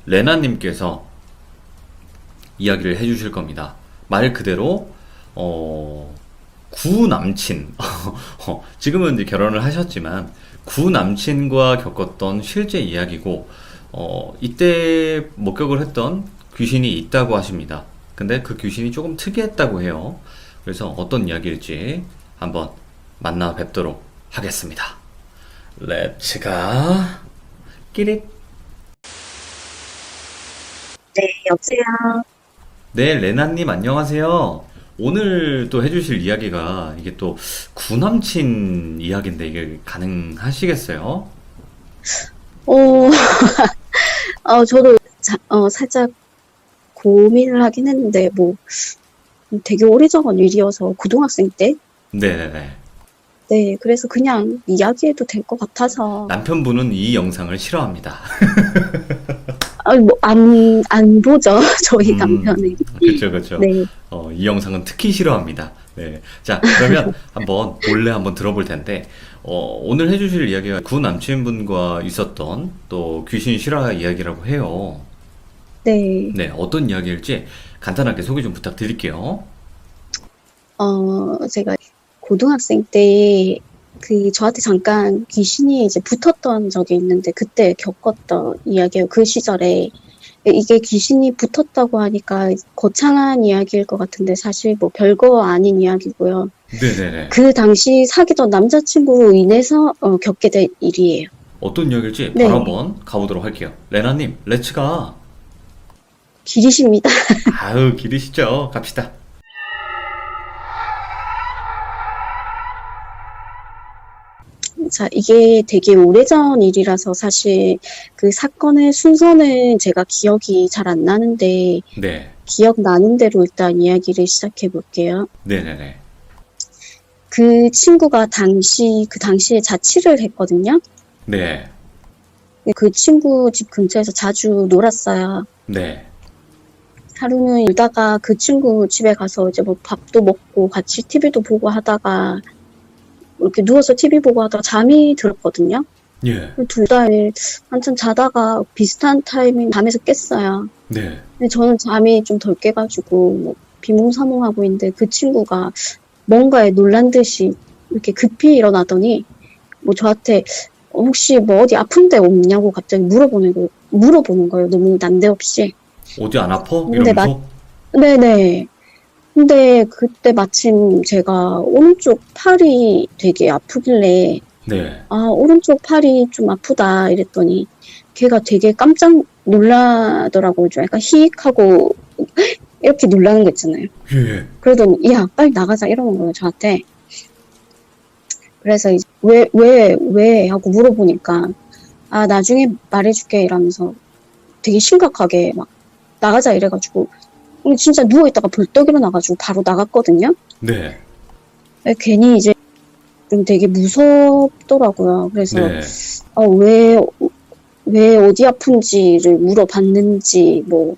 레나님께서 이야기를 해주실 겁니다. 말 그대로 구남친 지금은 이제 결혼을 하셨지만 구남친과 겪었던 실제 이야기고 이때 목격을 했던 귀신이 있다고 하십니다. 근데 그 귀신이 조금 특이했다고 해요. 그래서 어떤 이야기일지 한번 만나 뵙도록 하겠습니다. 렛츠가 끼릿. 네, 여보세요. 네, 레나님 안녕하세요. 오늘 또 해주실 이야기가 이게 또 구남친 이야기인데 이게 가능하시겠어요? 어, 저도 살짝 고민을 하긴 했는데, 뭐, 되게 오래전 일이어서, 고등학생 때? 네네네. 네, 그래서 그냥 이야기해도 될 것 같아서, 남편분은 이 영상을 싫어합니다. 뭐, 안 보죠, 저희 음, 남편은. 그쵸, 그쵸. 네, 이 영상은 특히 싫어합니다. 네. 자, 그러면 한번 몰래 한번 들어볼 텐데, 오늘 해주실 이야기가 구 남친분과 있었던 또 귀신 실화 이야기라고 해요. 네. 네, 어떤 이야기일지 간단하게 소개 좀 부탁드릴게요. 제가 고등학생 때, 저한테 잠깐 귀신이 이제 붙었던 적이 있는데, 그때 겪었던 이야기예요. 그 시절에. 이게 귀신이 붙었다고 하니까 거창한 이야기일 것 같은데 사실 뭐 별거 아닌 이야기고요. 네네네. 그 당시 사귀던 남자친구로 인해서 겪게 된 일이에요. 어떤 이야기일지 바로 네, 한번 가보도록 할게요. 레나님, 렛츠가. 길이십니다. 아유, 길으시죠? 갑시다. 자, 이게 되게 오래전 일이라서 사실 그 사건의 순서는 제가 기억이 잘 안 나는데 네. 기억나는 대로 일단 이야기를 시작해 볼게요. 네네네. 그 당시에 자취를 했거든요. 네. 그 친구 집 근처에서 자주 놀았어요. 네. 하루는 놀다가 그 친구 집에 가서 이제 뭐 밥도 먹고 같이 TV도 보고 하다가 이렇게 누워서 TV 보고 하다가 잠이 들었거든요. 예. 둘 다 한참 자다가 비슷한 타이밍 밤에서 깼어요. 네. 근데 저는 잠이 좀 덜 깨가지고 뭐 비몽사몽하고 있는데 그 친구가 뭔가에 놀란 듯이 이렇게 급히 일어나더니 뭐 저한테 혹시 뭐 어디 아픈 데 없냐고 갑자기 물어보는 거예요. 너무 난데없이. 어디 안 아파? 근데 이러면서? 네네. 근데 그때 마침 제가 오른쪽 팔이 되게 아프길래 네. 오른쪽 팔이 좀 아프다 이랬더니 걔가 되게 깜짝 놀라더라고요. 좀 약간 히익하고 이렇게 놀라는 거 있잖아요. 예. 그러더니 야 빨리 나가자 이러는 거예요 저한테. 그래서 이제 왜 하고 물어보니까 나중에 말해줄게 이러면서 되게 심각하게 막 나가자 이래가지고 진짜 누워있다가 벌떡 일어나가지고 바로 나갔거든요. 네. 괜히 이제 좀 되게 무섭더라고요. 그래서 네. 왜 어디 아픈지를 물어봤는지 뭐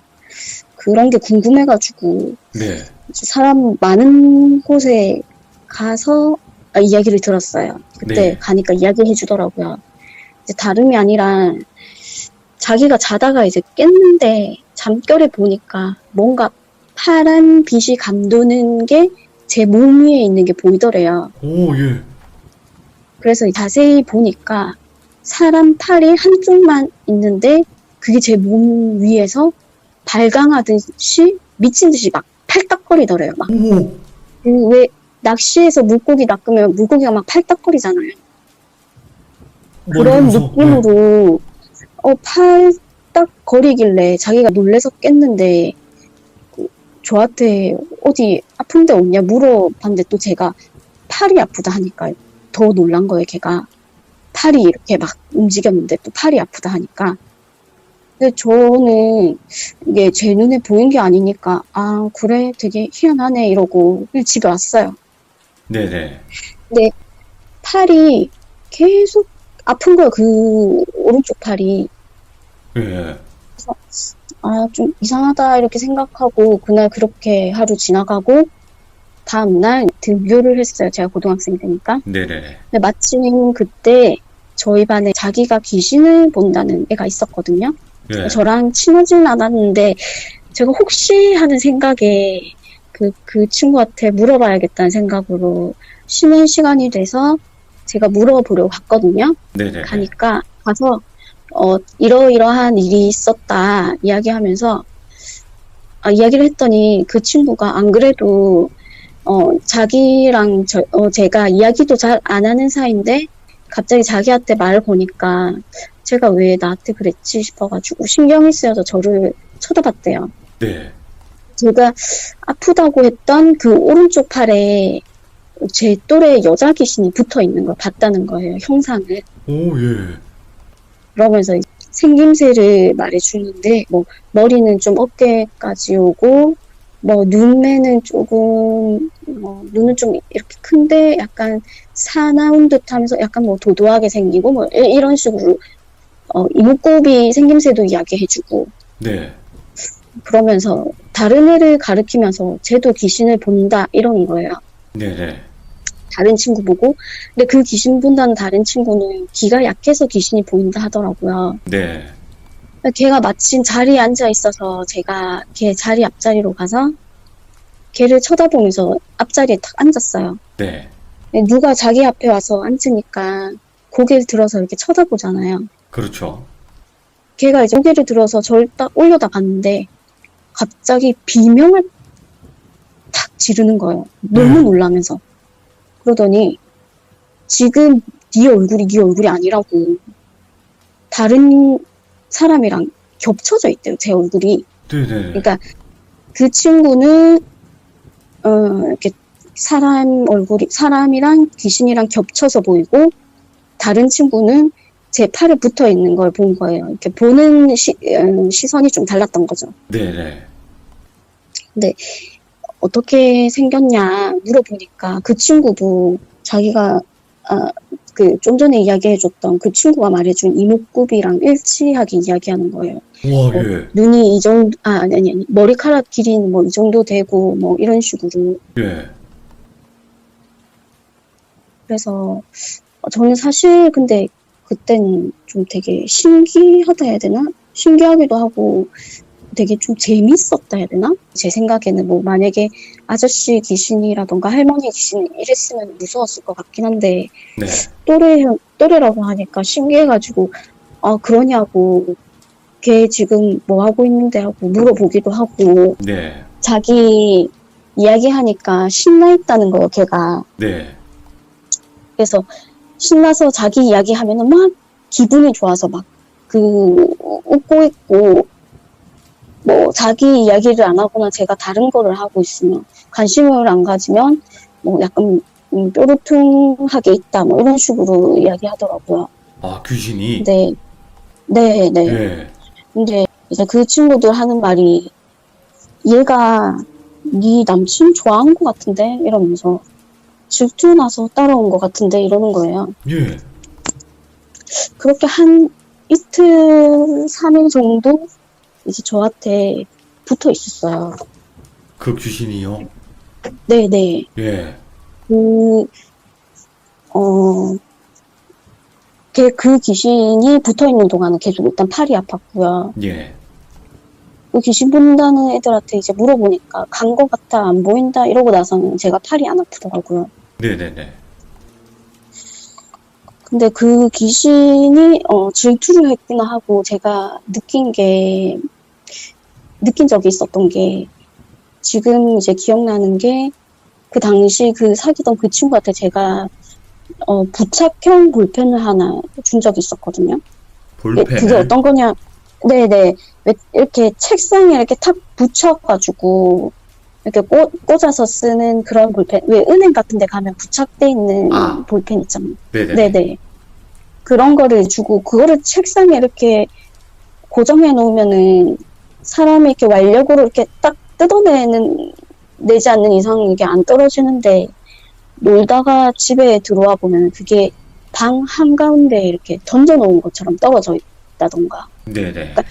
그런 게 궁금해가지고 네. 이제 사람 많은 곳에 가서 이야기를 들었어요. 그때 네. 가니까 이야기해 주더라고요. 이제 다름이 아니라 자기가 자다가 이제 깼는데 잠결에 보니까 뭔가 파란 빛이 감도는 게 제 몸 위에 있는 게 보이더래요. 오, 예. 그래서 자세히 보니까 사람 팔이 한쪽만 있는데 그게 제 몸 위에서 발광하듯이 미친 듯이 막 팔딱거리더래요. 막 오, 왜 낚시해서 물고기 낚으면 물고기가 막 팔딱거리잖아요. 뭐 그런 이러면서? 네. 느낌으로 팔딱거리길래 자기가 놀래서 깼는데 저한테 어디 아픈 데 없냐 물어봤는데 또 제가 팔이 아프다 하니까 더 놀란 거예요. 걔가 팔이 이렇게 막 움직였는데 또 팔이 아프다 하니까. 근데 저는 이게 제 눈에 보인 게 아니니까 그래 되게 희한하네 이러고 그냥 집에 왔어요. 네네. 근데 팔이 계속 아픈 거예요. 그 오른쪽 팔이. 예. 그래서 좀 이상하다 이렇게 생각하고 그날 그렇게 하루 지나가고 다음날 등교를 했어요. 제가 고등학생 때니까. 네네. 근데 마침 그때 저희 반에 자기가 귀신을 본다는 애가 있었거든요. 예. 저랑 친하진 않았는데 제가 혹시 하는 생각에 그 친구한테 물어봐야겠다는 생각으로 쉬는 시간이 돼서 제가 물어보려고 갔거든요. 네네네. 가니까 가서 이러이러한 일이 있었다 이야기하면서 이야기를 했더니 그 친구가 안 그래도 자기랑 제가 이야기도 잘 안 하는 사이인데 갑자기 자기한테 말을 거니까 제가 왜 나한테 그랬지 싶어가지고 신경이 쓰여서 저를 쳐다봤대요. 네. 제가 아프다고 했던 그 오른쪽 팔에 제 또래 여자 귀신이 붙어 있는 걸 봤다는 거예요, 형상을. 오, 예. 그러면서 생김새를 말해주는데, 뭐, 머리는 좀 어깨까지 오고, 뭐, 눈매는 조금, 눈은 좀 이렇게 큰데, 약간 사나운 듯 하면서 약간 뭐 도도하게 생기고, 뭐, 이런 식으로, 이목구비 생김새도 이야기해주고, 네. 그러면서 다른 애를 가리키면서 쟤도 귀신을 본다, 이런 거예요. 네네. 다른 친구 보고. 근데 그 귀신 본다는 다른 친구는 귀가 약해서 귀신이 보인다 하더라고요. 네. 걔가 마침 자리에 앉아 있어서 제가 걔 자리 앞자리로 가서 걔를 쳐다보면서 앞자리에 탁 앉았어요. 네. 누가 자기 앞에 와서 앉으니까 고개를 들어서 이렇게 쳐다보잖아요. 그렇죠. 걔가 이제 고개를 들어서 저를 딱 올려다 봤는데 갑자기 비명을 탁 지르는 거예요. 너무 놀라면서. 그러더니 지금 네 얼굴이 아니라고 다른 사람이랑 겹쳐져 있대요. 제 얼굴이. 네네. 그러니까 그 친구는 이렇게 사람이랑 귀신이랑 겹쳐서 보이고 다른 친구는 제 팔에 붙어 있는 걸 본 거예요. 이렇게 보는 시선이 좀 달랐던 거죠. 네네. 근데 어떻게 생겼냐 물어보니까 그 친구도 자기가 그 좀 전에 이야기해줬던 그 친구가 말해준 이목구비랑 일치하게 이야기하는 거예요. 와, 예. 눈이 이 정도, 아니, 머리카락 길이는 뭐 이 정도 되고 뭐 이런 식으로. 예. 그래서 저는 사실 근데 그때는 좀 되게 신기하다 해야 되나? 신기하기도 하고 되게 좀 재밌었다 해야 되나? 제 생각에는 뭐 만약에 아저씨 귀신이라던가 할머니 귀신이 이랬으면 무서웠을 것 같긴 한데 네. 또래라고 하니까 신기해가지고 그러냐고 걔 지금 뭐 하고 있는데 하고 물어보기도 하고 네. 자기 이야기하니까 신나 있다는 거예요, 걔가. 네. 그래서 신나서 자기 이야기하면은 막 기분이 좋아서 막 웃고 있고 뭐 자기 이야기를 안 하거나 제가 다른 거를 하고 있으면 관심을 안 가지면 뭐 약간 뾰루퉁하게 있다 뭐 이런 식으로 이야기하더라고요. 아, 귀신이? 네. 예. 근데 이제 그 친구들 하는 말이 얘가 네 남친 좋아하는 것 같은데 이러면서 질투나서 따라온 것 같은데 이러는 거예요. 예. 그렇게 한 이틀, 3일 정도 이제 저한테 붙어 있었어요. 그 귀신이요? 네네. 예. 그 귀신이 붙어 있는 동안은 계속 일단 팔이 아팠고요. 예. 그 귀신 본다는 애들한테 이제 물어보니까 간 것 같아, 안 보인다 이러고 나서는 제가 팔이 안 아프더라고요. 네네네. 근데 그 귀신이 질투를 했구나 하고 제가 느낀 적이 있었던 게 지금 이제 기억나는 게 그 당시 그 사귀던 그 친구한테 제가 부착형 볼펜을 하나 준 적이 있었거든요. 볼펜? 그게 어떤 거냐? 네네. 이렇게 책상에 이렇게 탁 붙여가지고 이렇게 꽂아서 쓰는 그런 볼펜. 왜 은행 같은 데 가면 부착돼 있는 볼펜 있잖아요. 네네. 그런 거를 주고 그거를 책상에 이렇게 고정해 놓으면은 사람이 이렇게 완력으로 이렇게 딱 내지 않는 이상 이게 안 떨어지는데 놀다가 집에 들어와 보면 그게 방 한가운데 이렇게 던져 놓은 것처럼 떨어져 있다던가. 네네. 그러니까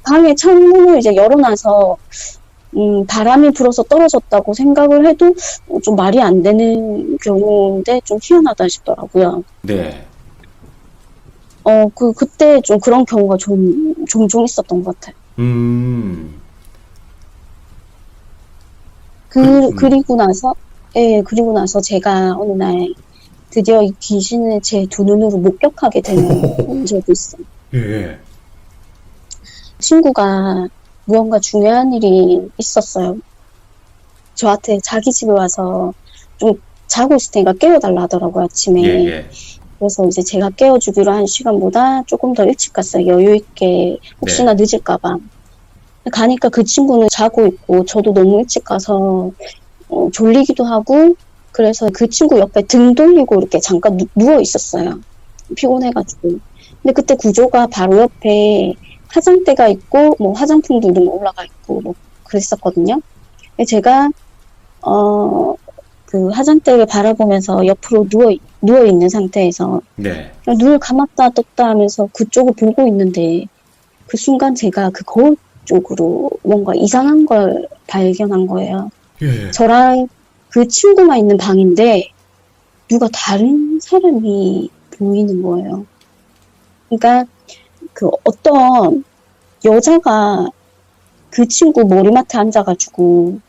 방의 창문을 이제 열어놔서 바람이 불어서 떨어졌다고 생각을 해도 좀 말이 안 되는 경우인데 좀 희한하다 싶더라고요. 네. 그때 좀 그런 경우가 종종 있었던 것 같아요. 음, 그리고 나서, 예, 그리고 나서 제가 어느 날 드디어 이 귀신을 제 두 눈으로 목격하게 되는 적이 있어요. 예, 예. 친구가 무언가 중요한 일이 있었어요. 저한테 자기 집에 와서 좀 자고 있을 테니까 깨워달라 하더라고요, 아침에. 예, 예. 그래서 이제 제가 깨워주기로 한 시간보다 조금 더 일찍 갔어요. 여유 있게 혹시나 늦을까봐. 가니까 그 친구는 자고 있고 저도 너무 일찍 가서 졸리기도 하고 그래서 그 친구 옆에 등 돌리고 이렇게 잠깐 누워 있었어요. 피곤해가지고. 근데 그때 구조가 바로 옆에 화장대가 있고 뭐 화장품도 좀 올라가 있고 뭐 그랬었거든요. 근데 제가 그 화장대를 바라보면서 옆으로 누워 있는 상태에서 네. 눈을 감았다 떴다 하면서 그쪽을 보고 있는데 그 순간 제가 그 거울 쪽으로 뭔가 이상한 걸 발견한 거예요. 예. 저랑 그 친구만 있는 방인데 누가 다른 사람이 보이는 거예요. 그러니까 그 어떤 여자가 그 친구 머리맡에 앉아가지고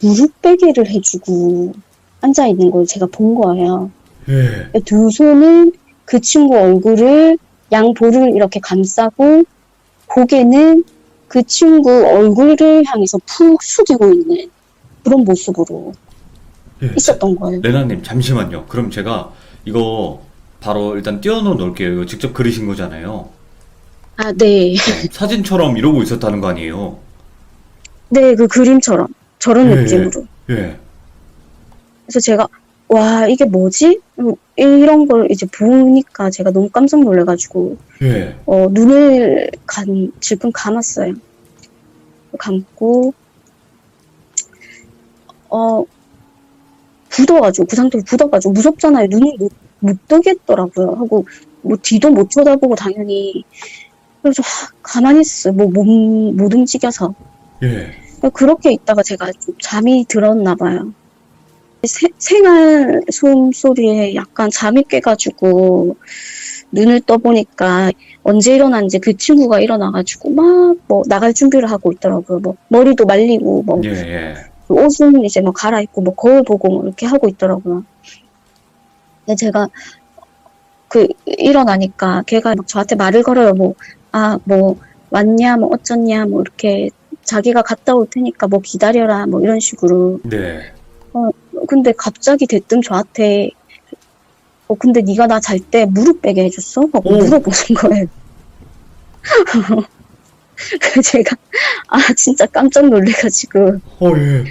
무릎 베개를 해주고 앉아 있는 걸 제가 본 거예요. 예. 두 손은 그 친구 얼굴을 양볼을 이렇게 감싸고 고개는 그 친구 얼굴을 향해서 푹 숙이고 있는 그런 모습으로 예. 있었던 거예요. 레나님, 잠시만요. 그럼 제가 이거 바로 일단 띄워놓어 놓을게요. 이거 직접 그리신 거잖아요. 아, 네. 사진처럼 이러고 있었다는 거 아니에요? 네, 그 그림처럼 저런 예, 느낌으로. 예. 그래서 제가 와, 이게 뭐지? 이런 걸 이제 보니까 제가 너무 깜짝 놀라가지고 예. 눈을 질끈 감았어요. 감고 굳어가지고 그 상태로 굳어가지고 무섭잖아요. 눈을 못 뜨겠더라고요. 하고 뭐 뒤도 못 쳐다보고 당연히 그래서 가만히 있어요. 못 움직여서 예. 그렇게 있다가 제가 좀 잠이 들었나 봐요. 생활 소음 소리에 약간 잠이 깨가지고 눈을 떠보니까 언제 일어난지 그 친구가 일어나가지고 막 뭐 나갈 준비를 하고 있더라고요. 뭐 머리도 말리고 뭐 예, 예. 옷은 이제 뭐 갈아입고 뭐 거울 보고 뭐 이렇게 하고 있더라고요. 근데 제가 일어나니까 걔가 막 저한테 말을 걸어요. 뭐 왔냐 뭐 어쩌냐 뭐 이렇게 자기가 갔다 올 테니까 뭐 기다려라 뭐 이런 식으로. 네. 근데 갑자기 대뜸 저한테 근데 네가 나 잘 때 무릎 베게 해줬어? 하고 물어보는 거예요. 그래서 제가 진짜 깜짝 놀래가지고. 예.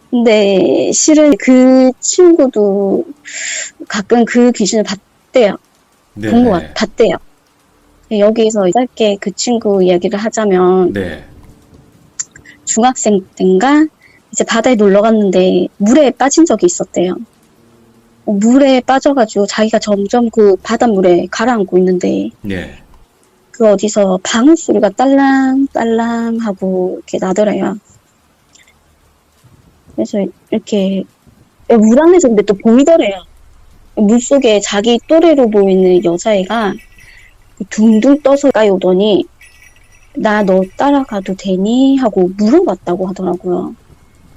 근데 실은 그 친구도 가끔 그 귀신을 봤대요. 네. 봤대요. 여기서 짧게 그 친구 이야기를 하자면 네. 중학생 때인가 이제 바다에 놀러 갔는데 물에 빠진 적이 있었대요. 물에 빠져가지고 자기가 점점 그 바닷물에 가라앉고 있는데 네. 그 어디서 방울 소리가 딸랑딸랑 하고 이렇게 나더래요. 그래서 이렇게 물 안에서 근데 또 보이더래요. 물속에 자기 또래로 보이는 여자애가 둥둥 떠서 가오더니 나 너 따라가도 되니? 하고 물어봤다고 하더라고요.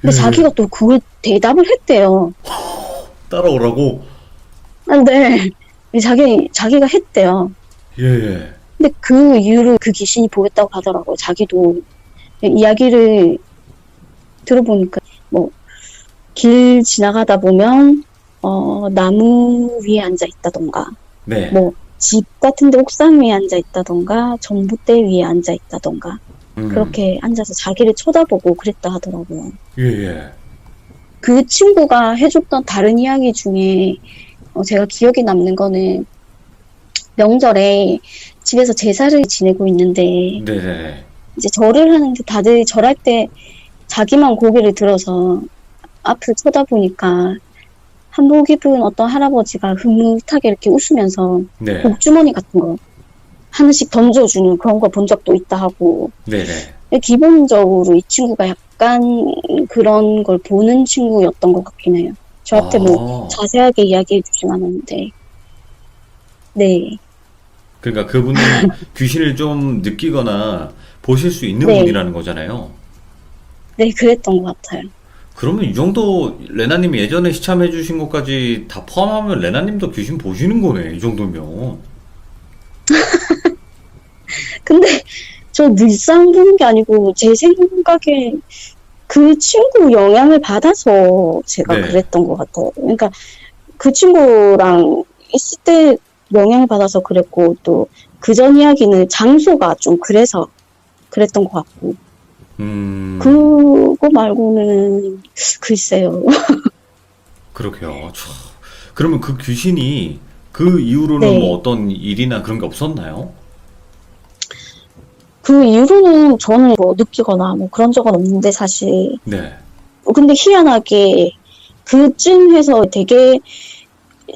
근데 자기가 또 그걸 대답을 했대요. 따라오라고? 네. 자기가 했대요. 예. 근데 그 이후로 그 귀신이 보였다고 하더라고요. 자기도 이야기를 들어보니까 뭐 길 지나가다 보면 나무 위에 앉아 있다던가 네. 뭐 집 같은데 옥상 위에 앉아 있다던가 전봇대 위에 앉아 있다던가 그렇게 앉아서 자기를 쳐다보고 그랬다 하더라고요. 예. 그 친구가 해줬던 다른 이야기 중에 제가 기억에 남는 거는 명절에 집에서 제사를 지내고 있는데 네. 이제 절을 하는데 다들 절할 때 자기만 고개를 들어서 앞을 쳐다보니까 한복 입은 어떤 할아버지가 흐뭇하게 이렇게 웃으면서 네. 복주머니 같은 거 하나씩 던져주는 그런 거 본 적도 있다 하고 네네. 기본적으로 이 친구가 약간 그런 걸 보는 친구였던 것 같긴 해요. 저한테 뭐 자세하게 이야기해 주진 않았는데 네. 그러니까 그분은 귀신을 좀 느끼거나 보실 수 있는 네. 분이라는 거잖아요. 네, 그랬던 것 같아요. 그러면 이 정도 레나님이 예전에 시참해 주신 것까지 다 포함하면 레나님도 귀신 보시는 거네, 이 정도면. 근데 저 늘상 보는 게 아니고 제 생각에 그 친구 영향을 받아서 제가 네. 그랬던 것 같아요. 그러니까 그 친구랑 있을 때 영향을 받아서 그랬고 또 그전 이야기는 장소가 좀 그래서 그랬던 것 같고 음, 그거 말고는 글쎄요. 그러게요. 그러면 그 귀신이 그 이후로는 뭐 네. 어떤 일이나 그런 게 없었나요? 그 이후로는 저는 뭐 느끼거나 뭐 그런 적은 없는데 사실 네. 근데 희한하게 그쯤 해서 되게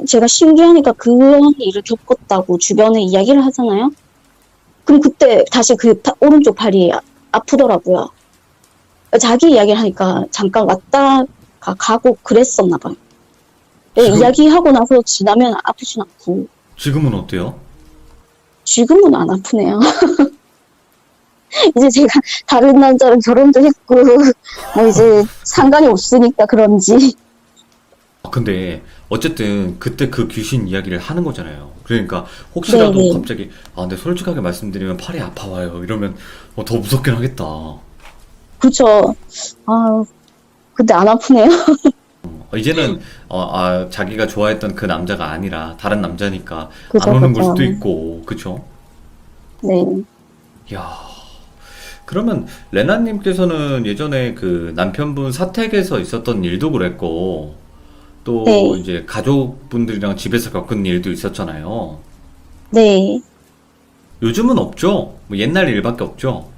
제가 신기하니까 그런 일을 겪었다고 주변에 이야기를 하잖아요. 그럼 그때 다시 그 오른쪽 팔이 아프더라고요. 자기 이야기를 하니까 잠깐 왔다가 가고 그랬었나 봐요. 네, 지금, 이야기하고 나서 지나면 아프진 않고 지금은 어때요? 지금은 안 아프네요. 이제 제가 다른 남자랑 결혼도 했고 뭐 이제 상관이 없으니까 그런지 근데 어쨌든 그때 그 귀신 이야기를 하는 거잖아요. 그러니까 혹시라도 네네 갑자기 근데 솔직하게 말씀드리면 팔이 아파와요. 이러면 더 무섭긴 하겠다. 그죠. 아 근데 안 아프네요. 이제는 자기가 좋아했던 그 남자가 아니라 다른 남자니까 안 그죠 오는 걸 그죠. 수도 있고, 그쵸? 네. 야, 그러면 레나님께서는 예전에 그 남편분 사택에서 있었던 일도 그랬고, 또 네. 이제 가족분들이랑 집에서 겪은 일도 있었잖아요. 네. 요즘은 없죠? 뭐 옛날 일밖에 없죠?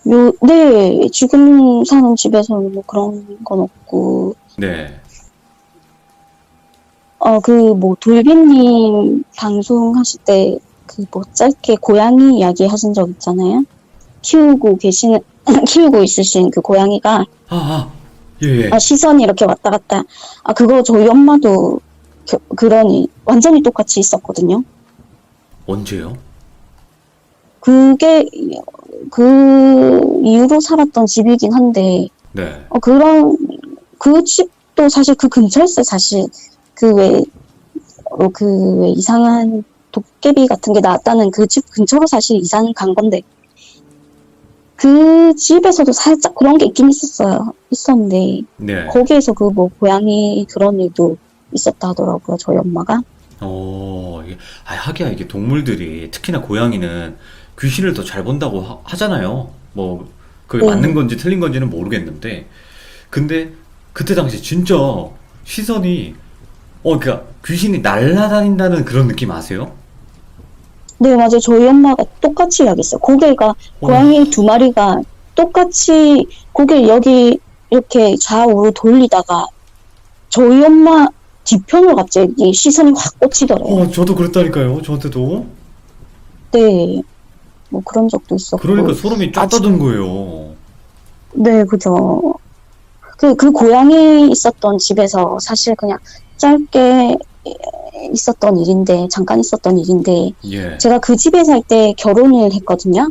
네. 지금 사는 집에서는 뭐 그런 건 없고, 네. 뭐, 돌비님 방송하실 때, 뭐, 짧게 고양이 이야기 하신 적 있잖아요? 키우고 계시는, 키우고 있으신 그 고양이가, 아, 예, 예. 시선이 이렇게 왔다 갔다. 그거 저희 엄마도, 그러니, 완전히 똑같이 있었거든요. 언제요? 그게, 그 이후로 살았던 집이긴 한데, 네. 그 집도 사실 그 근처였어요, 사실. 그 왜 이상한 도깨비 같은 게 나왔다는 그 집 근처로 사실 이사는 간 건데, 그 집에서도 살짝 그런 게 있긴 있었는데, 네. 거기에서 그 뭐, 고양이 그런 일도 있었다 하더라고요, 저희 엄마가. 하기야 이게 동물들이, 특히나 고양이는 귀신을 더 잘 본다고 하잖아요. 뭐, 그게 맞는 네, 건지 틀린 건지는 모르겠는데, 근데 그때 당시 진짜 시선이, 그러니까 귀신이 날아다닌다는 그런 느낌 아세요? 네, 맞아요. 저희 엄마가 똑같이 이야기했어요. 고양이 와, 두 마리가 똑같이 고개를 여기 이렇게 좌우로 돌리다가 저희 엄마 뒤편으로 갑자기 시선이 확 꽂히더래요. 저도 그랬다니까요. 저한테도. 네, 뭐 그런 적도 그러니까 있었고. 소름이 쫙 아직, 돋은 거예요. 네, 그죠. 그 고양이 있었던 집에서 사실 그냥 짧게 있었던 일인데, 잠깐 있었던 일인데, 예, 제가 그 집에 살 때 결혼을 했거든요.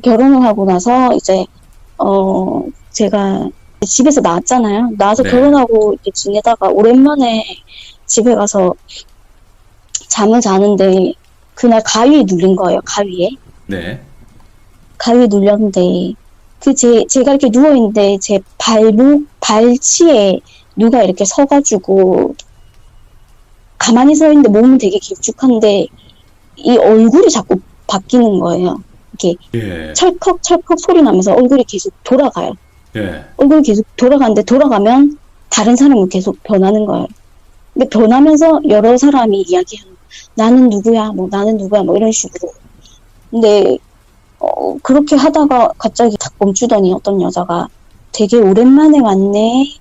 결혼을 하고 나서 이제, 제가 집에서 나왔잖아요. 나와서 네, 결혼하고 이렇게 지내다가 오랜만에 집에 가서 잠을 자는데, 그날 가위에 눌린 거예요, 가위에. 네, 가위에 눌렸는데, 제가 이렇게 누워있는데, 제 발치에 누가 이렇게 서가지고, 가만히 서 있는데 몸은 되게 길쭉한데, 이 얼굴이 자꾸 바뀌는 거예요. 이렇게 예, 철컥철컥 소리 나면서 얼굴이 계속 돌아가요. 예. 얼굴이 계속 돌아가는데 돌아가면 다른 사람은 계속 변하는 거예요. 근데 변하면서 여러 사람이 이야기하는 거예요. 나는 누구야, 뭐 나는 누구야, 뭐 이런 식으로. 근데 그렇게 하다가 갑자기 탁 멈추더니 어떤 여자가 되게 오랜만에 왔네.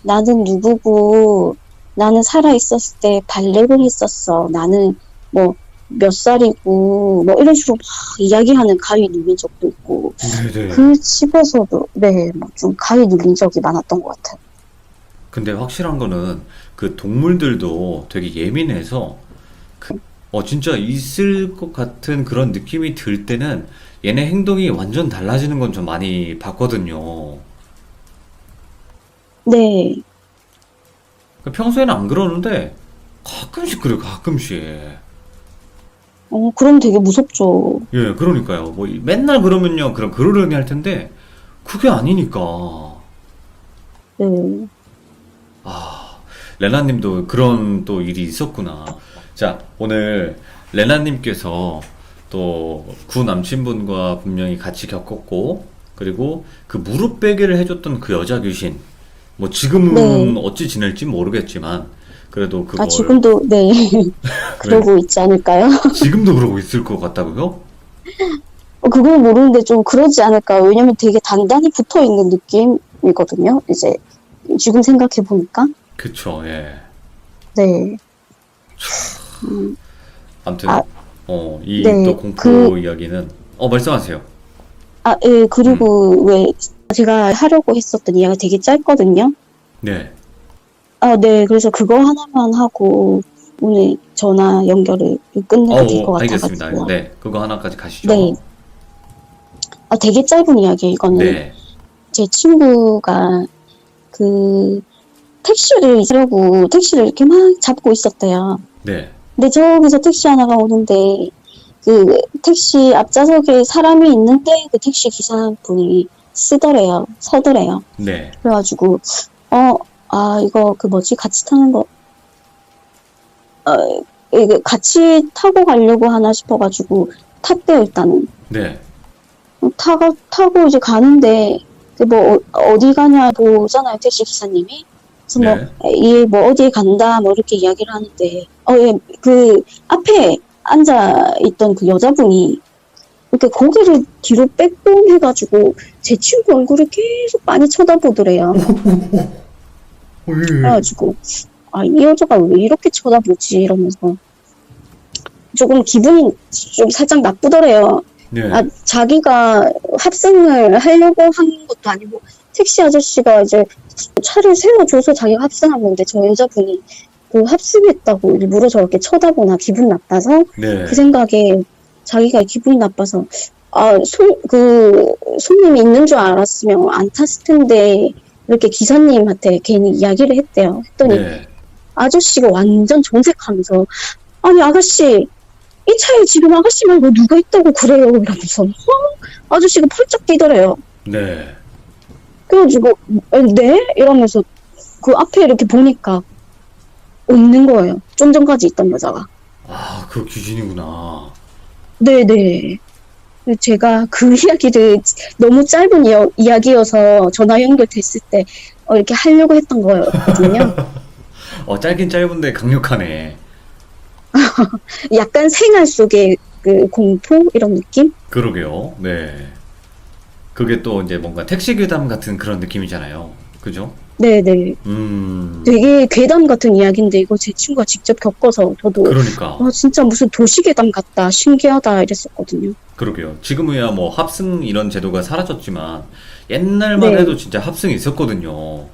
나는 누구고, 나는 살아있었을 때 발레를 했었어. 나는 뭐 몇 살이고, 뭐 이런 식으로 막 이야기하는 가위 눌린 적도 있고, 네네. 그 집에서도, 네, 뭐 좀 가위 눌린 적이 많았던 것 같아요. 근데 확실한 거는 그 동물들도 되게 예민해서 진짜 있을 것 같은 그런 느낌이 들 때는 얘네 행동이 완전 달라지는 건 좀 많이 봤거든요. 네. 평소에는 안 그러는데 가끔씩 그래요, 가끔씩. 그럼 되게 무섭죠. 예, 그러니까요. 뭐 맨날 그러면요, 그럼 그러려니 할 텐데 그게 아니니까. 네. 아, 레나님도 그런 또 일이 있었구나. 자, 오늘 레나님께서 또 구 남친분과 분명히 같이 겪었고, 그리고 그 무릎 베기를 해줬던 그 여자 귀신, 뭐 지금은 네. 어찌 지낼지 모르겠지만, 그래도 아, 그걸, 지금도, 네. 왜, 그러고 있지 않을까요? 지금도 그러고 있을 것 같다고요? 그건 모르는데 좀 그러지 않을까. 왜냐면 되게 단단히 붙어 있는 느낌이거든요. 이제, 지금 생각해 보니까. 그쵸, 예. 네. 음, 아무튼, 아, 이 또 네. 공포 이야기는, 말씀하세요. 예, 음, 그리고 왜 제가 하려고 했었던 이야기가 되게 짧거든요. 네. 네. 그래서 그거 하나만 하고 오늘 전화 연결을 끝내도 될 것 알겠습니다. 같아가지고. 네, 그거 하나까지 네. 가시죠. 되게 짧은 이야기예요, 이거는. 네, 제 친구가 그 택시를 타려고 택시를 이렇게 막 잡고 있었대요. 네, 근데 저기서 택시 하나가 오는데 그 택시 앞좌석에 사람이 있는데 그 택시 기사분이 서더래요. 네, 그래가지고 이거 그 뭐지 같이 타는 거 이게 같이 타고 가려고 하나 싶어가지고 탔대요 일단은. 네, 타고 이제 가는데 그뭐 어디 가냐 보잖아요 택시 기사님이. 그래서 네, 얘 뭐 어디에 간다 뭐 이렇게 이야기를 하는데 예, 그 앞에 앉아 있던 그 여자분이 이렇게 고개를 뒤로 빼꼼 해가지고 제 친구 얼굴을 계속 많이 쳐다보더래요. 예, 그래가지고 이 여자가 왜 이렇게 쳐다보지 이러면서 조금 기분이 좀 살짝 나쁘더래요. 네, 자기가 합승을 하려고 한 것도 아니고 택시 아저씨가 이제 차를 세워줘서 자기가 합승한 건데 저 여자분이 그 합승했다고 일부러 저렇게 쳐다보나 기분 나빠서 네, 그 생각에 자기가 기분이 나빠서 손님이 있는 줄 알았으면 안 탔을 텐데 이렇게 기사님한테 괜히 이야기를 했대요. 했더니 네. 아저씨가 완전 정색하면서 아니 아가씨 이 차에 지금 아가씨 말고 누가 있다고 그래요 이러면서 아저씨가 펄쩍 뛰더래요. 네. 그래가지고 네? 이러면서 그 앞에 이렇게 보니까 없는 거예요. 좀 전까지 있던 여자가. 아, 그 귀신이구나. 네네. 제가 그 이야기를 너무 짧은 이야기여서 전화 연결됐을 때 이렇게 하려고 했던 거였거든요. 짧긴 짧은데 강력하네. 약간 생활 속의 그 공포 이런 느낌? 그러게요. 네. 그게 또 이제 뭔가 택시 괴담 같은 그런 느낌이잖아요. 그죠? 네네. 음, 되게 괴담 같은 이야기인데 이거 제 친구가 직접 겪어서 저도 그러니까. 진짜 무슨 도시괴담 같다 신기하다 이랬었거든요. 그러게요. 지금이야 뭐 합승 이런 제도가 사라졌지만 옛날만 네, 해도 진짜 합승이 있었거든요.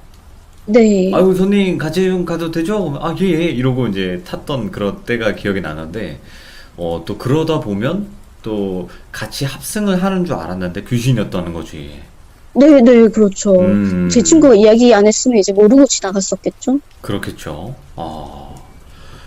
네, 아유, 손님 같이 좀 가도 되죠? 아, 예, 예. 이러고 이제 탔던 그런 때가 기억이 나는데, 또 그러다 보면 또 같이 합승을 하는 줄 알았는데 귀신이었다는 거지. 네, 그렇죠. 제 음, 친구가 이야기 안 했으면 이제 모르고 지나갔었겠죠? 그렇겠죠.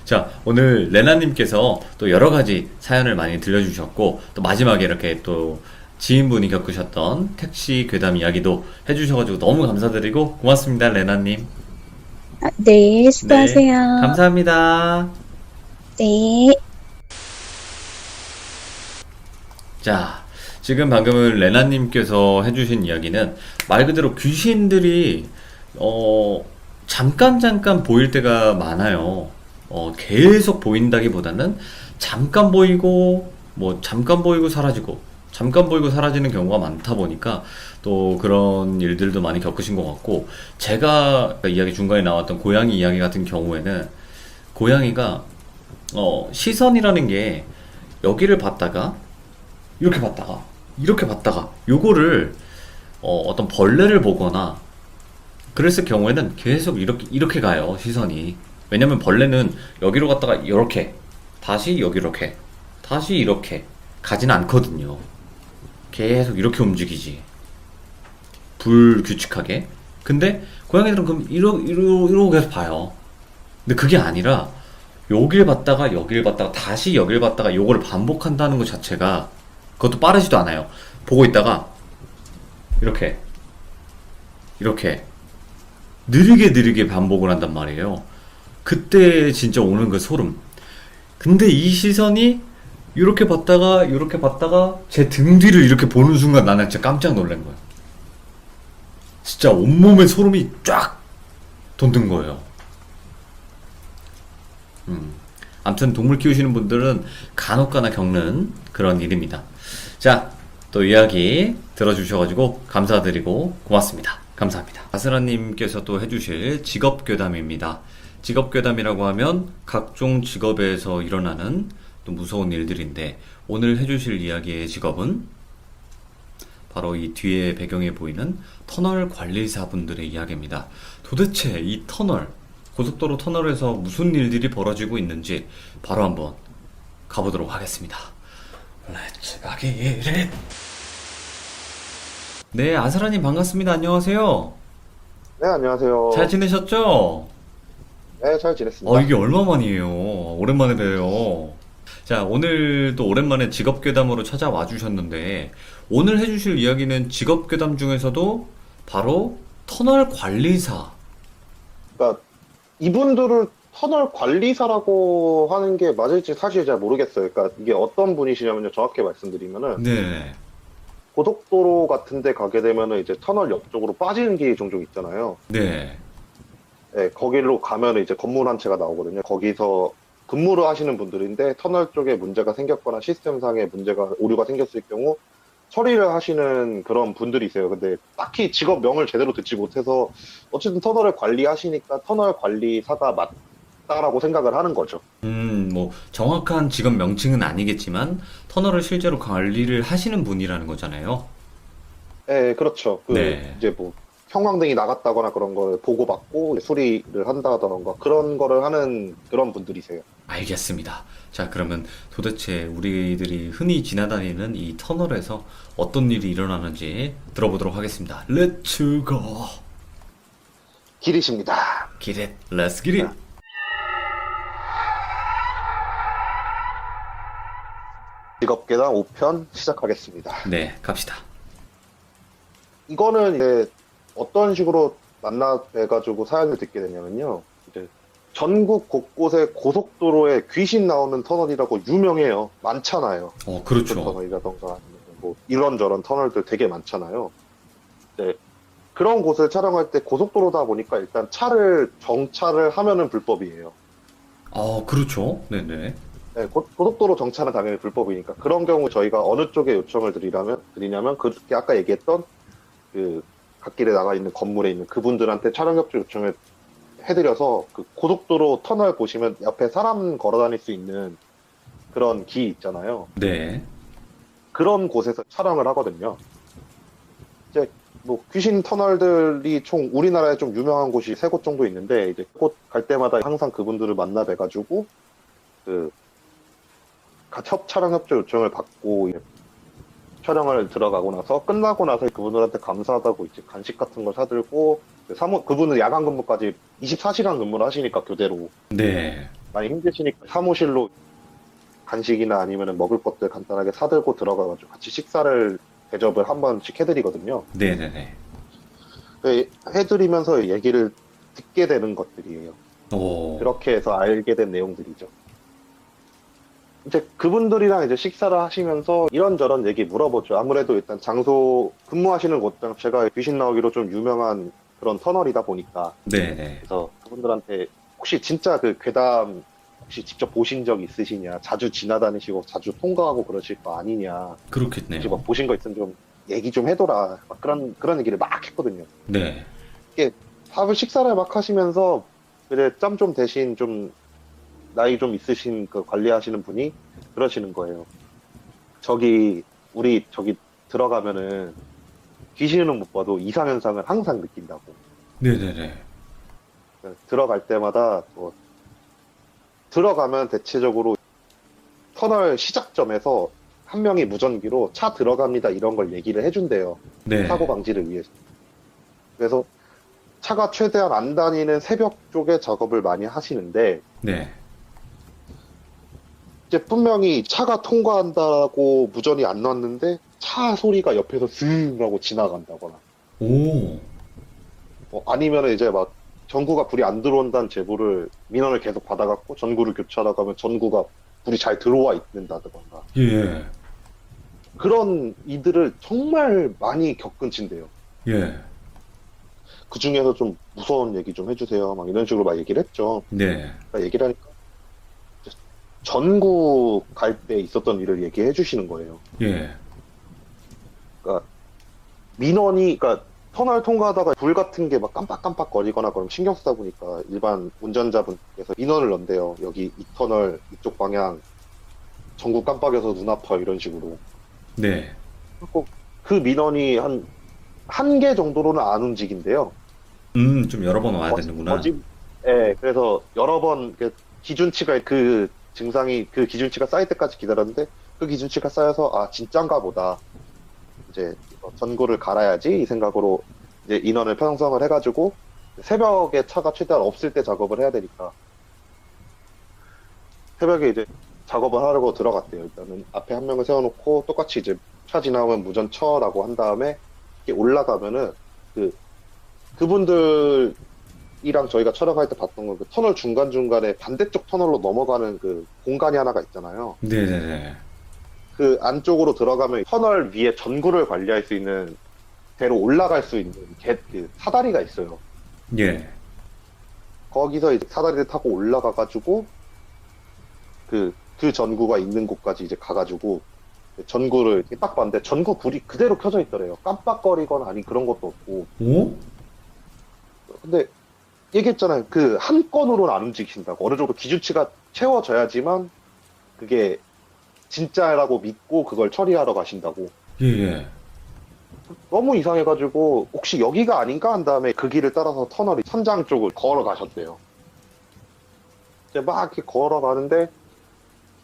자, 오늘 레나님께서 또 여러 가지 사연을 많이 들려주셨고, 또 마지막에 이렇게 또 지인분이 겪으셨던 택시 괴담 이야기도 해주셔가지고 너무 감사드리고 고맙습니다, 레나님. 네, 네, 수고하세요. 감사합니다. 네. 자, 지금 방금은 레나님께서 해주신 이야기는 말 그대로 귀신들이, 잠깐 보일 때가 많아요. 계속 보인다기보다는 잠깐 보이고, 뭐, 잠깐 보이고 사라지고, 잠깐 보이고 사라지는 경우가 많다 보니까 또 그런 일들도 많이 겪으신 것 같고, 제가 그 이야기 중간에 나왔던 고양이 이야기 같은 경우에는 고양이가, 시선이라는 게 여기를 봤다가 이렇게 봤다가 이렇게 봤다가 요거를 어떤 벌레를 보거나 그랬을 경우에는 계속 이렇게 가요 시선이. 왜냐면 벌레는 여기로 갔다가 이렇게 다시 여기 이렇게, 다시 이렇게 가진 않거든요. 계속 이렇게 움직이지. 불규칙하게. 근데 고양이들은 그럼 이러고 계속 봐요. 근데 그게 아니라 여길 봤다가 여길 봤다가 다시 여길 봤다가 요걸 반복한다는 것 자체가 그것도 빠르지도 않아요. 보고 있다가 이렇게 느리게 반복을 한단 말이에요. 그때 진짜 오는 그 소름. 근데 이 시선이 이렇게 봤다가 제 등 뒤를 이렇게 보는 순간 나는 진짜 깜짝 놀란 거예요. 진짜 온몸에 소름이 쫙 돋는 거예요. 아무튼 동물 키우시는 분들은 간혹가나 겪는 그런 일입니다. 자, 또 이야기 들어주셔가지고 감사드리고 고맙습니다. 감사합니다. 아스라님께서 또 해주실 직업괴담입니다. 직업괴담이라고 하면 각종 직업에서 일어나는 또 무서운 일들인데, 오늘 해주실 이야기의 직업은 바로 이 뒤에 배경에 보이는 터널 관리사분들의 이야기입니다. 도대체 이 터널, 고속도로 터널에서 무슨 일들이 벌어지고 있는지 바로 한번 가보도록 하겠습니다. 렛츠 가기. 네, 아스라님 반갑습니다. 안녕하세요. 네, 안녕하세요. 잘 지내셨죠? 네, 잘 지냈습니다. 이게 얼마만이에요. 오랜만에 봬요. 자, 오늘도 오랜만에 직업괴담으로 찾아와 주셨는데, 오늘 해주실 이야기는 직업괴담 중에서도 바로 터널 관리사. 그러니까 이분들을 터널 관리사라고 하는 게 맞을지 사실 잘 모르겠어요. 그러니까 이게 어떤 분이시냐면요. 정확히 말씀드리면은 네. 고속도로 같은 데 가게 되면은 이제 터널 옆쪽으로 빠지는 길이 종종 있잖아요. 네. 네, 거기로 가면은 이제 건물 한 채가 나오거든요. 거기서 근무를 하시는 분들인데 터널 쪽에 문제가 생겼거나 시스템상에 문제가 오류가 생겼을 경우 처리를 하시는 그런 분들이세요. 근데 딱히 직업명을 제대로 듣지 못해서 어쨌든 터널을 관리하시니까 터널 관리사가 맞다라고 생각을 하는 거죠. 뭐, 정확한 직업 명칭은 아니겠지만, 터널을 실제로 관리를 하시는 분이라는 거잖아요. 네, 그렇죠. 네. 이제 뭐 형광등이 나갔다거나 그런 걸 보고받고 수리를 한다던가 그런 거를 하는 그런 분들이세요. 알겠습니다. 자, 그러면 도대체 우리들이 흔히 지나다니는 이 터널에서 어떤 일이 일어나는지 들어보도록 하겠습니다. Let's go. 길이십니다. Get it. Let's get it. 직업계단 5편 시작하겠습니다. 네, 갑시다. 이거는 이제 어떤 식으로 만나뵈가지고 사연을 듣게 됐냐면요. 이제 전국 곳곳에 고속도로에 귀신 나오는 터널이라고 유명해요. 많잖아요. 그렇죠. 터널이라던가 아니면 뭐 이런저런 터널들 되게 많잖아요. 이제 그런 곳을 촬영할 때 고속도로다 보니까 일단 차를 정차를 하면은 불법이에요. 그렇죠. 네네. 네, 고속도로 정차는 당연히 불법이니까 그런 경우 저희가 어느 쪽에 요청을 드리냐면 그렇게 아까 얘기했던 그 갓길에 나가 있는 건물에 있는 그분들한테 촬영 협조 요청을 해드려서 그 고속도로 터널 보시면 옆에 사람 걸어 다닐 수 있는 그런 길 있잖아요. 네. 그런 곳에서 촬영을 하거든요. 이제 뭐 귀신 터널들이 총 우리나라에 좀 유명한 곳이 3곳 정도 있는데 이제 곳 갈 때마다 항상 그분들을 만나 뵈가지고 그 촬영 협조 요청을 받고 이제 촬영을 들어가고 나서 끝나고 나서 그분들한테 감사하다고 이제 간식 같은 걸 사들고 그분은 야간 근무까지 24시간 근무를 하시니까 교대로 네. 많이 힘드시니까 사무실로 간식이나 아니면 먹을 것들 간단하게 사들고 들어가가지고 같이 식사를 대접을 한 번씩 해드리거든요. 네네네. 해드리면서 얘기를 듣게 되는 것들이에요. 오. 그렇게 해서 알게 된 내용들이죠. 이제 그분들이랑 이제 식사를 하시면서 이런저런 얘기 물어보죠. 아무래도 일단 장소 근무하시는 곳 자체가 귀신 나오기로 좀 유명한 그런 터널이다 보니까. 네네. 그래서 그분들한테 혹시 진짜 그 괴담 혹시 직접 보신 적 있으시냐? 자주 지나다니시고 자주 통과하고 그러실 거 아니냐? 그렇겠네요. 혹시 뭐 보신 거 있으면 좀 얘기 좀 해둬라. 막 그런 얘기를 막 했거든요. 네. 이게 식사를 막 하시면서 그래 짬 좀 대신 좀 나이 좀 있으신 그 관리하시는 분이 그러시는 거예요. 우리 저기 들어가면은 귀신은 못 봐도 이상현상을 항상 느낀다고. 네네네. 들어갈 때마다 뭐 들어가면 대체적으로 터널 시작점에서 한 명이 무전기로 차 들어갑니다 이런 걸 얘기를 해준대요. 네. 사고 방지를 위해서. 그래서 차가 최대한 안 다니는 새벽 쪽에 작업을 많이 하시는데 네. 이제 분명히 차가 통과한다고 무전이 안 났는데 차 소리가 옆에서 스르르 하고 지나간다거나 오. 아니면 이제 막 전구가 불이 안 들어온다는 제보를 민원을 계속 받아갖고 전구를 교체하다가 하면 전구가 불이 잘 들어와 있는다던가 예. 그런 이들을 정말 많이 겪은 친데요. 예. 그 중에서 좀 무서운 얘기 좀 해주세요. 막 이런 식으로 막 얘기를 했죠. 네. 그러니까 얘기를 하니까 전구 갈 때 있었던 일을 얘기해 주시는 거예요. 예. 그러니까 민원이 그러니까 터널 통과하다가 불 같은 게 막 깜빡깜빡 거리거나 그럼 신경 쓰다 보니까 일반 운전자분께서 민원을 넣는데요. 여기 이 터널 이쪽 방향 전구 깜빡여서 눈 아파 이런 식으로. 네. 그리고 그 민원이 한 개 정도로는 안 움직인대요. 좀 여러 번 와야 되는구나. 예, 그래서 여러 번 기준치가 그 증상이 그 기준치가 쌓일 때까지 기다렸는데 그 기준치가 쌓여서 아 진짠가 보다. 이제 전구를 갈아야지 이 생각으로 이제 인원을 편성을 해가지고 새벽에 차가 최대한 없을 때 작업을 해야 되니까 새벽에 이제 작업을 하려고 들어갔대요. 일단은 앞에 한 명을 세워놓고 똑같이 이제 차 지나오면 무전 쳐라고 한 다음에 이렇게 올라가면은 그분들이랑 저희가 촬영할 때 봤던 건 그 터널 중간중간에 반대쪽 터널로 넘어가는 그 공간이 하나가 있잖아요. 네네네. 그 안쪽으로 들어가면 터널 위에 전구를 관리할 수 있는 대로 올라갈 수 있는 그 사다리가 있어요. 예. 거기서 이제 사다리를 타고 올라가가지고 그 전구가 있는 곳까지 이제 가가지고 전구를 이렇게 딱 봤는데 전구 불이 그대로 켜져 있더래요. 깜빡거리거나 아니 그런 것도 없고. 오? 근데 얘기했잖아요. 그 한 건으로는 안 움직이신다고. 어느 정도 기준치가 채워져야지만 그게 진짜라고 믿고 그걸 처리하러 가신다고. 예, 예. 너무 이상해가지고 혹시 여기가 아닌가 한 다음에 그 길을 따라서 터널이 천장 쪽을 걸어 가셨대요. 이제 막 이렇게 걸어 가는데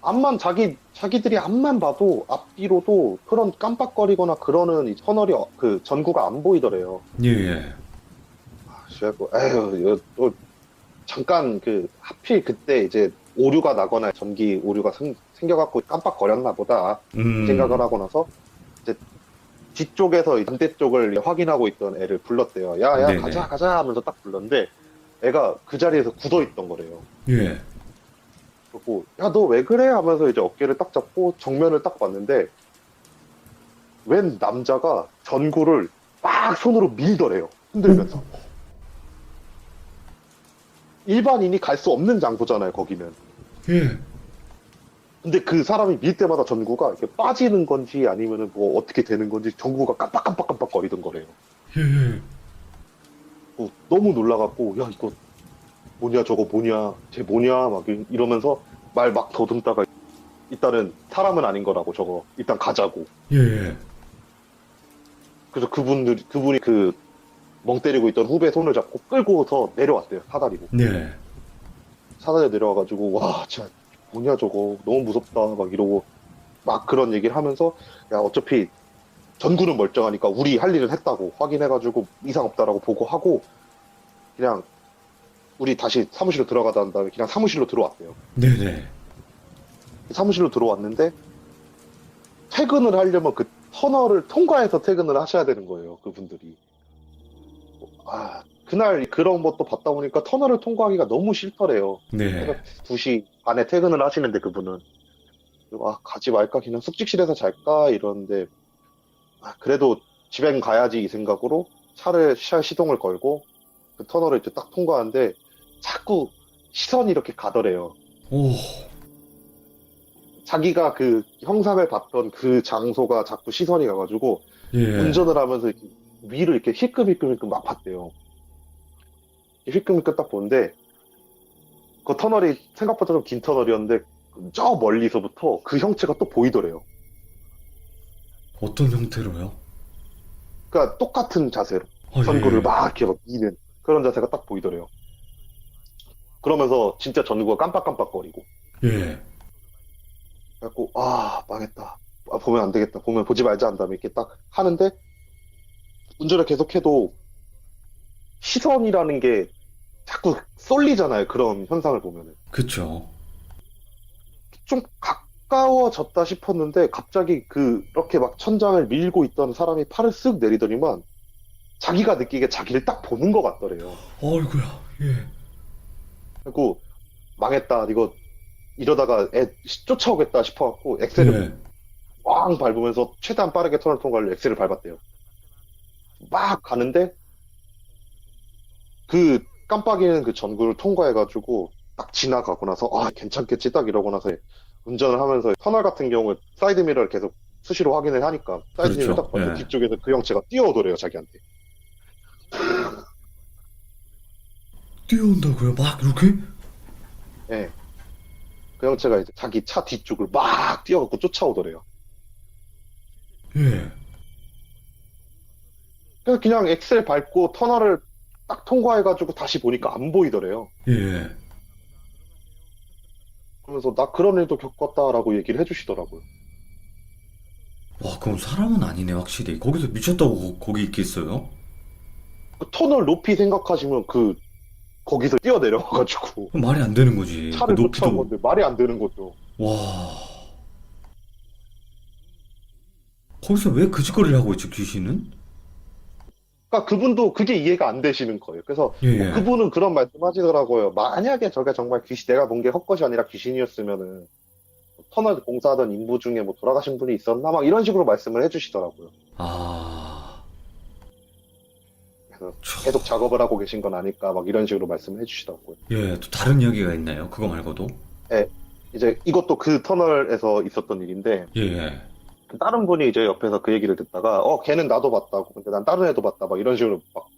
앞만 자기들이 앞만 봐도 앞뒤로도 그런 깜빡거리거나 그러는 이 터널이 그 전구가 안 보이더래요. 예, 예. 그래갖고 에휴 이거 또 잠깐 하필 그때 이제 오류가 나거나 전기 오류가 생겨갖고 깜빡거렸나 보다 생각을 하고 나서 이제 뒤쪽에서 반대쪽을 확인하고 있던 애를 불렀대요. 야 네네. 가자 하면서 딱 불렀는데 애가 그 자리에서 굳어있던 거래요. 예. 그리고 야 너 왜 그래 하면서 이제 어깨를 딱 잡고 정면을 딱 봤는데 웬 남자가 전구를 막 손으로 밀더래요. 흔들면서. 일반인이 갈 수 없는 장소잖아요, 거기는. 예. 근데 그 사람이 밀 때마다 전구가 이렇게 빠지는 건지 아니면은 뭐 어떻게 되는 건지 전구가 깜빡깜빡깜빡 거리던 거래요. 예. 너무 놀라갖고, 야, 이거 뭐냐, 저거 뭐냐, 쟤 뭐냐, 막 이러면서 말 막 더듬다가 일단은 사람은 아닌 거라고 저거 일단 가자고. 예. 그래서 그분이 그 멍 때리고 있던 후배 손을 잡고 끌고서 내려왔대요, 사다리로. 네. 사다리에 내려와가지고, 와, 진짜 뭐냐, 저거 너무 무섭다, 막 이러고 막 그런 얘기를 하면서, 야, 어차피 전구는 멀쩡하니까 우리 할 일은 했다고 확인해가지고 이상 없다라고 보고하고 그냥 우리 다시 사무실로 들어가다 한 다음에 그냥 사무실로 들어왔대요. 네네. 사무실로 들어왔는데 퇴근을 하려면 그 터널을 통과해서 퇴근을 하셔야 되는 거예요, 그분들이. 아, 그날 그런 것도 봤다 보니까 터널을 통과하기가 너무 싫더래요. 네. 2시 반에 퇴근을 하시는데 그분은 아, 가지 말까 그냥 숙직실에서 잘까 이러는데 그래도 집엔 가야지 이 생각으로 차 시동을 걸고 그 터널을 이제 딱 통과하는데 자꾸 시선이 이렇게 가더래요. 오. 자기가 그 형상을 봤던 그 장소가 자꾸 시선이 가가지고 예. 운전을 하면서 이렇게 위를 이렇게 힐끔힐끔 막 봤대요. 힐끔힐끔 딱 보는데 그 터널이 생각보다 좀 긴 터널이었는데 저 멀리서부터 그 형체가 또 보이더래요. 어떤 형태로요? 그러니까 똑같은 자세로 아, 전구를 예. 막 이렇게 막 미는 그런 자세가 딱 보이더래요. 그러면서 진짜 전구가 깜빡깜빡거리고 예. 그래갖고, 아, 망했다. 아, 보면 안 되겠다. 보면 보지 말자 한 다음에 이렇게 딱 하는데, 운전을 계속해도 시선이라는 게 자꾸 쏠리잖아요. 그런 현상을 보면은. 그쵸. 좀 가까워졌다 싶었는데, 갑자기 그렇게 막 천장을 밀고 있던 사람이 팔을 쓱 내리더니만, 자기가 느끼기에 자기를 딱 보는 것 같더래요. 어이구야, 예. 그리고, 망했다. 이거, 이러다가 애 쫓아오겠다 싶어갖고, 엑셀을 예. 꽝 밟으면서 최대한 빠르게 터널 통과를 엑셀을 밟았대요. 막 가는데, 그 깜빡이는 그 전구를 통과해가지고 딱 지나가고 나서 아 괜찮겠지 딱 이러고 나서 운전을 하면서 터널 같은 경우 사이드 미러를 계속 수시로 확인을 하니까 사이드 미러 그렇죠. 딱 봤는데 예. 뒤쪽에서 그 형체가 뛰어오더래요 자기한테. 뛰어온다고요? 막 이렇게? 예. 그 형체가 이제 자기 차 뒤쪽을 막 뛰어갖고 쫓아오더래요. 예. 그래서 그냥 엑셀 밟고 터널을 딱 통과해가지고 다시 보니까 안 보이더래요. 예. 그러면서 나 그런 일도 겪었다라고 얘기를 해주시더라고요. 와, 그럼 사람은 아니네, 확실히. 거기서 미쳤다고 거기 있겠어요? 그 터널 높이 생각하시면 거기서 뛰어내려와가지고 그럼 말이 안 되는 거지. 그 차를 쫓아온 높이도. 건데 말이 안 되는 거죠. 와. 거기서 왜 그 짓거리를 하고 있지, 귀신은? 그러니까 그분도 그게 이해가 안 되시는 거예요. 그래서 예, 예. 그분은 그런 말씀 하시더라고요. 만약에 저게 정말 내가 본 게 헛것이 아니라 귀신이었으면은 터널 공사하던 인부 중에 뭐 돌아가신 분이 있었나? 막 이런 식으로 말씀을 해주시더라고요. 아. 그래서 계속 작업을 하고 계신 건 아닐까? 막 이런 식으로 말씀을 해주시더라고요. 예, 또 다른 이야기가 있나요? 그거 말고도? 네, 이제 이것도 그 터널에서 있었던 일인데 예, 예. 다른 분이 이제 옆에서 그 얘기를 듣다가 걔는 나도 봤다고. 근데 난 다른 애도 봤다. 막 이런 식으로 막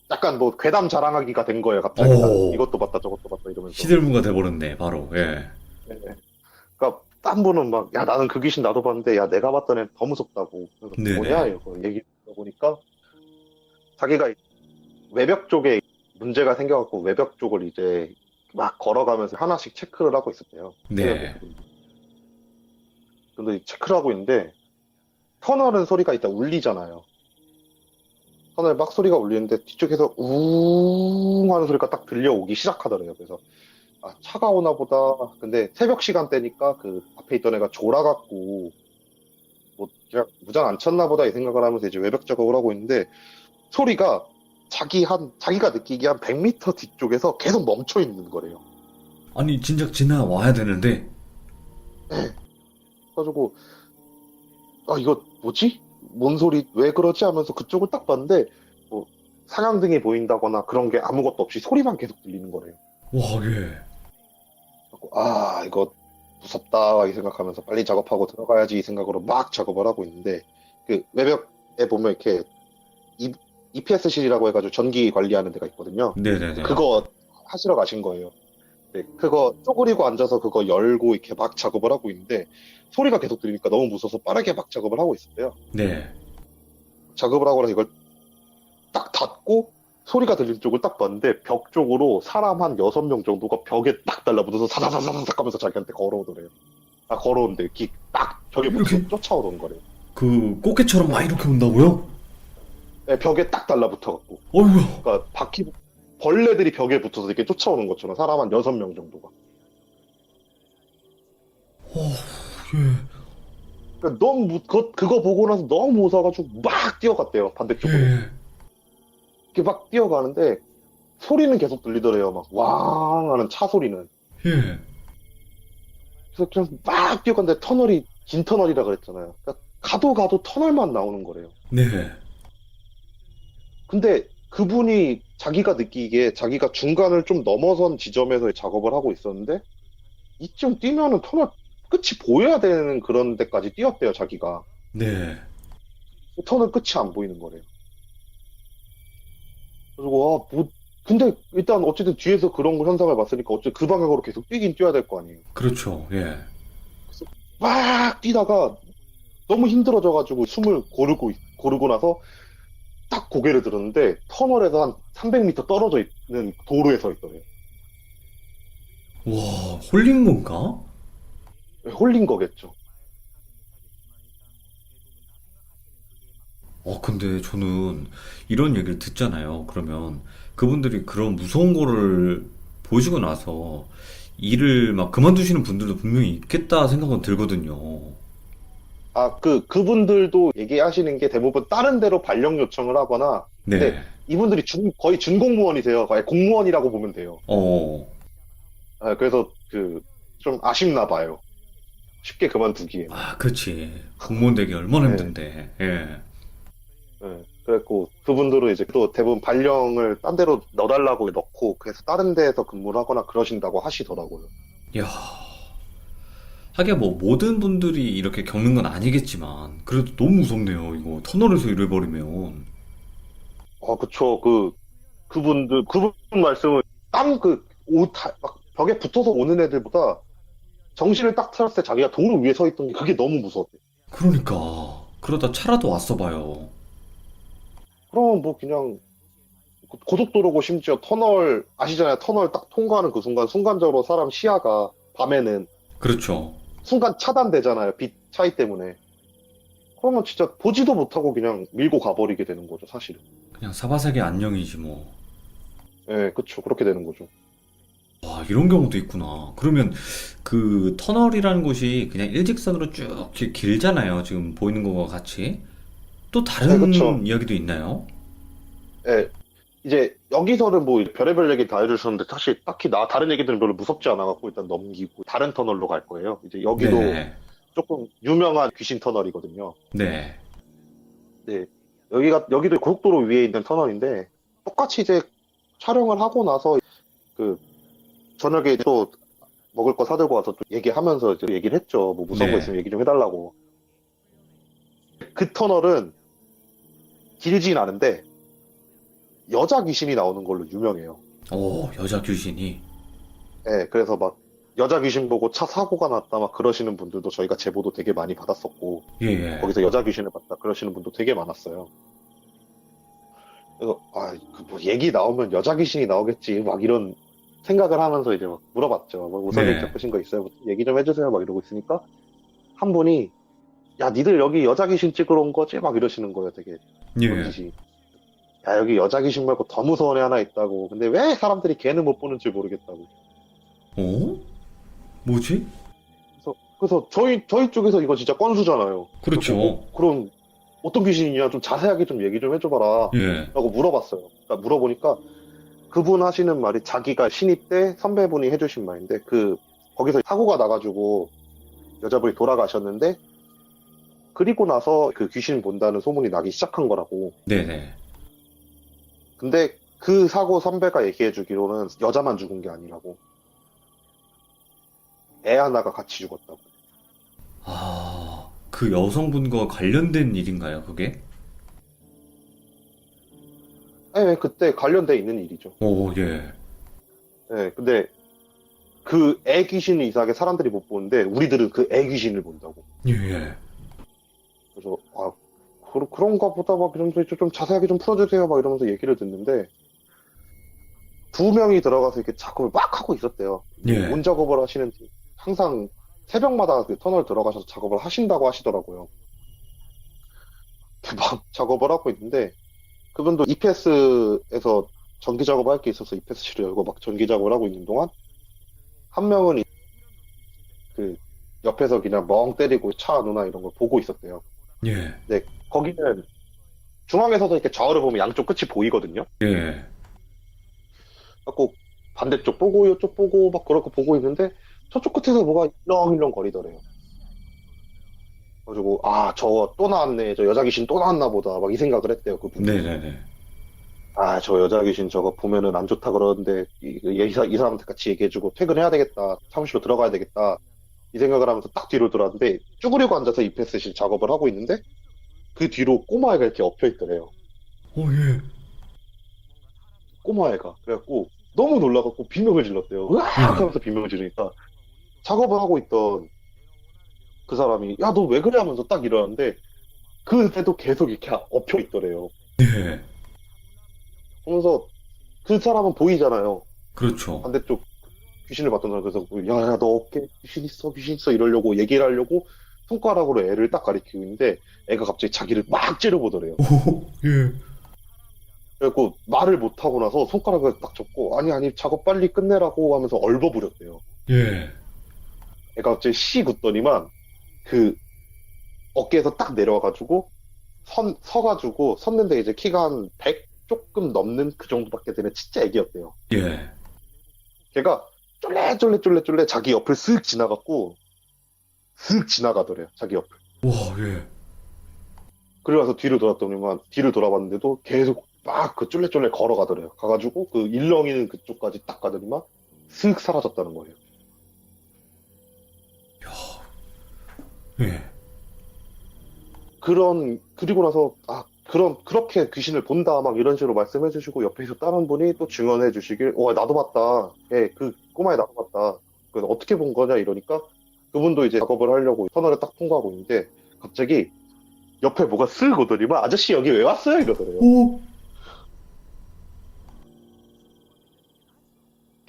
약간 뭐 괴담 자랑하기가 된 거예요. 갑자기 난 오. 이것도 봤다 저것도 봤다 이러면서. 시들무가 돼버렸네, 바로. 예. 네. 그러니까 딴 분은 막 야 나는 그 귀신 나도 봤는데 야 내가 봤던 애는 더 무섭다고. 그래서 네네. 뭐냐 이거 얘기 들어보니까 자기가 외벽 쪽에 문제가 생겨갖고 외벽 쪽을 이제 막 걸어가면서 하나씩 체크를 하고 있었대요. 네. 근데 이 체크를 하고 있는데 터널은 소리가 일단 울리잖아요. 터널 막 소리가 울리는데 뒤쪽에서 우웅 하는 소리가 딱 들려오기 시작하더래요. 그래서 아 차가 오나 보다. 근데 새벽 시간대니까 그 앞에 있던 애가 졸아갖고 뭐 그냥 무장 안 쳤나 보다 이 생각을 하면서 이제 외벽 작업을 하고 있는데 소리가 자기가 느끼기에 한 100m 뒤쪽에서 계속 멈춰 있는 거래요. 아니, 진작 지나와야 되는데. 그래가지고 아 이거 뭐지? 뭔 소리 왜 그러지? 하면서 그쪽을 딱 봤는데 뭐 상향등이 보인다거나 그런 게 아무것도 없이 소리만 계속 들리는 거래요. 와, 예. 그래갖고 아 이거 무섭다 이 생각하면서 빨리 작업하고 들어가야지 이 생각으로 막 작업을 하고 있는데 그 외벽에 보면 이렇게 EPS실이라고 해가지고 전기 관리하는 데가 있거든요. 네네네. 그거 하시러 가신 거예요. 네, 그거 쪼그리고 앉아서 그거 열고 이렇게 막 작업을 하고 있는데 소리가 계속 들리니까 너무 무서워서 빠르게 막 작업을 하고 있었대요. 네. 작업을 하고 나서 이걸 딱 닫고 소리가 들리는 쪽을 딱 봤는데 벽 쪽으로 사람 한 6명 정도가 벽에 딱 달라붙어서 사사사사삭 하면서 자기한테 걸어오더래요. 아 걸어오는데 딱 벽에 붙어서 이렇게? 쫓아오던 거래요. 그, 꽃게처럼 막 이렇게 온다고요? 네, 벽에 딱 달라붙어갖고 어이구. 그러니까 벌레들이 벽에 붙어서 이렇게 쫓아오는 것처럼 사람 한 6명 정도가. 예. 그러니까 그거 보고 나서 너무 무서워가지고 막 뛰어갔대요, 반대쪽으로. 예. 이렇게 막 뛰어가는데, 소리는 계속 들리더래요, 막, 왕 하는 차 소리는. 예. 그래서 그냥 막 뛰어갔는데, 긴 터널이라 그랬잖아요. 그러니까 가도 터널만 나오는 거래요. 네. 근데 그분이 자기가 느끼기에 자기가 중간을 좀 넘어선 지점에서 작업을 하고 있었는데, 이쯤 뛰면은 터널 끝이 보여야 되는 그런 데까지 뛰었대요, 자기가. 네. 터널 끝이 안 보이는 거래요. 그리고, 근데 일단 어쨌든 뒤에서 그런 현상을 봤으니까 어쨌든 그 방향으로 계속 뛰긴 뛰어야 될 거 아니에요. 그렇죠. 예. 막 뛰다가 너무 힘들어져가지고 숨을 고르고 나서 딱 고개를 들었는데 터널에서 한 300m 떨어져 있는 도로에 서 있더래요. 와, 홀린 건가? 홀린 거겠죠. 근데 저는 이런 얘기를 듣잖아요. 그러면 그분들이 그런 무서운 거를 보시고 나서 일을 막 그만두시는 분들도 분명히 있겠다 생각은 들거든요. 그분들도 얘기하시는 게 대부분 다른 데로 발령 요청을 하거나, 근데 네. 이분들이 거의 준공무원이세요. 거의 공무원이라고 보면 돼요. 어, 그래서 좀 아쉽나 봐요. 쉽게 그만두기에는. 그렇지. 공무원 되기 얼마나 네, 힘든데. 예. 그랬고, 그분들은 이제 또 대부분 발령을 딴 데로 넣어달라고 넣고, 그래서 다른 데에서 근무를 하거나 그러신다고 하시더라고요. 야, 하긴 뭐 모든 분들이 이렇게 겪는 건 아니겠지만 그래도 너무 무섭네요. 이거 터널에서 일을 벌이면. 그쵸. 그분 말씀은 막 벽에 붙어서 오는 애들보다 정신을 딱 차렸을 때 자기가 도로 위에 서 있던 게 그게 너무 무서웠대. 그러니까 그러다 차라도 왔어 봐요. 그럼 뭐 그냥 고속도로고 심지어 터널, 아시잖아요. 터널 딱 통과하는 그 순간, 순간적으로 사람 시야가 밤에는 그렇죠. 순간 차단되잖아요. 빛 차이 때문에. 그러면 진짜 보지도 못하고 그냥 밀고 가버리게 되는 거죠, 사실은. 그냥 사바세계 안녕이지 뭐. 예, 그쵸. 그렇게 되는 거죠. 와, 이런 경우도 있구나. 그러면 그 터널이라는 곳이 그냥 일직선으로 쭉 길잖아요. 지금 보이는 것과 같이. 또 예, 그쵸. 다른 이야기도 있나요? 예, 이제 여기서는 뭐 별의별 얘기 다 해주셨는데 사실 딱히 다른 얘기들은 별로 무섭지 않아갖고 일단 넘기고 다른 터널로 갈 거예요. 이제 여기도 네. 조금 유명한 귀신 터널이거든요. 네. 네, 여기도 고속도로 위에 있는 터널인데 똑같이 이제 촬영을 하고 나서 그 저녁에 또 먹을 거 사들고 와서 또 얘기하면서 이제 얘기를 했죠. 뭐 무서운 거 네. 있으면 얘기 좀 해달라고. 그 터널은 길진 않은데 여자 귀신이 나오는 걸로 유명해요. 여자 귀신이. 예, 그래서 막 여자 귀신 보고 차 사고가 났다 막 그러시는 분들도 저희가 제보도 되게 많이 받았었고 예, 예. 거기서 여자 귀신을 봤다 그러시는 분도 되게 많았어요. 그래서 뭐 얘기 나오면 여자 귀신이 나오겠지 막 이런 생각을 하면서 이제 막 물어봤죠. 뭐 무슨 일 네. 겪으신 거 있어요? 뭐 얘기 좀 해주세요. 막 이러고 있으니까 한 분이 야 니들 여기 여자 귀신 찍으러 온 거지? 막 이러시는 거예요. 되게 예. 넌지시. 야 여기 여자 귀신 말고 더 무서운 애 하나 있다고. 근데 왜 사람들이 걔는 못 보는지 모르겠다고. 어? 뭐지? 그래서 저희 쪽에서 이거 진짜 건수잖아요. 그래서 그렇죠. 그럼 어떤 귀신이냐 좀 자세하게 좀 얘기 좀 해줘봐라. 예. 라고 물어봤어요. 그러니까 물어보니까 그분 하시는 말이 자기가 신입 때 선배분이 해주신 말인데 거기서 사고가 나가지고 여자분이 돌아가셨는데 그리고 나서 그 귀신 본다는 소문이 나기 시작한 거라고. 네네. 근데 그 사고 선배가 얘기해주기로는 여자만 죽은 게 아니라고. 애 하나가 같이 죽었다고. 그 여성분과 관련된 일인가요, 그게? 네, 그때 관련돼 있는 일이죠. 예. 네, 근데 그 애 귀신을 이상하게 사람들이 못 보는데 우리들은 그 애 귀신을 본다고. 예, 예. 그래서 그런가 보다 막 이러면서 좀 자세하게 좀 풀어주세요 막 이러면서 얘기를 듣는데 두 명이 들어가서 이렇게 작업을 막 하고 있었대요. 예. 문 작업을 하시는 항상 새벽마다 그 터널 들어가셔서 작업을 하신다고 하시더라고요. 이렇게 막 작업을 하고 있는데 그분도 EPS에서 전기 작업할 게 있어서 EPS실을 열고 막 전기 작업을 하고 있는 동안 한 명은 그 옆에서 그냥 멍 때리고 차 누나 이런 걸 보고 있었대요. 예. 근데 거기는 중앙에서도 이렇게 좌우를 보면 양쪽 끝이 보이거든요. 예. 갖고 반대쪽 보고 이쪽 보고 막 그렇게 보고 있는데 저쪽 끝에서 뭐가 일렁일렁 거리더래요. 그래가지고 저 또 나왔네. 저 여자 귀신 또 나왔나 보다. 막 이 생각을 했대요. 그분이. 네네네. 저 여자 귀신 저거 보면은 안 좋다 그러는데 이 사람한테 같이 얘기해주고 퇴근해야 되겠다. 사무실로 들어가야 되겠다. 이 생각을 하면서 딱 뒤로 돌아왔는데 쭈그리고 앉아서 EPS실 작업을 하고 있는데 그 뒤로 꼬마애가 이렇게 엎혀 있더래요. 예. 꼬마애가. 그래갖고 너무 놀라갖고 비명을 질렀대요. 으악 예. 하면서 비명을 지르니까 작업을 하고 있던 그 사람이 야 너 왜 그래 하면서 딱 일어났는데 그때도 계속 이렇게 엎혀 있더래요. 예. 그러면서 그 사람은 보이잖아요. 그렇죠. 반대쪽 귀신을 봤던 사람. 그래서 야야 너 어깨 귀신 있어 이러려고 얘기를 하려고 손가락으로 애를 딱 가리키고 있는데 애가 갑자기 자기를 막 째려보더래요. 오, 예. 그래갖고 말을 못하고 나서 손가락을 딱 접고 아니 작업 빨리 끝내라고 하면서 얼버무렸대요. 예. 애가 갑자기 씩 웃더니만 그 어깨에서 딱 내려와가지고 서가지고 섰는데 이제 키가 한 100 조금 넘는 그 정도밖에 되는 진짜 애기였대요. 예. 걔가 쫄래 자기 옆을 쓱 지나갔고 쓱 지나가더래요. 자기 옆을. 와, 예. 그리고 나서 뒤를 돌아봤는데도 계속 막 그 쫄래 걸어가더래요. 가가지고 그 일렁이는 그쪽까지 딱 가더니만 쓱 사라졌다는 거예요. 예. 그리고 나서 그렇게 귀신을 본다 막 이런 식으로 말씀해 주시고 옆에 있어 다른 분이 또 증언해 주시길 나도 봤다. 그 꼬마애 나도 봤다. 그래서 어떻게 본 거냐 이러니까 그분도 이제 작업을 하려고 터널을 딱 통과하고 있는데 갑자기 옆에 뭐가 쓱 오더니만 아저씨 여기 왜 왔어요? 이러더래요. 오,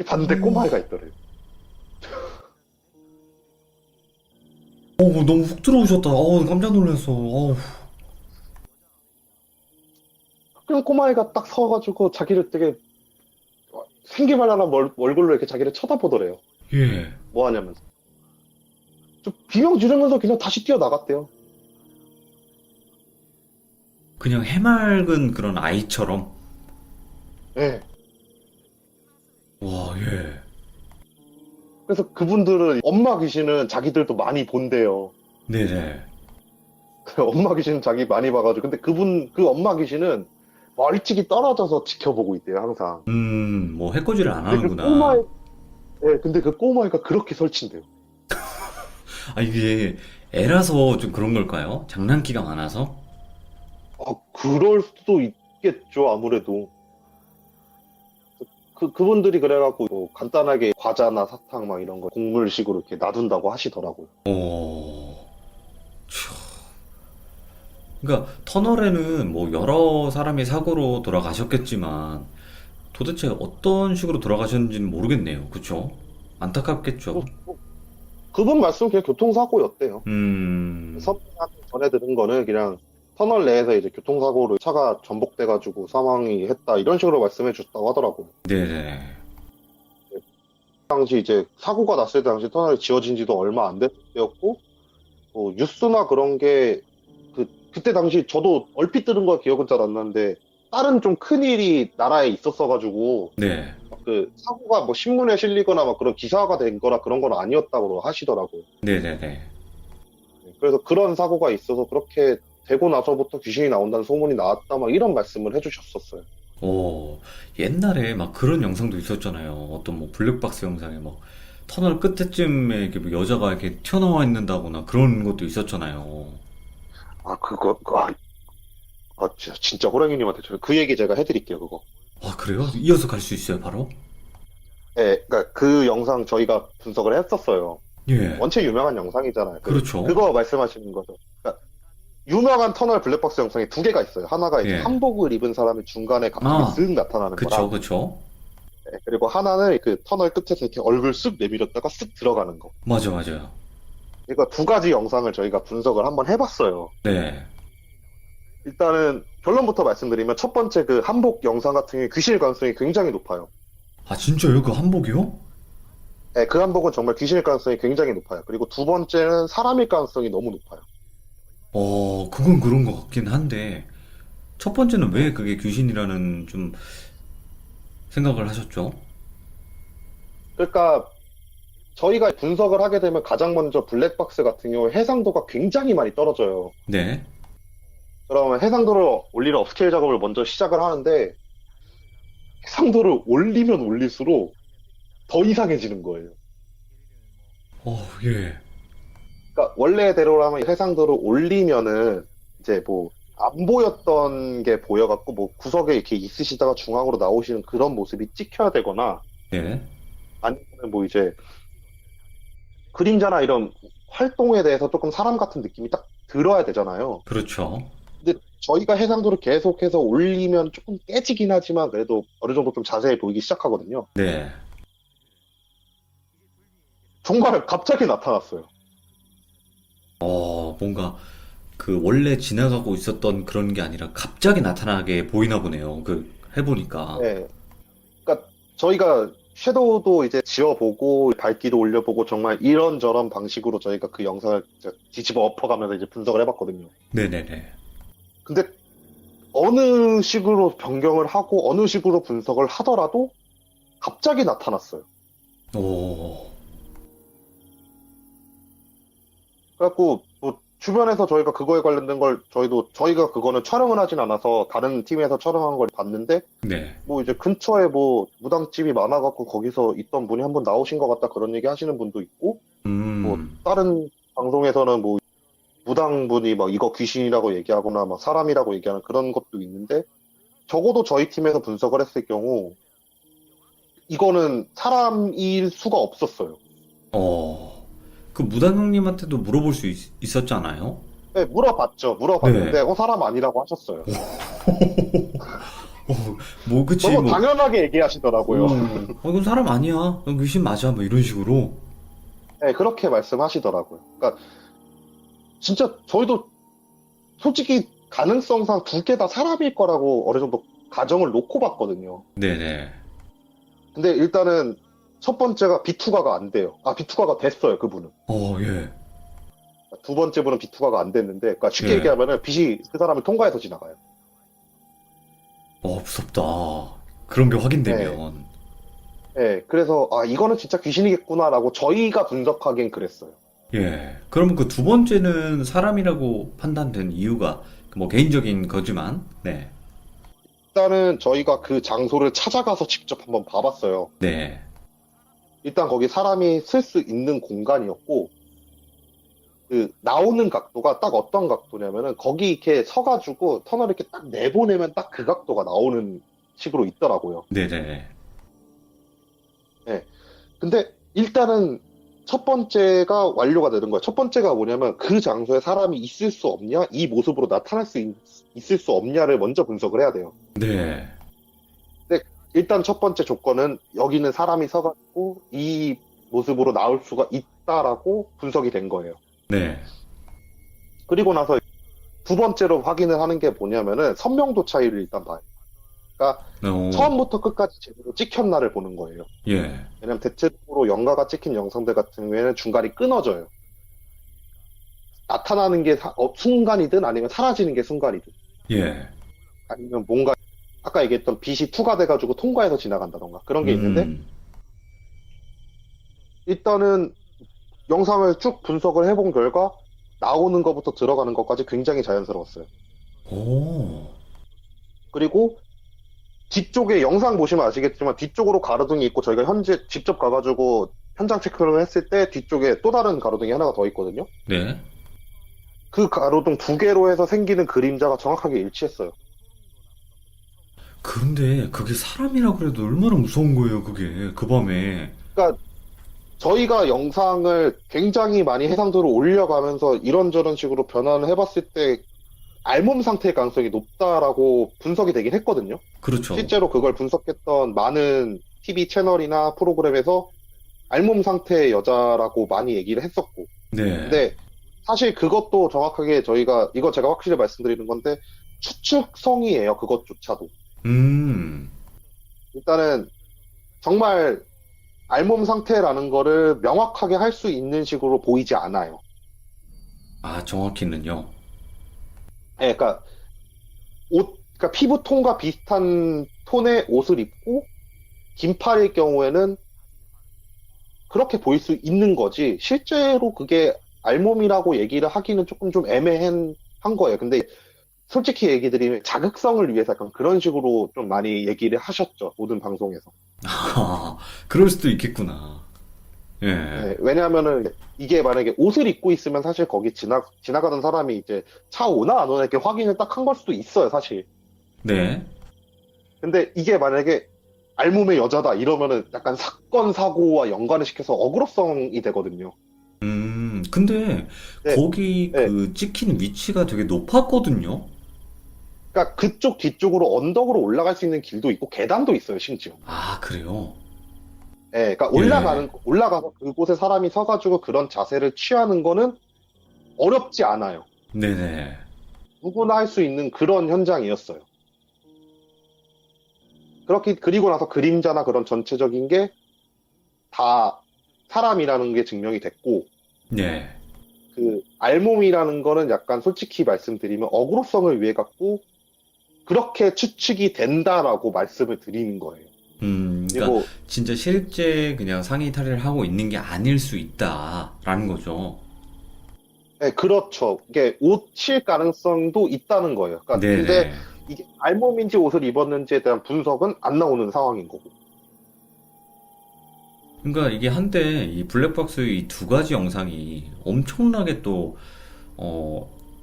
봤는데 꼬마애가 있더래요. 너무 훅 들어오셨다. 깜짝 놀랐어. 그럼 꼬마애가 딱 서가지고 자기를 되게 생기발랄한 얼굴로 이렇게 자기를 쳐다보더래요. 예. 뭐 하냐면서. 좀 비명 지르면서 그냥 다시 뛰어나갔대요. 그냥 해맑은 그런 아이처럼. 예. 와, 예. 그래서 그분들은 엄마 귀신은 자기들도 많이 본대요. 네네. 엄마 귀신은 자기 많이 봐가지고. 근데 그 엄마 귀신은 멀찍이 떨어져서 지켜보고 있대요, 항상. 뭐 해코지를 안 근데 하는구나. 근데 그 꼬마애가 그렇게 설친대요. 이게 애라서 좀 그런 걸까요? 장난기가 많아서? 그럴 수도 있겠죠, 아무래도. 그분들이 그래갖고 뭐 간단하게 과자나 사탕 막 이런 거 곡물식으로 이렇게 놔둔다고 하시더라고요. 참. 그러니까 터널에는 뭐 여러 사람이 사고로 돌아가셨겠지만 도대체 어떤 식으로 돌아가셨는지는 모르겠네요. 그쵸? 안타깝겠죠. 그분 말씀 그냥 교통사고였대요. 음, 선배한테 전해 들은 거는 그냥 터널 내에서 이제 교통사고로 차가 전복돼가지고 사망이 했다 이런 식으로 말씀해 주셨다고 하더라고요. 네네. 당시 이제 사고가 났을 때 당시 터널이 지어진 지도 얼마 안 됐었고 뉴스나 그런 게 그때 당시 저도 얼핏 들은 거 기억은 잘 안 나는데 다른 좀 큰 일이 나라에 있었어가지고 네. 그 사고가 뭐 신문에 실리거나 막 그런 기사가 된 거나 그런 건 아니었다고 하시더라고요. 네네네. 그래서 그런 사고가 있어서 그렇게 되고 나서부터 귀신이 나온다는 소문이 나왔다 막 이런 말씀을 해주셨었어요. 옛날에 막 그런 영상도 있었잖아요. 어떤 뭐 블랙박스 영상에 뭐 터널 끝에쯤에 이렇게 뭐 여자가 이렇게 튀어나와 있는다거나 그런 것도 있었잖아요. 진짜 호랑이님한테 그 얘기 제가 해드릴게요, 그거. 그래요? 이어서 갈 수 있어요, 바로? 예, 그러니까 그 영상 저희가 분석을 했었어요. 예. 원체 유명한 영상이잖아요. 그렇죠. 그거 말씀하시는 거죠. 그러니까 유명한 터널 블랙박스 영상이 두 개가 있어요. 하나가 이제 예. 한복을 입은 사람이 중간에 갑자기 쓱 나타나는 그쵸, 거랑, 그쵸. 예, 그리고 하나는 그 터널 끝에서 이렇게 얼굴 쓱 내밀었다가 쓱 들어가는 거. 맞아요. 그러니까 두 가지 영상을 저희가 분석을 한번 해봤어요. 네. 일단은 결론부터 말씀드리면 첫 번째 그 한복 영상 같은 경우에 귀신일 가능성이 굉장히 높아요. 진짜요? 그 한복이요? 네, 그 한복은 정말 귀신일 가능성이 굉장히 높아요. 그리고 두 번째는 사람일 가능성이 너무 높아요. 그건 그런 것 같긴 한데, 첫 번째는 왜 그게 귀신이라는 좀 생각을 하셨죠? 그러니까 저희가 분석을 하게 되면 가장 먼저 블랙박스 같은 경우에 해상도가 굉장히 많이 떨어져요. 네. 그러면 해상도를 올리는 업스케일 작업을 먼저 시작을 하는데 해상도를 올리면 올릴수록 더 이상해지는 거예요. 예. 그러니까 원래대로라면 해상도를 올리면은 이제 뭐 안 보였던 게 보여갖고 뭐 구석에 이렇게 있으시다가 중앙으로 나오시는 그런 모습이 찍혀야 되거나 네. 아니면 뭐 이제 그림자나 이런 활동에 대해서 조금 사람 같은 느낌이 딱 들어야 되잖아요. 그렇죠. 근데 저희가 해상도를 계속해서 올리면 조금 깨지긴 하지만 그래도 어느 정도 좀 자세히 보이기 시작하거든요. 네. 정말 갑자기 나타났어요. 뭔가 그 원래 지나가고 있었던 그런 게 아니라 갑자기 나타나게 보이나 보네요. 그 해보니까. 네. 그러니까 저희가 섀도우도 이제 지워보고 밝기도 올려보고 정말 이런저런 방식으로 저희가 그 영상을 이제 뒤집어 엎어가면서 이제 분석을 해봤거든요. 네네네. 근데 어느 식으로 변경을 하고 어느 식으로 분석을 하더라도 갑자기 나타났어요. 오, 그래갖고 뭐 주변에서 저희가 그거에 관련된 걸 저희가 그거는 촬영을 하진 않아서 다른 팀에서 촬영한 걸 봤는데 네. 뭐 이제 근처에 뭐 무당집이 많아갖고 거기서 있던 분이 한번 나오신 것 같다 그런 얘기 하시는 분도 있고 뭐 다른 방송에서는 뭐 무당분이 막 이거 귀신이라고 얘기하거나 막 사람이라고 얘기하는 그런 것도 있는데 적어도 저희 팀에서 분석을 했을 경우 이거는 사람일 수가 없었어요. 그 무당 형님한테도 물어볼 수 있었잖아요. 네, 물어봤죠. 물어봤는데 네. 사람 아니라고 하셨어요. 뭐, 그치, 너무 뭐. 당연하게 얘기하시더라고요. 이건 사람 아니야. 이건 귀신 맞아. 뭐 이런 식으로. 네, 그렇게 말씀하시더라고요. 그러니까 진짜 저희도 솔직히 가능성상 두 개 다 사람일 거라고 어느 정도 가정을 놓고 봤거든요. 네네. 근데 일단은 첫 번째가 비투가가 안 돼요. 비투가가 됐어요, 그분은. 예. 두 번째 분은 비투가가 안 됐는데, 그러니까 쉽게 예. 얘기하면은 빛이 그 사람을 통과해서 지나가요. 무섭다. 그런 게 확인되면. 네, 그래서 이거는 진짜 귀신이겠구나라고 저희가 분석하기엔 그랬어요. 예. 그러면 그 두 번째는 사람이라고 판단된 이유가 뭐 개인적인 거지만, 네. 일단은 저희가 그 장소를 찾아가서 직접 한번 봐봤어요. 네. 일단 거기 사람이 쓸 수 있는 공간이었고, 그 나오는 각도가 딱 어떤 각도냐면은 거기 이렇게 서가지고 터널 이렇게 딱 내보내면 딱 그 각도가 나오는 식으로 있더라고요. 네네. 근데 일단은 첫 번째가 완료가 되는 거예요. 첫 번째가 뭐냐면 그 장소에 사람이 있을 수 없냐, 이 모습으로 나타날 수 있을 수 없냐를 먼저 분석을 해야 돼요. 네. 일단 첫 번째 조건은 여기는 사람이 서가지고 이 모습으로 나올 수가 있다라고 분석이 된 거예요. 네. 그리고 나서 두 번째로 확인을 하는 게 뭐냐면은 선명도 차이를 일단 봐요. 그러니까 처음부터 끝까지 제대로 찍혔나를 보는 거예요. 예. 왜냐면 대체적으로 영가가 찍힌 영상들 같은 경우에는 중간이 끊어져요. 나타나는 게 순간이든 아니면 사라지는 게 순간이든 예. 아니면 뭔가 아까 얘기했던 빛이 투과돼가지고 통과해서 지나간다던가 그런 게 있는데 일단은 영상을 쭉 분석을 해본 결과 나오는 것부터 들어가는 것까지 굉장히 자연스러웠어요. 오. 그리고 뒤쪽에 영상 보시면 아시겠지만 뒤쪽으로 가로등이 있고 저희가 현재 직접 가가지고 현장 체크를 했을 때 뒤쪽에 또 다른 가로등이 하나가 더 있거든요. 네. 그 가로등 두 개로 해서 생기는 그림자가 정확하게 일치했어요. 그런데 그게 사람이라 그래도 얼마나 무서운 거예요, 그게. 그 밤에. 그러니까 저희가 영상을 굉장히 많이 해상도를 올려가면서 이런저런 식으로 변환을 해봤을 때 알몸 상태의 가능성이 높다라고 분석이 되긴 했거든요. 그렇죠. 실제로 그걸 분석했던 많은 TV 채널이나 프로그램에서 알몸 상태의 여자라고 많이 얘기를 했었고. 네. 근데 사실 그것도 정확하게 저희가 이거 제가 확실히 말씀드리는 건데 추측성이에요. 그것조차도. 일단은 정말 알몸 상태라는 거를 명확하게 할 수 있는 식으로 보이지 않아요. 정확히는요. 네, 그러니까 그러니까 피부톤과 비슷한 톤의 옷을 입고 긴팔일 경우에는 그렇게 보일 수 있는 거지 실제로 그게 알몸이라고 얘기를 하기는 조금 좀 애매한 거예요. 근데 솔직히 얘기 드리면 자극성을 위해서 약간 그런 식으로 좀 많이 얘기를 하셨죠. 모든 방송에서. 그럴 수도 있겠구나. 예. 네, 왜냐하면은 이게 만약에 옷을 입고 있으면 사실 거기 지나가던 사람이 이제 차 오나 안 오나 이렇게 확인을 딱 한 걸 수도 있어요, 사실. 네. 근데 이게 만약에 알몸의 여자다 이러면은 약간 사건 사고와 연관을 시켜서 억울성이 되거든요. 근데 네. 거기 네. 그 찍힌 위치가 되게 높았거든요. 그러니까 그쪽 뒤쪽으로 언덕으로 올라갈 수 있는 길도 있고 계단도 있어요, 심지어. 그래요? 네, 그러니까 올라가서 그곳에 사람이 서가지고 그런 자세를 취하는 거는 어렵지 않아요. 네네. 누구나 할 수 있는 그런 현장이었어요. 그렇게 그리고 나서 그림자나 그런 전체적인 게 다 사람이라는 게 증명이 됐고, 네. 그 알몸이라는 거는 약간 솔직히 말씀드리면 어그로성을 위해 갖고 그렇게 추측이 된다라고 말씀을 드리는 거예요. 그러니까 그리고 진짜 실제 그냥 상의 탈의를 하고 있는 게 아닐 수 있다라는 거죠. 네, 그렇죠. 이게 옷일 가능성도 있다는 거예요. 그러니까 근데 네네. 이게 알몸인지 옷을 입었는지에 대한 분석은 안 나오는 상황인 거고. 그러니까 이게 한때 이 블랙박스의 이 두 가지 영상이 엄청나게 또,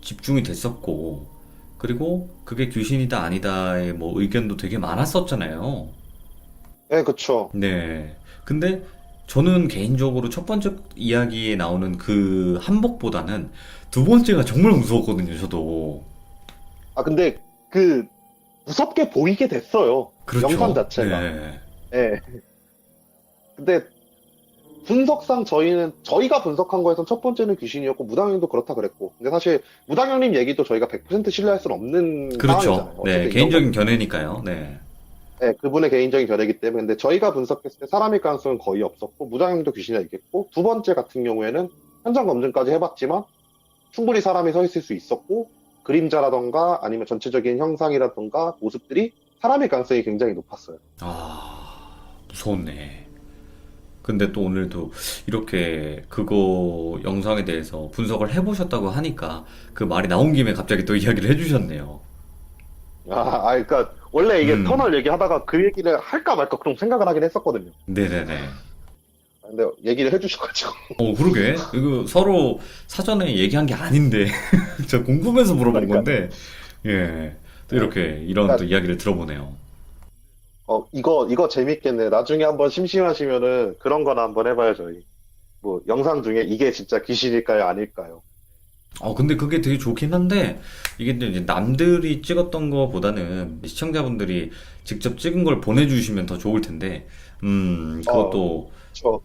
집중이 됐었고, 그리고 그게 귀신이다 아니다의 뭐 의견도 되게 많았었잖아요. 네, 그쵸. 네. 근데 저는 개인적으로 첫 번째 이야기에 나오는 그 한복보다는 두 번째가 정말 무서웠거든요, 저도. 아, 근데 그 무섭게 보이게 됐어요. 영상 그렇죠. 자체가. 네. 예. 근데 분석상 저희가 분석한 거에선 첫 번째는 귀신이었고, 무당형도 그렇다 그랬고. 근데 사실 무당형님 얘기도 저희가 100% 신뢰할 수는 없는 그렇죠. 상황이잖아요. 네. 어쨌든 이런 개인적인 거는. 견해니까요. 네. 네, 그분의 개인적인 견해이기 때문에. 근데 저희가 분석했을 때 사람일 가능성은 거의 없었고, 무당형도 귀신이었겠고, 두 번째 같은 경우에는 현장 검증까지 해봤지만, 충분히 사람이 서 있을 수 있었고, 그림자라던가 아니면 전체적인 형상이라던가 모습들이 사람일 가능성이 굉장히 높았어요. 무서웠네. 근데 또 오늘도 이렇게 그거 영상에 대해서 분석을 해보셨다고 하니까 그 말이 나온 김에 갑자기 또 이야기를 해주셨네요. 그러니까 원래 이게 음. 터널 얘기하다가 그 얘기를 할까 말까 그럼 생각을 하긴 했었거든요. 네네네. 근데 얘기를 해주셔가지고. 그러게. 이거 서로 사전에 얘기한 게 아닌데. 저 궁금해서 물어본 그러니까, 건데, 예. 또 이렇게 이런 또 그러니까 이야기를 들어보네요. 이거 재밌겠네. 나중에 한번 심심하시면은 그런 거나 한번 해봐요, 저희. 뭐 영상 중에 이게 진짜 귀신일까요, 아닐까요? 근데 그게 되게 좋긴 한데, 이게 또 이제 남들이 찍었던 거보다는 시청자분들이 직접 찍은 걸 보내주시면 더 좋을 텐데, 그것도, 저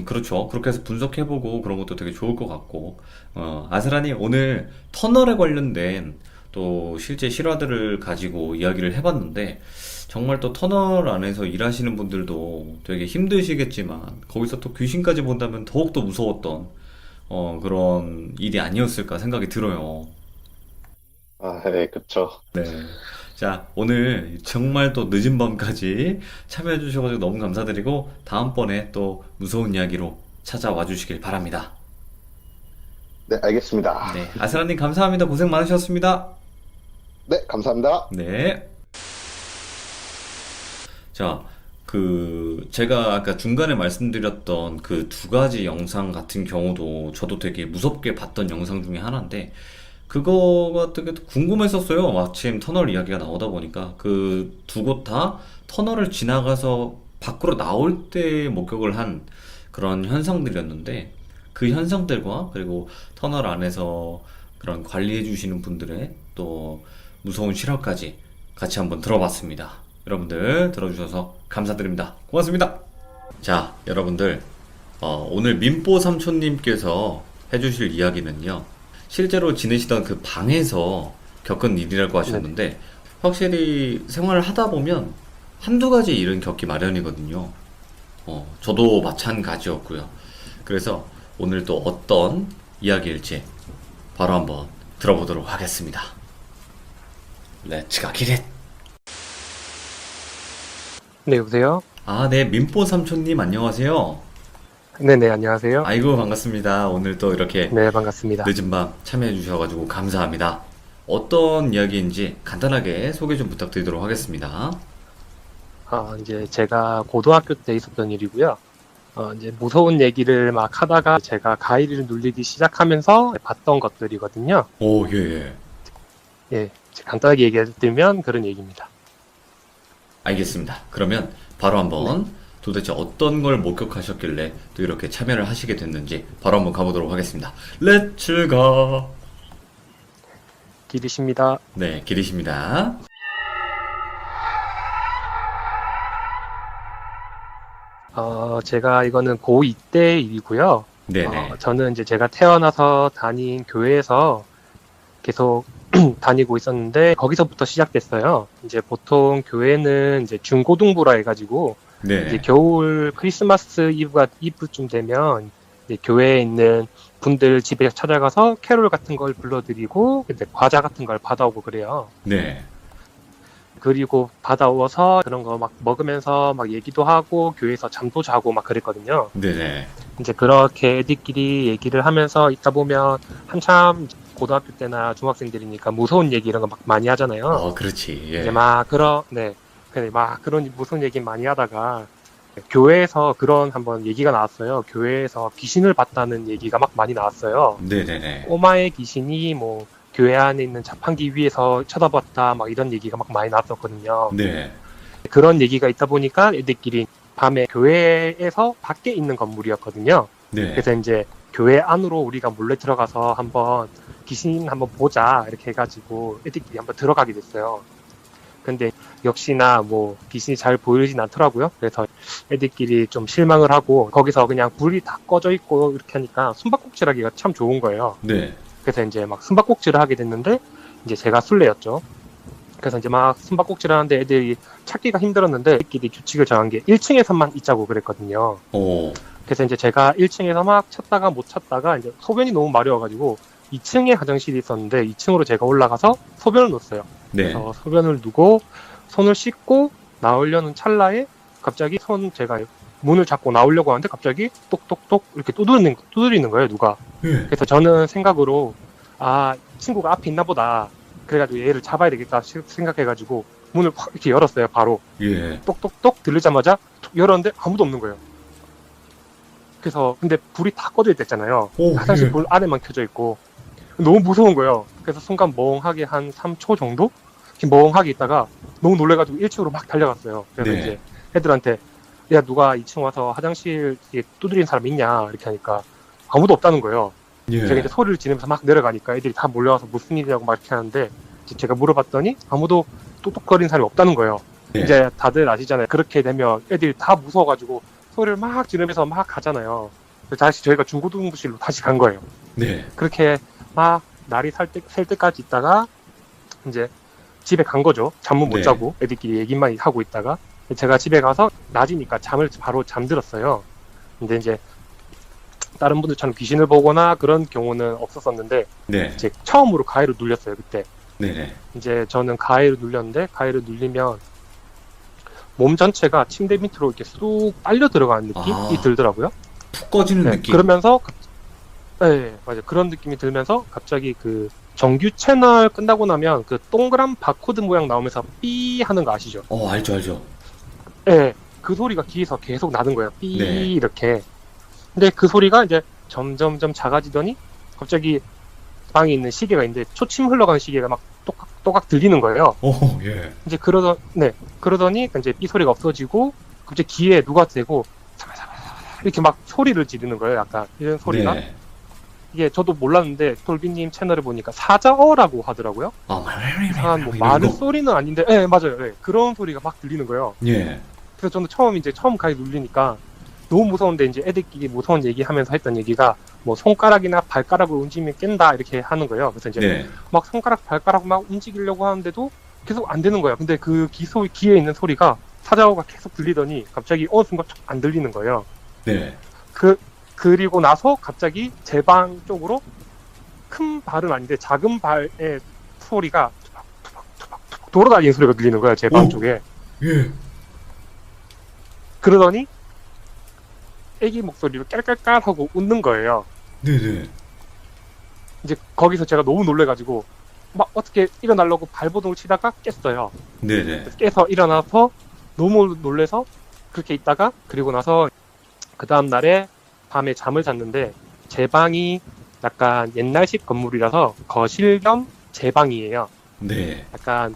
그렇죠. 그렇게 해서 분석해보고 그런 것도 되게 좋을 것 같고, 아스라니 오늘 터널에 관련된 또 실제 실화들을 가지고 이야기를 해봤는데, 정말 또 터널 안에서 일하시는 분들도 되게 힘드시겠지만, 거기서 또 귀신까지 본다면 더욱더 무서웠던, 그런 일이 아니었을까 생각이 들어요. 네, 그쵸. 네. 자, 오늘 정말 또 늦은 밤까지 참여해 주셔가지고 너무 감사드리고, 다음번에 또 무서운 이야기로 찾아와 주시길 바랍니다. 네, 알겠습니다. 네. 아스라님 감사합니다. 고생 많으셨습니다. 네, 감사합니다. 네. 자, 제가 아까 중간에 말씀드렸던 그 두 가지 영상 같은 경우도 저도 되게 무섭게 봤던 영상 중에 하나인데, 그거가 되게 궁금했었어요. 마침 터널 이야기가 나오다 보니까. 그 두 곳 다 터널을 지나가서 밖으로 나올 때 목격을 한 그런 현상들이었는데, 그 현상들과 그리고 터널 안에서 그런 관리해 주시는 분들의 또 무서운 실화까지 같이 한번 들어봤습니다. 여러분들 들어주셔서 감사드립니다. 고맙습니다. 자, 여러분들, 오늘 민뽀 삼촌님께서 해주실 이야기는요, 실제로 지내시던 그 방에서 겪은 일이라고 하셨는데, 확실히 생활을 하다 보면 한두 가지 일은 겪기 마련이거든요. 저도 마찬가지였고요. 그래서 오늘 또 어떤 이야기일지 바로 한번 들어보도록 하겠습니다. 렛츠 가기릿! 네, 여보세요? 네, 민뽀 삼촌님 안녕하세요. 네네, 안녕하세요. 아이고, 반갑습니다. 오늘 또 이렇게 네, 반갑습니다. 늦은 밤 참여해 주셔가지고 감사합니다. 어떤 이야기인지 간단하게 소개 좀 부탁드리도록 하겠습니다. 이제 제가 고등학교 때 있었던 일이고요. 이제 무서운 얘기를 막 하다가 제가 가위를 눌리기 시작하면서 봤던 것들이거든요. 오, 예, 예. 예, 간단하게 얘기해드리면 그런 얘기입니다. 알겠습니다. 그러면 바로 한번 도대체 어떤 걸 목격하셨길래 또 이렇게 참여를 하시게 됐는지 바로 한번 가보도록 하겠습니다. 렛츠 가! 길이십니다. 네, 길이십니다. 제가 이거는 고2 때 일이고요. 네네. 저는 이제 제가 태어나서 다닌 교회에서 계속 다니고 있었는데 거기서부터 시작됐어요. 이제 보통 교회는 이제 중고등부라 해가지고 이제 네. 겨울 크리스마스 이브쯤 되면 이제 교회에 있는 분들 집에 찾아가서 캐롤 같은 걸 불러드리고 근데 과자 같은 걸 받아오고 그래요. 네. 그리고 받아오어서 그런 거 막 먹으면서 막 얘기도 하고 교회에서 잠도 자고 막 그랬거든요. 네네. 이제 그렇게 애들끼리 얘기를 하면서 있다 보면 한참 고등학교 때나 중학생들이니까 무서운 얘기 이런 거 막 많이 하잖아요. 그렇지. 예. 이제 막 근데 막 그런 무서운 얘기 많이 하다가 교회에서 그런 한번 얘기가 나왔어요. 교회에서 귀신을 봤다는 얘기가 막 많이 나왔어요. 네네네. 꼬마의 귀신이 뭐 교회 안에 있는 자판기 위에서 쳐다봤다 막 이런 얘기가 막 많이 나왔었거든요. 네. 그런 얘기가 있다 보니까 애들끼리 밤에 교회에서 밖에 있는 건물이었거든요. 네. 그래서 이제 교회 안으로 우리가 몰래 들어가서 한번 귀신 한번 보자 이렇게 해가지고 애들끼리 한번 들어가게 됐어요. 근데 역시나 뭐 귀신이 잘 보이진 않더라고요. 그래서 애들끼리 좀 실망을 하고 거기서 그냥 불이 다 꺼져 있고 이렇게 하니까 숨바꼭질하기가 참 좋은 거예요. 네. 그래서 이제 막 숨바꼭질을 하게 됐는데 이제 제가 술래였죠. 그래서 이제 막 숨바꼭질 하는데 애들이 찾기가 힘들었는데 애들끼리 규칙을 정한 게 1층에서만 있자고 그랬거든요. 오. 그래서 이제 제가 1층에서 막 찾다가 못 찾다가 이제 소변이 너무 마려워가지고 2층에 화장실이 있었는데 2층으로 제가 올라가서 소변을 놓았어요. 네. 그래서 소변을 누고 손을 씻고 나오려는 찰나에 갑자기 제가 문을 잡고 나오려고 하는데 갑자기 똑똑똑 이렇게 두드리는 거예요, 누가. 예. 그래서 저는 생각으로 친구가 앞에 있나 보다. 그래가지고 얘를 잡아야 되겠다 생각해가지고 문을 확 이렇게 열었어요, 바로. 예. 똑똑똑 들리자마자 툭 열었는데 아무도 없는 거예요. 그래서 근데 불이 다 꺼져 있댔잖아요. 오, 화장실 예. 불 안에만 켜져 있고 너무 무서운 거예요. 그래서 순간 멍하게 한 3초 정도 이렇게 멍하게 있다가 너무 놀래가지고 1층으로 막 달려갔어요. 그래서 네. 이제 애들한테 야 누가 2층 와서 화장실 두드리는 사람 있냐 이렇게 하니까 아무도 없다는 거예요. 예. 제가 이제 소리를 지르면서 막 내려가니까 애들이 다 몰려와서 무슨 일이냐고 막 이렇게 하는데 이제 제가 물어봤더니 아무도 똑똑거리는 사람이 없다는 거예요. 네. 이제 다들 아시잖아요. 그렇게 되면 애들이 다 무서워가지고 소리를 막 지르면서 막 가잖아요. 그래서 다시 저희가 중고등부실로 다시 간 거예요. 네. 그렇게 막 날이 셀 때까지 있다가 이제 집에 간 거죠. 잠은 못 네. 자고 애들끼리 얘기만 하고 있다가 제가 집에 가서 낮이니까 바로 잠들었어요. 근데 이제 다른 분들처럼 귀신을 보거나 그런 경우는 없었었는데 네. 이제 처음으로 가해를 눌렸어요. 그때 네네. 이제 저는 가해를 눌렸는데 가해를 눌리면 몸 전체가 침대 밑으로 이렇게 쑥 빨려 들어가는 느낌이 들더라고요. 푹 꺼지는 네, 느낌. 그러면서 네, 맞아요. 그런 느낌이 들면서 갑자기 그 정규 채널 끝나고 나면 그 동그란 바코드 모양 나오면서 삐 하는 거 아시죠? 알죠, 알죠. 네, 그 소리가 귀에서 계속 나는 거예요. 삐 네. 이렇게. 근데 그 소리가 이제 점점점 작아지더니 갑자기 방에 있는 시계가 있는데 초침 흘러가는 시계가 막 또각 들리는 거예요. 예. 이제 그러더니 이제 삐 소리가 없어지고 갑자기 귀에 누가 대고 사바사바사바 이렇게 막 소리를 지르는 거예요. 약간 이런 소리가. 네. 이게 저도 몰랐는데 돌비님 채널을 보니까 사자어라고 하더라고요. 이상한 뭐 말의 소리는 아닌데, 네 맞아요. 네, 그런 소리가 막 들리는 거예요. 예. 그래서 저는 처음 가위 눌리니까 너무 무서운데 이제 애들끼리 무서운 얘기하면서 했던 얘기가 뭐 손가락이나 발가락을 움직이면 깬다 이렇게 하는 거예요. 그래서 이제 네. 막 손가락 발가락 막 움직이려고 하는데도 계속 안 되는 거예요. 근데 그 귀에 있는 소리가 사자어가 계속 들리더니 갑자기 어느 순간 안 들리는 거예요. 네. 그리고 나서 갑자기 제 방 쪽으로 큰 발은 아닌데 작은 발의 소리가 투박투박 돌아다니는 소리가 들리는 거예요. 제 방 오. 쪽에. 예. 그러더니 애기 목소리로 깔깔깔 하고 웃는 거예요. 네네. 이제 거기서 제가 너무 놀래가지고 막 어떻게 일어나려고 발버둥을 치다가 깼어요. 네네. 깨서 일어나서 너무 놀래서 그렇게 있다가 그리고 나서 그 다음 날에 밤에 잠을 잤는데 제 방이 약간 옛날식 건물이라서 거실 겸 제 방이에요. 네. 약간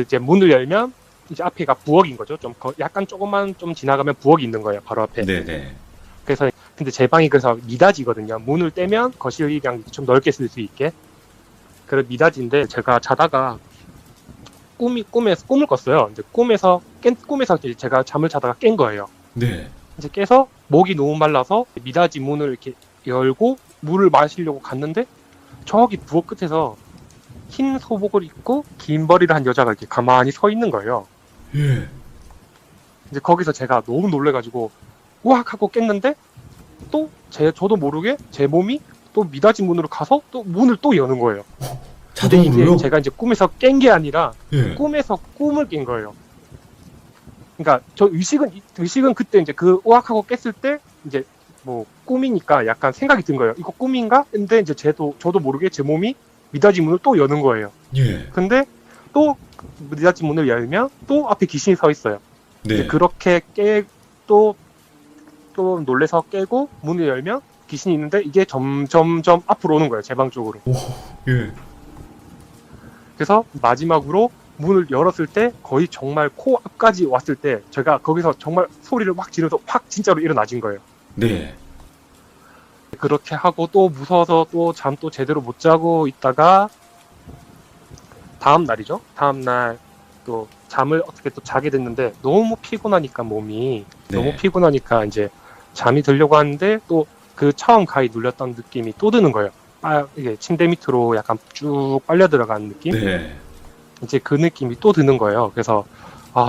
이제 문을 열면 이제 앞에가 부엌인 거죠. 좀 약간 조금만 좀 지나가면 부엌이 있는 거예요. 바로 앞에. 네네. 그래서 근데 제 방이 그래서 미닫이거든요. 문을 떼면 거실이랑 좀 넓게 쓸 수 있게. 그래 미닫인데 제가 자다가 꿈을 꿨어요. 근데 꿈에서 이제 제가 잠을 자다가 깬 거예요. 네. 이제 깨서 목이 너무 말라서 미닫이 문을 이렇게 열고 물을 마시려고 갔는데 저기 부엌 끝에서 흰 소복을 입고 긴 머리를 한 여자가 이렇게 가만히 서 있는 거예요. 예. 이제 거기서 제가 너무 놀래가지고 우악 하고 깼는데 또 저도 모르게 제 몸이 또 미닫이 문으로 가서 또 문을 또 여는 거예요. 근데 자동으로요? 이게 제가 이제 꿈에서 깬 게 아니라 예. 꿈에서 꿈을 깬 거예요. 그러니까 저 의식은 그때 이제 그 우악하고 깼을 때 이제 뭐 꿈이니까 약간 생각이 든 거예요. 이거 꿈인가? 근데 이제 저도 모르게 제 몸이 미닫이 문을 또 여는 거예요. 예. 근데 또 미닫이 문을 열면 또 앞에 귀신이 서 있어요. 이제 네. 그렇게 또 놀래서 깨고 문을 열면 귀신이 있는데 이게 점점 앞으로 오는 거예요. 제 방 쪽으로. 예. 그래서 마지막으로 문을 열었을 때 거의 정말 코 앞까지 왔을 때 제가 거기서 정말 소리를 확 지르면서 확 진짜로 일어나진 거예요. 네. 그렇게 하고 또 무서워서 또 잠 또 제대로 못 자고 있다가 다음 날이죠. 다음 날 또 잠을 어떻게 또 자게 됐는데 너무 피곤하니까 몸이 네. 너무 피곤하니까 이제 잠이 들려고 하는데 또 그 처음 가위 눌렸던 느낌이 또 드는 거예요. 이게 침대 밑으로 약간 쭉 빨려 들어가는 느낌? 네. 이제 그 느낌이 또 드는 거예요. 그래서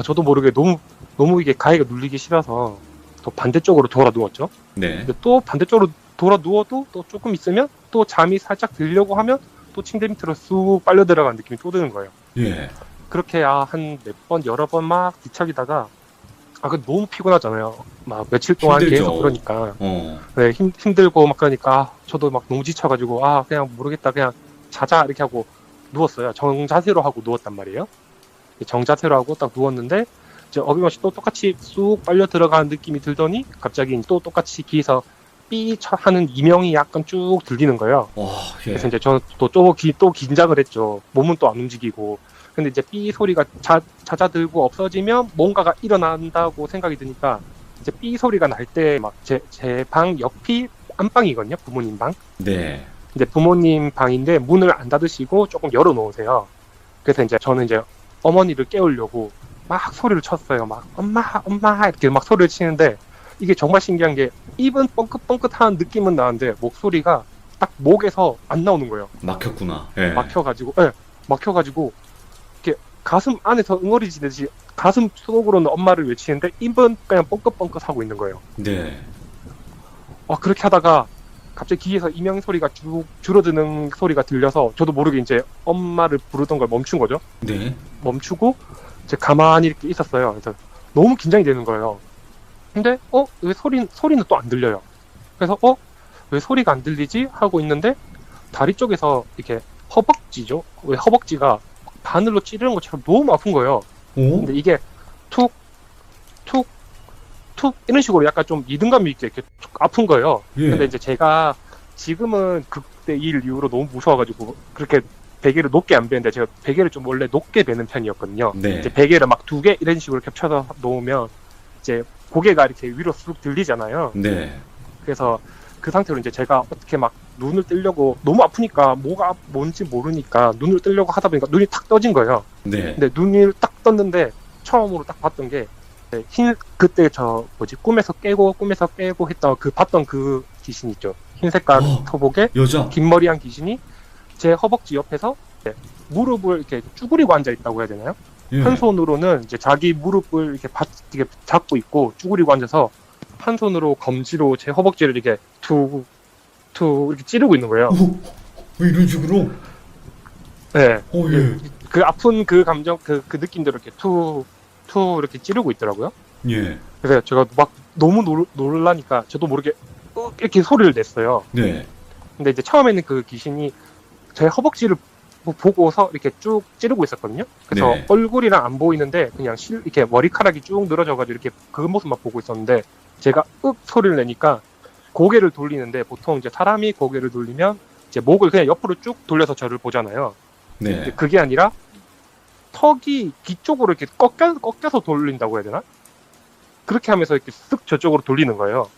저도 모르게 너무 이게 가위가 눌리기 싫어서 또 반대쪽으로 돌아 누웠죠. 네. 근데 또 반대쪽으로 돌아 누워도 또 조금 있으면 또 잠이 살짝 들려고 하면 또 침대 밑으로 쑥 빨려 들어가는 느낌이 또 드는 거예요. 예. 그렇게 한 몇 번 여러 번 막 뒤척이다가 그 너무 피곤하잖아요. 막 며칠 동안 힘들죠. 계속 그러니까 어. 네, 힘들고 막 그러니까 저도 막 너무 지쳐가지고 그냥 모르겠다 그냥 자자 이렇게 하고 누웠어요. 정자세로 하고 누웠단 말이에요. 정자세로 하고 딱 누웠는데 이제 어김없이 또 똑같이 쑥 빨려 들어가는 느낌이 들더니 갑자기 또 똑같이 귀에서 삐 하는 이명이 약간 쭉 들리는 거예요. 와, 예. 그래서 이제 저는 또 긴장을 했죠. 몸은 또 안 움직이고. 근데 이제 삐 소리가 잦아들고 없어지면 뭔가가 일어난다고 생각이 드니까 이제 삐 소리가 날 때 막 제 방 옆이 안방이거든요. 부모님 방. 네. 근데 부모님 방인데 문을 안 닫으시고 조금 열어 놓으세요. 그래서 이제 저는 이제 어머니를 깨우려고 막 소리를 쳤어요. 막 엄마 이렇게 막 소리를 치는데 이게 정말 신기한 게 입은 뻥긋뻥긋한 느낌은 나는데 목소리가 딱 목에서 안 나오는 거예요. 막혔구나. 예. 막혀가지고 이렇게 가슴 안에서 응어리지듯이 가슴 속으로는 엄마를 외치는데 입은 그냥 뻥긋뻥긋 하고 있는 거예요. 네. 그렇게 하다가 갑자기 귀에서 이명 소리가 쭉 줄어드는 소리가 들려서 저도 모르게 이제 엄마를 부르던 걸 멈춘 거죠. 네. 멈추고 이제 가만히 이렇게 있었어요. 그래서 너무 긴장이 되는 거예요. 근데 왜 소리는 또 안 들려요. 그래서 왜 소리가 안 들리지 하고 있는데 다리 쪽에서 이렇게 허벅지죠. 왜 허벅지가 바늘로 찌르는 것처럼 너무 아픈 거예요. 오? 근데 이게 툭 이런 식으로 약간 좀 리듬감 있게 이렇게 툭 아픈 거예요. 예. 근데 이제 제가 지금은 그때 일 이후로 너무 무서워가지고 그렇게 베개를 높게 안 베는데 제가 베개를 좀 원래 높게 베는 편이었거든요. 네. 이제 베개를 막 2개 이런 식으로 겹쳐서 놓으면 이제 고개가 이렇게 위로 쑥 들리잖아요. 네. 그래서 그 상태로 이제 제가 어떻게 막 눈을 뜨려고 너무 아프니까 뭐가 뭔지 모르니까 눈을 뜨려고 하다 보니까 눈이 탁 떠진 거예요. 네. 근데 눈을 딱 떴는데 처음으로 딱 봤던 게 그때 꿈에서 깨고 했던 봤던 그 귀신 있죠. 흰 색깔 토복에 여자. 긴 머리한 귀신이 제 허벅지 옆에서 무릎을 이렇게 쭈그리고 앉아 있다고 해야 되나요? 예. 한 손으로는 이제 자기 무릎을 이렇게 잡고 있고 쭈그리고 앉아서 한 손으로 검지로 제 허벅지를 이렇게 툭 이렇게 찌르고 있는 거예요. 왜 이런 식으로? 네. 예. 그 아픈 그 감정 그 느낌대로 이렇게 툭 이렇게 찌르고 있더라고요. 예. 그래서 제가 막 너무 놀라니까 저도 모르게 이렇게 소리를 냈어요. 네. 근데 이제 처음에는 그 귀신이 제 허벅지를 보고서 이렇게 쭉 찌르고 있었거든요. 그래서 네. 얼굴이랑 안 보이는데 그냥 이렇게 머리카락이 쭉 늘어져가지고 이렇게 그 모습만 보고 있었는데 제가 소리를 내니까 고개를 돌리는데 보통 이제 사람이 고개를 돌리면 이제 목을 그냥 옆으로 쭉 돌려서 저를 보잖아요. 네. 그게 아니라 턱이 귀 쪽으로 이렇게 꺾여서 돌린다고 해야 되나? 그렇게 하면서 이렇게 쓱 저쪽으로 돌리는 거예요.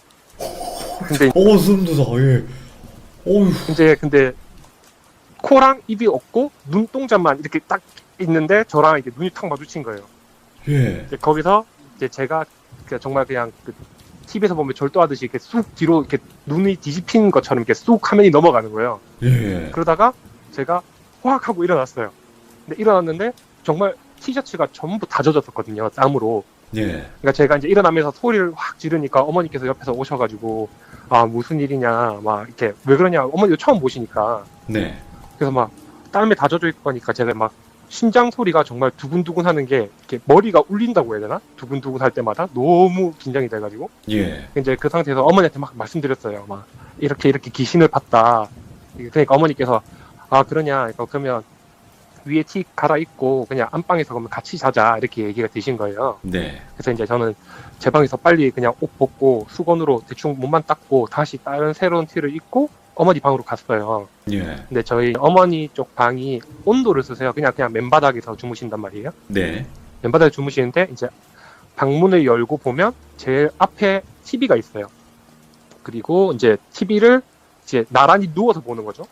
근데 소름 돋아. 예. 어휴. 근데 코랑 입이 없고 눈동자만 이렇게 딱 있는데 저랑 이렇게 눈이 탁 마주친 거예요. 예. 이제 거기서 이제 제가 정말 그냥 TV에서 보면 절도하듯이 이렇게 쑥 뒤로 이렇게 눈이 뒤집히는 것처럼 이렇게 쑥 화면이 넘어가는 거예요. 예. 그러다가 제가 확 하고 일어났어요. 근데 일어났는데 정말 티셔츠가 전부 다 젖었었거든요. 땀으로. 예. 그러니까 제가 이제 일어나면서 소리를 확 지르니까 어머니께서 옆에서 오셔가지고 아 무슨 일이냐 막 이렇게 왜 그러냐 어머니도 처음 보시니까 네. 그래서 막 땀에 다 젖어 있고 하니까 제가 막 심장 소리가 정말 두근두근 하는 게 이렇게 머리가 울린다고 해야 되나? 두근두근 할 때마다 너무 긴장이 돼가지고 예. 이제 그 상태에서 어머니한테 막 말씀드렸어요. 막 이렇게 귀신을 봤다. 그러니까 어머니께서 아 그러냐? 그러니까 그러면 위에 티 갈아입고 그냥 안방에서 그러면 같이 자자 이렇게 얘기가 되신 거예요. 네. 그래서 이제 저는 제 방에서 빨리 그냥 옷 벗고 수건으로 대충 몸만 닦고 다시 다른 새로운 티를 입고 어머니 방으로 갔어요. 예. 근데 저희 어머니 쪽 방이 온도를 쓰세요. 그냥 맨바닥에서 주무신단 말이에요. 네. 맨바닥에 주무시는데 이제 방문을 열고 보면 제일 앞에 TV가 있어요. 그리고 이제 TV를 이제 나란히 누워서 보는 거죠.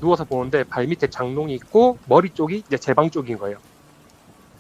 누워서 보는데 발 밑에 장롱이 있고 머리 쪽이 이제 제 방 쪽인 거예요.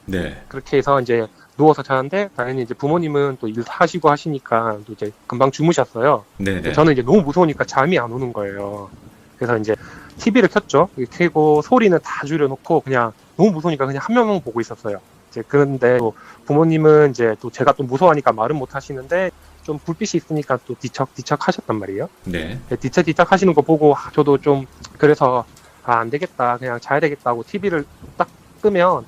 네. 그렇게 해서 이제 누워서 자는데 당연히 이제 부모님은 또 일하시고 하시니까 또 이제 금방 주무셨어요. 네. 저는 이제 너무 무서우니까 잠이 안 오는 거예요. 그래서 이제 TV를 켰죠. 켜고 소리는 다 줄여놓고 그냥 너무 무서우니까 그냥 한 명만 보고 있었어요. 이제 그런데 또 부모님은 이제 또 제가 또 무서워하니까 말은 못 하시는데 좀 불빛이 있으니까 또 뒤척뒤척 하셨단 말이에요. 네. 뒤척뒤척 하시는 거 보고 저도 좀 그래서 아, 안 되겠다. 그냥 자야 되겠다고 TV를 딱 끄면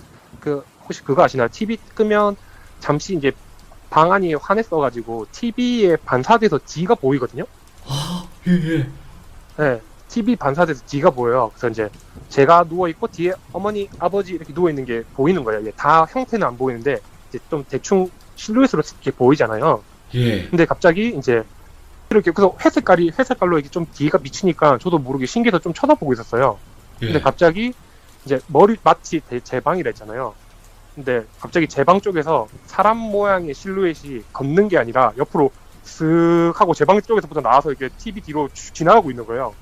혹시 그거 아시나요? TV 끄면 잠시 이제 방 안이 환했어가지고 TV에 반사돼서 지가 보이거든요. 아, 예. 네, TV 반사돼서 지가 보여요. 그래서 이제 제가 누워 있고 뒤에 어머니, 아버지 이렇게 누워 있는 게 보이는 거예요. 이게 다 형태는 안 보이는데 이제 좀 대충 실루엣으로 이렇게 보이잖아요. 예. 근데 갑자기 이제 이렇게 그래서 회색깔로 이게 좀 뒤가 비치니까 저도 모르게 신기해서 좀 쳐다보고 있었어요. 예. 근데 갑자기 이제 마치 제 방이라 했잖아요. 근데 갑자기 제 방 쪽에서 사람 모양의 실루엣이 걷는 게 아니라 옆으로 쓱 하고 제 방 쪽에서부터 나와서 이렇게 TV 뒤로 지나가고 있는 거예요.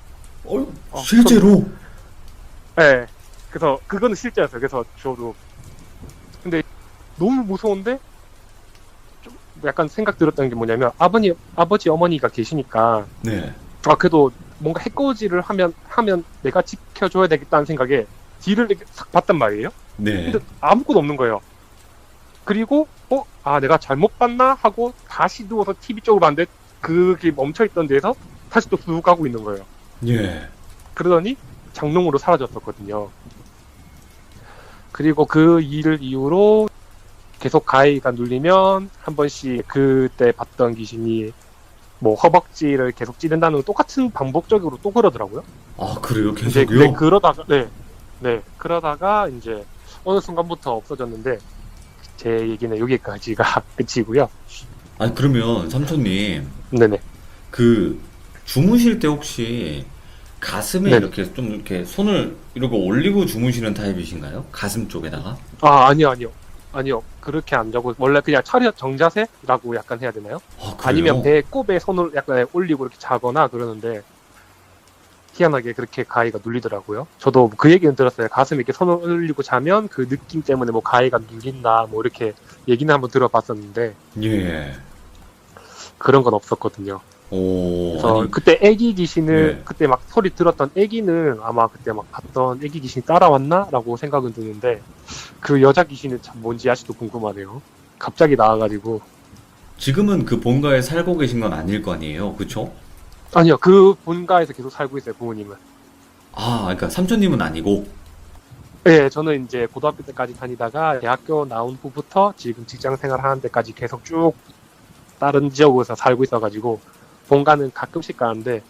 실제로? 네. 그래서 그거는 실제였어요. 그래서 저도 근데 너무 무서운데 좀 약간 생각 들었던 게 뭐냐면 아버지 어머니가 계시니까 네. 아 그래도 뭔가 해코지를 하면 내가 지켜줘야 되겠다는 생각에 뒤를 이렇게 싹 봤단 말이에요. 네. 근데 아무것도 없는 거예요. 그리고 내가 잘못 봤나 하고 다시 누워서 TV 쪽으로 봤는데 그게 멈춰있던 데에서 다시 또 쑥 가고 있는 거예요. 예. 그러더니 장롱으로 사라졌었거든요. 그리고 그 일을 이후로 계속 가위가 눌리면 한 번씩 그때 봤던 귀신이 뭐 허벅지를 계속 찌른다는 똑같은 반복적으로 또 그러더라고요. 아, 그래요? 이제 계속요? 그러다가 이제 어느 순간부터 없어졌는데 제 얘기는 여기까지가 끝이고요. 아니, 그러면 삼촌님, 네네. 그 주무실 때 혹시 가슴에 네. 이렇게 좀 이렇게 손을 이렇게 올리고 주무시는 타입이신가요? 가슴 쪽에다가? 아니요. 그렇게 안 자고 원래 그냥 차렷 정자세라고 약간 해야 되나요? 아, 그래요? 아니면 배꼽에 손을 약간 올리고 이렇게 자거나 그러는데 희한하게 그렇게 가위가 눌리더라고요. 저도 그 얘기는 들었어요. 가슴에 이렇게 손을 올리고 자면 그 느낌 때문에 뭐 가위가 눌린다 뭐 이렇게 얘기는 한번 들어봤었는데 예. 그런 건 없었거든요. 오. 그래서 아니, 그때 애기 귀신을 네. 그때 막 소리 들었던 애기는 아마 그때 막 봤던 애기 귀신이 따라왔나라고 생각은 드는데 그 여자 귀신은 참 뭔지 아직도 궁금하네요. 갑자기 나와가지고 지금은 그 본가에 살고 계신 건 아닐 거 아니에요? 그쵸? 아니요 그 본가에서 계속 살고 있어요 부모님은. 아, 그러니까 삼촌님은 아니고. 네, 저는 이제 고등학교 때까지 다니다가 대학교 나온 후부터 지금 직장 생활하는 데까지 계속 쭉 다른 지역에서 살고 있어가지고 본가는 가끔씩 가는데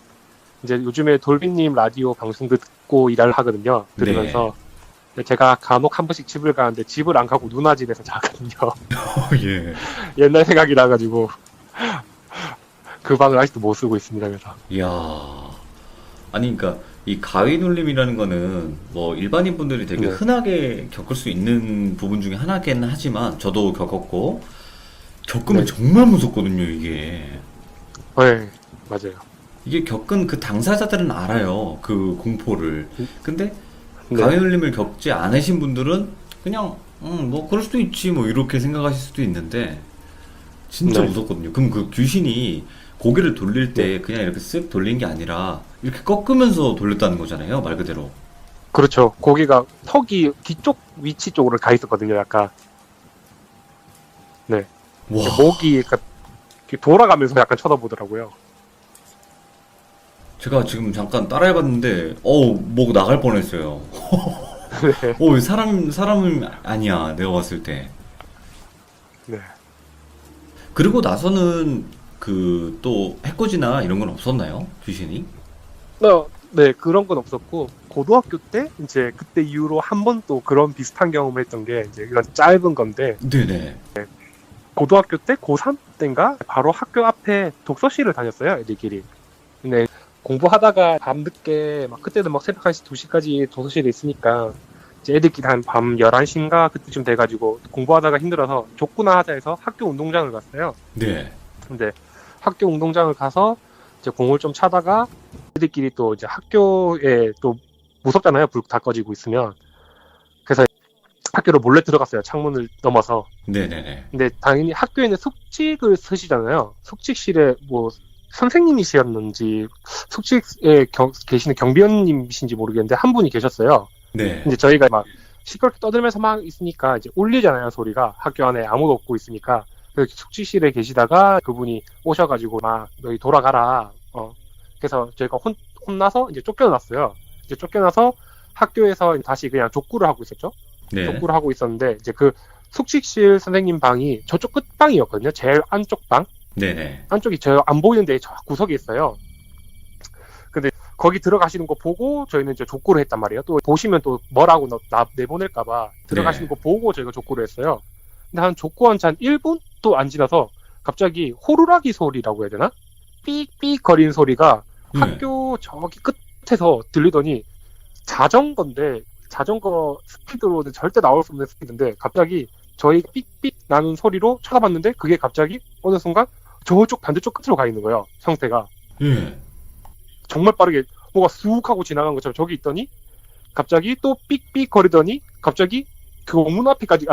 이제 요즘에 돌비님 라디오 방송도 듣고 일을 하거든요. 들으면서 제가 간혹 한 번씩 집을 가는데 집을 안 가고 누나 집에서 자거든요. 예. 옛날 생각이 나가지고 그 방을 아직도 못 쓰고 있습니다. 그래서 이야. 아니, 그러니까 이 가위 눌림이라는 거는 뭐 일반인 분들이 되게 네. 흔하게 겪을 수 있는 부분 중에 하나긴 하지만 저도 겪었고 겪으면 네. 정말 무섭거든요, 이게. 네, 맞아요. 이게 겪은 그 당사자들은 알아요, 그 공포를. 근데 네. 가위 눌림을 겪지 않으신 분들은 그냥 뭐 그럴 수도 있지 뭐 이렇게 생각하실 수도 있는데 진짜 네. 무섭거든요. 그럼 그 귀신이 고개를 돌릴 때 그냥 이렇게 쓱 돌린 게 아니라 이렇게 꺾으면서 돌렸다는 거잖아요, 말 그대로. 그렇죠. 고기가 턱이 뒤쪽 위치 쪽으로 가 있었거든요. 약간 네. 와, 목이 약간 이렇게 돌아가면서 약간 쳐다보더라고요. 제가 지금 잠깐 따라해봤는데, 어우, 목 나갈 뻔했어요. 네. 사람은 아니야, 내가 봤을 때. 네. 그리고 나서는 그 또 해코지나 이런 건 없었나요? 귀신이? 네, 그런 건 없었고, 고등학교 때, 이제 그때 이후로 한 번 또 그런 비슷한 경험을 했던 게, 이제 이건 짧은 건데, 네네. 고등학교 때, 고3 때인가? 바로 학교 앞에 독서실을 다녔어요, 애들끼리. 근데 공부하다가 밤늦게, 막 그때도 막 새벽 1시, 2시까지 독서실에 있으니까, 이제 애들끼리 한 밤 11시인가? 그때쯤 돼가지고, 공부하다가 힘들어서 족구나 하자 해서 학교 운동장을 갔어요. 네. 근데 학교 운동장을 가서 이제 공을 좀 차다가 애들끼리 또 이제 학교에 또 무섭잖아요. 불 다 꺼지고 있으면. 그래서 학교로 몰래 들어갔어요. 창문을 넘어서. 네네네. 근데 당연히 학교에는 숙직을 쓰시잖아요. 숙직실에 뭐 선생님이셨는지 숙직에 계시는 경비원님이신지 모르겠는데 한 분이 계셨어요. 네. 이제 저희가 막 시끄럽게 떠들면서 막 있으니까 이제 울리잖아요. 소리가. 학교 안에 아무도 없고 있으니까. 그 숙직실에 계시다가 그분이 오셔가지고 막 너희 돌아가라. 그래서 저희가 혼나서 이제 쫓겨났어요. 이제 쫓겨나서 학교에서 다시 그냥 족구를 하고 있었죠. 네. 족구를 하고 있었는데 이제 그 숙직실 선생님 방이 저쪽 끝방이었거든요. 제일 안쪽 방. 네네. 안쪽이 저 안 보이는데 저 구석에 있어요. 근데 거기 들어가시는 거 보고 저희는 이제 족구를 했단 말이에요. 또 보시면 또 뭐라고 내보낼까봐 들어가시는 거 보고 저희가 족구를 했어요. 근데 한 족구한 지 한 1분 또 안 지나서 갑자기 호루라기 소리라고 해야 되나? 삑삑 거리는 소리가 네. 학교 저기 끝에서 들리더니 자전거인데 자전거 스피드로는 절대 나올 수 없는 스피드인데 갑자기 저희 삑삑 나는 소리로 쳐다봤는데 그게 갑자기 어느 순간 저쪽 반대쪽 끝으로 가 있는 거예요. 형태가. 예. 정말 빠르게 뭐가 쑥 하고 지나간 것처럼 저기 있더니 갑자기 또 삑삑 거리더니 갑자기 교문 앞에까지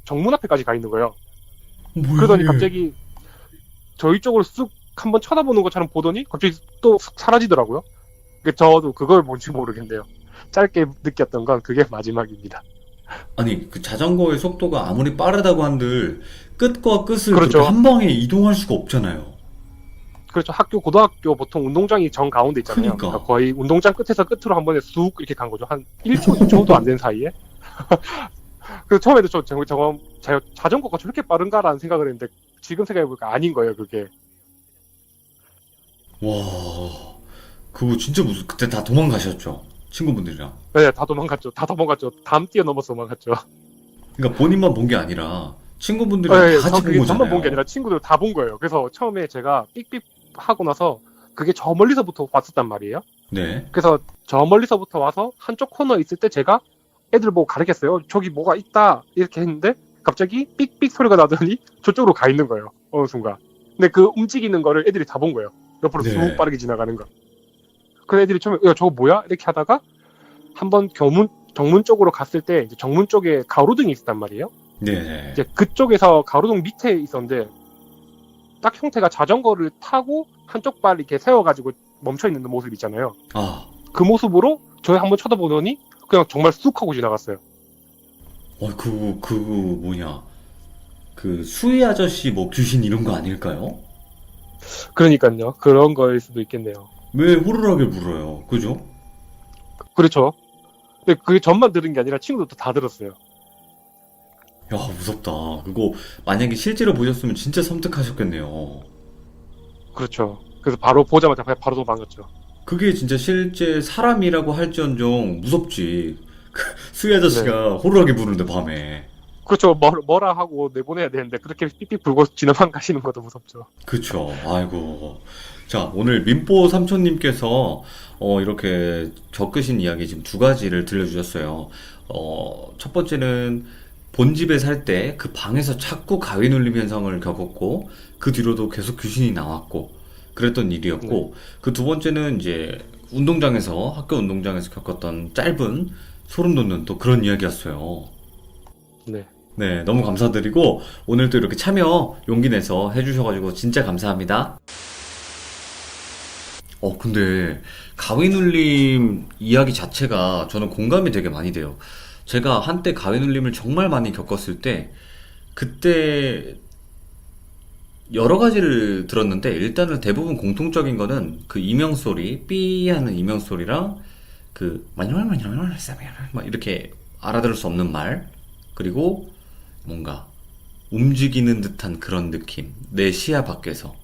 정문 앞에까지 가 있는 거예요. 뭐야, 그러더니 이게? 갑자기 저희 쪽으로 쑥 한번 쳐다보는 것처럼 보더니 갑자기 또 쑥 사라지더라고요. 저도 그걸 뭔지 모르겠네요. 짧게 느꼈던 건 그게 마지막입니다. 아니, 그 자전거의 속도가 아무리 빠르다고 한들 끝과 끝을 그렇죠. 그렇게 한 방에 이동할 수가 없잖아요. 그렇죠. 고등학교 보통 운동장이 정 가운데 있잖아요. 그러니까. 거의 운동장 끝에서 끝으로 한 번에 쑥 이렇게 간 거죠. 한 1초, 2초도 안 된 사이에. 그래서 처음에도 자전거가 저렇게 빠른가라는 생각을 했는데 지금 생각해보니까 아닌 거예요, 그게. 와, 그거 진짜 그때 다 도망가셨죠? 친구분들이랑. 네, 다 도망갔죠. 담 뛰어넘어서 도망갔죠. 그러니까 본인만 본 게 아니라 친구분들이랑 네, 다 같이 그게 본 저만 거잖아요. 본 게 아니라 친구들 다 본 거예요. 그래서 처음에 제가 삑삑 하고 나서 그게 저 멀리서부터 왔었단 말이에요. 네. 그래서 저 멀리서부터 와서 한쪽 코너에 있을 때 제가 애들 보고 가르쳤어요. 저기 뭐가 있다 이렇게 했는데 갑자기 삑삑 소리가 나더니 저쪽으로 가 있는 거예요. 어느 순간. 근데 그 움직이는 거를 애들이 다 본 거예요. 옆으로 네. 쑥 빠르게 지나가는 거. 그래서 애들이 처음에 야 저거 뭐야? 이렇게 하다가 한번 정문 쪽으로 갔을 때 이제 정문 쪽에 가로등이 있었단 말이에요. 네. 이제 그쪽에서 가로등 밑에 있었는데 딱 형태가 자전거를 타고 한쪽 발 이렇게 세워가지고 멈춰 있는 모습 있잖아요. 아, 그 모습으로 저희 한번 쳐다보더니 그냥 정말 쑥 하고 지나갔어요. 그거 뭐냐. 그 수희 아저씨 뭐 귀신 이런 거 아닐까요? 그러니까요. 그런 거일 수도 있겠네요. 왜 호루라기 불어요? 그죠? 그렇죠. 근데 그게 전만 들은 게 아니라 친구들도 다 들었어요. 야, 무섭다. 그거 만약에 실제로 보셨으면 진짜 섬뜩하셨겠네요. 그렇죠. 그래서 바로 보자마자 그냥 바로 도망갔죠. 그게 진짜 실제 사람이라고 할지언정 무섭지. 수희 아저씨가 호루라기 부르는데 밤에. 그렇죠. 뭐라 하고 내보내야 되는데 그렇게 삐삐 불고 지나만 가시는 것도 무섭죠. 그쵸. 아이고. 자, 오늘 민뽀 삼촌님께서 이렇게 겪으신 이야기 지금 두 가지를 들려주셨어요. 첫 번째는 본집에 살 때 그 방에서 자꾸 가위 눌림 현상을 겪었고, 그 뒤로도 계속 귀신이 나왔고, 그랬던 일이었고, 그 두 번째는 이제 학교 운동장에서 겪었던 짧은 소름 돋는 또 그런 이야기였어요. 네. 네, 너무 감사드리고 오늘 또 이렇게 참여 용기 내서 해주셔가지고 진짜 감사합니다. 근데 가위눌림 이야기 자체가 저는 공감이 되게 많이 돼요. 제가 한때 가위눌림을 정말 많이 겪었을 때 그때 여러 가지를 들었는데 일단은 대부분 공통적인 거는 그 이명소리, 삐 하는 이명소리랑 그 막 이렇게 알아들을 수 없는 말, 그리고 뭔가 움직이는 듯한 그런 느낌, 내 시야 밖에서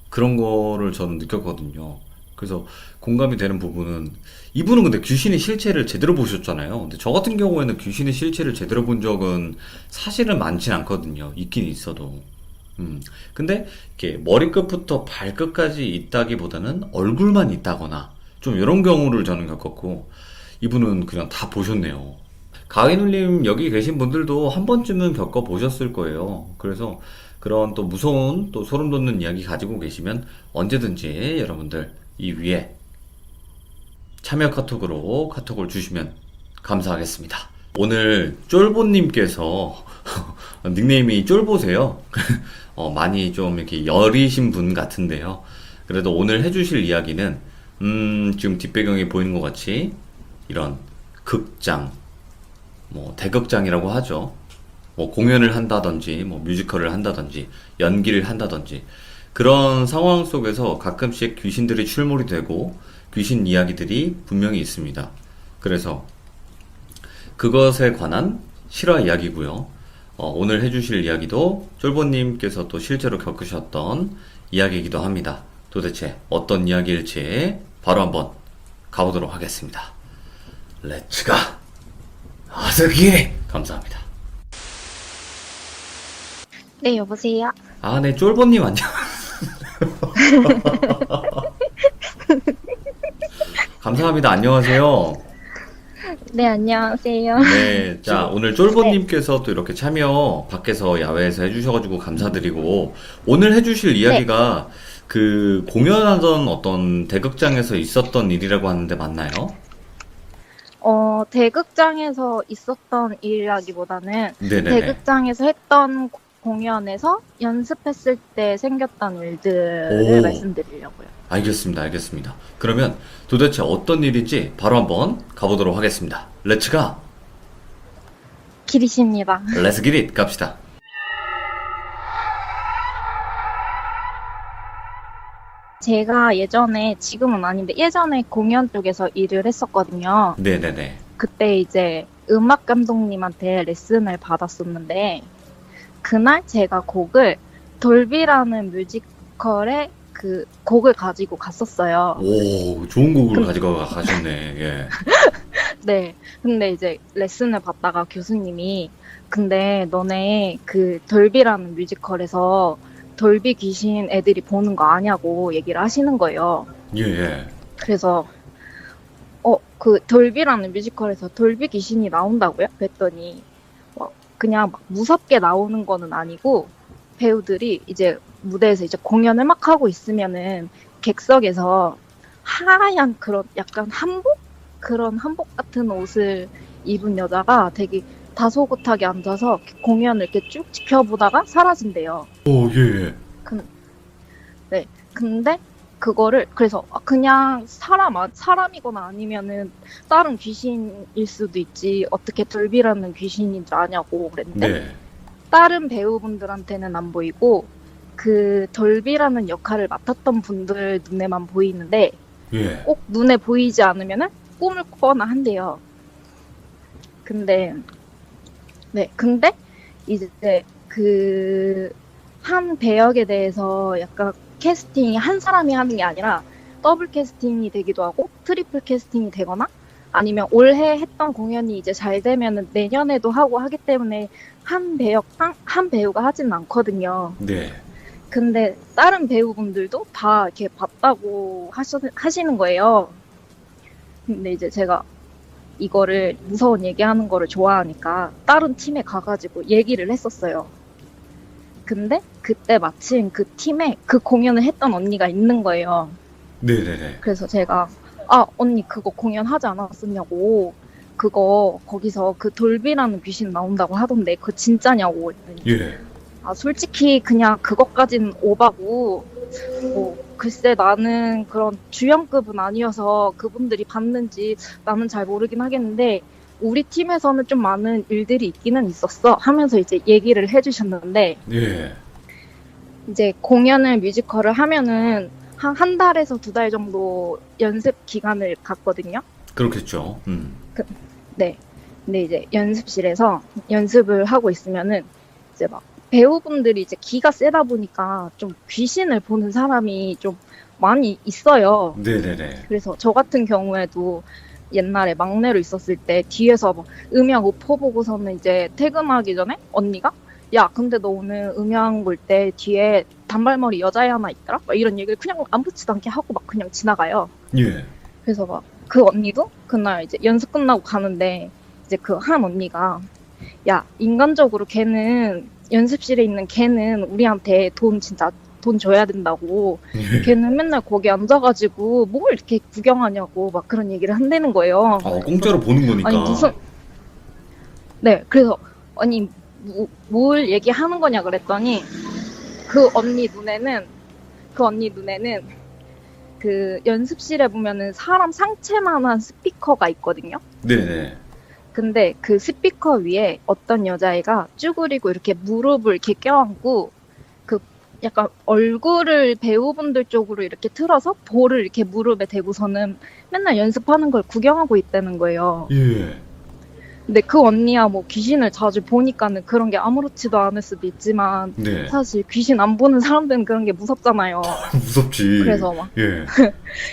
그런 거를 저는 느꼈거든요. 그래서 공감이 되는 부분은, 이분은 근데 귀신의 실체를 제대로 보셨잖아요. 근데 저 같은 경우에는 귀신의 실체를 제대로 본 적은 사실은 많진 않거든요. 있긴 있어도. 근데 이렇게 머리끝부터 발끝까지 있다기보다는 얼굴만 있다거나 좀 이런 경우를 저는 겪었고, 이분은 그냥 다 보셨네요. 가위눌림 여기 계신 분들도 한 번쯤은 겪어보셨을 거예요. 그래서 그런 또 무서운 또 소름 돋는 이야기 가지고 계시면 언제든지 여러분들 이 위에 참여 카톡으로 카톡을 주시면 감사하겠습니다. 오늘 쫄보님께서 닉네임이 쫄보세요. 많이 좀 이렇게 여리신 분 같은데요. 그래도 오늘 해주실 이야기는 지금 뒷배경에 보이는 것 같이 이런 극장, 뭐 대극장이라고 하죠. 뭐 공연을 한다든지 뭐 뮤지컬을 한다든지 연기를 한다든지 그런 상황 속에서 가끔씩 귀신들이 출몰이 되고 귀신 이야기들이 분명히 있습니다. 그래서 그것에 관한 실화 이야기고요. 오늘 해주실 이야기도 쫄보님께서 또 실제로 겪으셨던 이야기이기도 합니다. 도대체 어떤 이야기일지 바로 한번 가보도록 하겠습니다. 렛츠가! 아스기! 감사합니다. 네, 여보세요? 아, 네, 쫄보님 안녕. 감사합니다. 안녕하세요. 네, 안녕하세요. 네, 자, 오늘 쫄보님께서 또 이렇게 참여 밖에서 야외에서 해주셔가지고 감사드리고, 오늘 해주실 이야기가 그 공연하던 어떤 대극장에서 있었던 일이라고 하는데 맞나요? 대극장에서 있었던 일이라기보다는 네네네. 대극장에서 했던 공연에서 연습했을 때 생겼던 일들을 오. 말씀드리려고요. 알겠습니다, 알겠습니다. 그러면 도대체 어떤 일인지 바로 한번 가보도록 하겠습니다. 렛츠가! 길이십니다. 렛츠 기릿 갑시다. 제가 예전에, 지금은 아닌데 예전에 공연 쪽에서 일을 했었거든요. 네네네. 그때 이제 음악 감독님한테 레슨을 받았었는데 그날 제가 곡을 돌비라는 뮤지컬의 그 곡을 가지고 갔었어요. 오, 좋은 곡을 가지고 가셨네. 예. 네. 근데 이제 레슨을 받다가 교수님이 근데 너네 그 돌비라는 뮤지컬에서 돌비 귀신 애들이 보는 거 아냐고 얘기를 하시는 거예요. 예, 예. 그래서 그 돌비라는 뮤지컬에서 돌비 귀신이 나온다고요? 그랬더니 그냥 막 무섭게 나오는 거는 아니고 배우들이 이제 무대에서 이제 공연을 막 하고 있으면은 객석에서 하얀 그런 약간 한복? 그런 한복 같은 옷을 입은 여자가 되게 다소곳하게 앉아서 공연을 이렇게 쭉 지켜보다가 사라진대요. 오, 예, 예. 네. 근데 그거를 그래서 그냥 사람이거나 아니면은 다른 귀신일 수도 있지 어떻게 돌비라는 귀신인 줄 아냐고 그랬는데 네. 다른 배우분들한테는 안 보이고 그 돌비라는 역할을 맡았던 분들 눈에만 보이는데 예. 꼭 눈에 보이지 않으면은 꿈을 꾸거나 한대요. 근데 이제 그 한 배역에 대해서 약간 캐스팅이 한 사람이 하는 게 아니라 더블 캐스팅이 되기도 하고 트리플 캐스팅이 되거나 아니면 올해 했던 공연이 이제 잘 되면은 내년에도 하고 하기 때문에 한 배우가 하진 않거든요. 네. 근데 다른 배우분들도 다 이렇게 봤다고 하시는 거예요. 근데 이제 제가 이거를 무서운 얘기하는 거를 좋아하니까 다른 팀에 가가지고 얘기를 했었어요. 근데 그때 마침 그 팀에 그 공연을 했던 언니가 있는 거예요. 네네네. 그래서 제가 언니 그거 공연하지 않았었냐고 그거 거기서 그 돌비라는 귀신 나온다고 하던데 그거 진짜냐고 했더니 예. 아 솔직히 그냥 그것까진 오바고 뭐 글쎄 나는 그런 주연급은 아니어서 그분들이 봤는지 나는 잘 모르긴 하겠는데 우리 팀에서는 좀 많은 일들이 있기는 있었어 하면서 이제 얘기를 해주셨는데 예. 이제 공연을 뮤지컬을 하면은 한 달에서 2달 정도 연습 기간을 갖거든요. 그렇겠죠. 네. 근데 이제 연습실에서 연습을 하고 있으면은 이제 막 배우분들이 이제 기가 세다 보니까 좀 귀신을 보는 사람이 좀 많이 있어요. 네네네. 그래서 저 같은 경우에도 옛날에 막내로 있었을 때 뒤에서 막 음향 오퍼 보고서는 이제 퇴근하기 전에 언니가 야 근데 너 오늘 음향 볼 때 뒤에 단발머리 여자애 하나 있더라? 막 이런 얘기를 그냥 아무렇지도 않게 하고 막 그냥 지나가요. 예. 그래서 막 그 언니도 그날 이제 연습 끝나고 가는데 이제 그 한 언니가 야 인간적으로 걔는 연습실에 있는 걔는 우리한테 돈 진짜 돈 줘야 된다고 예. 걔는 맨날 거기 앉아가지고 뭘 이렇게 구경하냐고 막 그런 얘기를 한다는 거예요. 공짜로 보는 거니까. 아니 무슨 네 그래서 아니 뭘 얘기하는 거냐 그랬더니 그 언니 눈에는 그 연습실에 보면은 사람 상체만한 스피커가 있거든요. 네네. 근데 그 스피커 위에 어떤 여자애가 쭈그리고 이렇게 무릎을 이렇게 껴안고 그 약간 얼굴을 배우분들 쪽으로 이렇게 틀어서 볼을 이렇게 무릎에 대고서는 맨날 연습하는 걸 구경하고 있다는 거예요. 예. 근데 그 언니야 뭐 귀신을 자주 보니까는 그런 게 아무렇지도 않을 수도 있지만 네. 사실 귀신 안 보는 사람들은 그런 게 무섭잖아요. 무섭지. 예.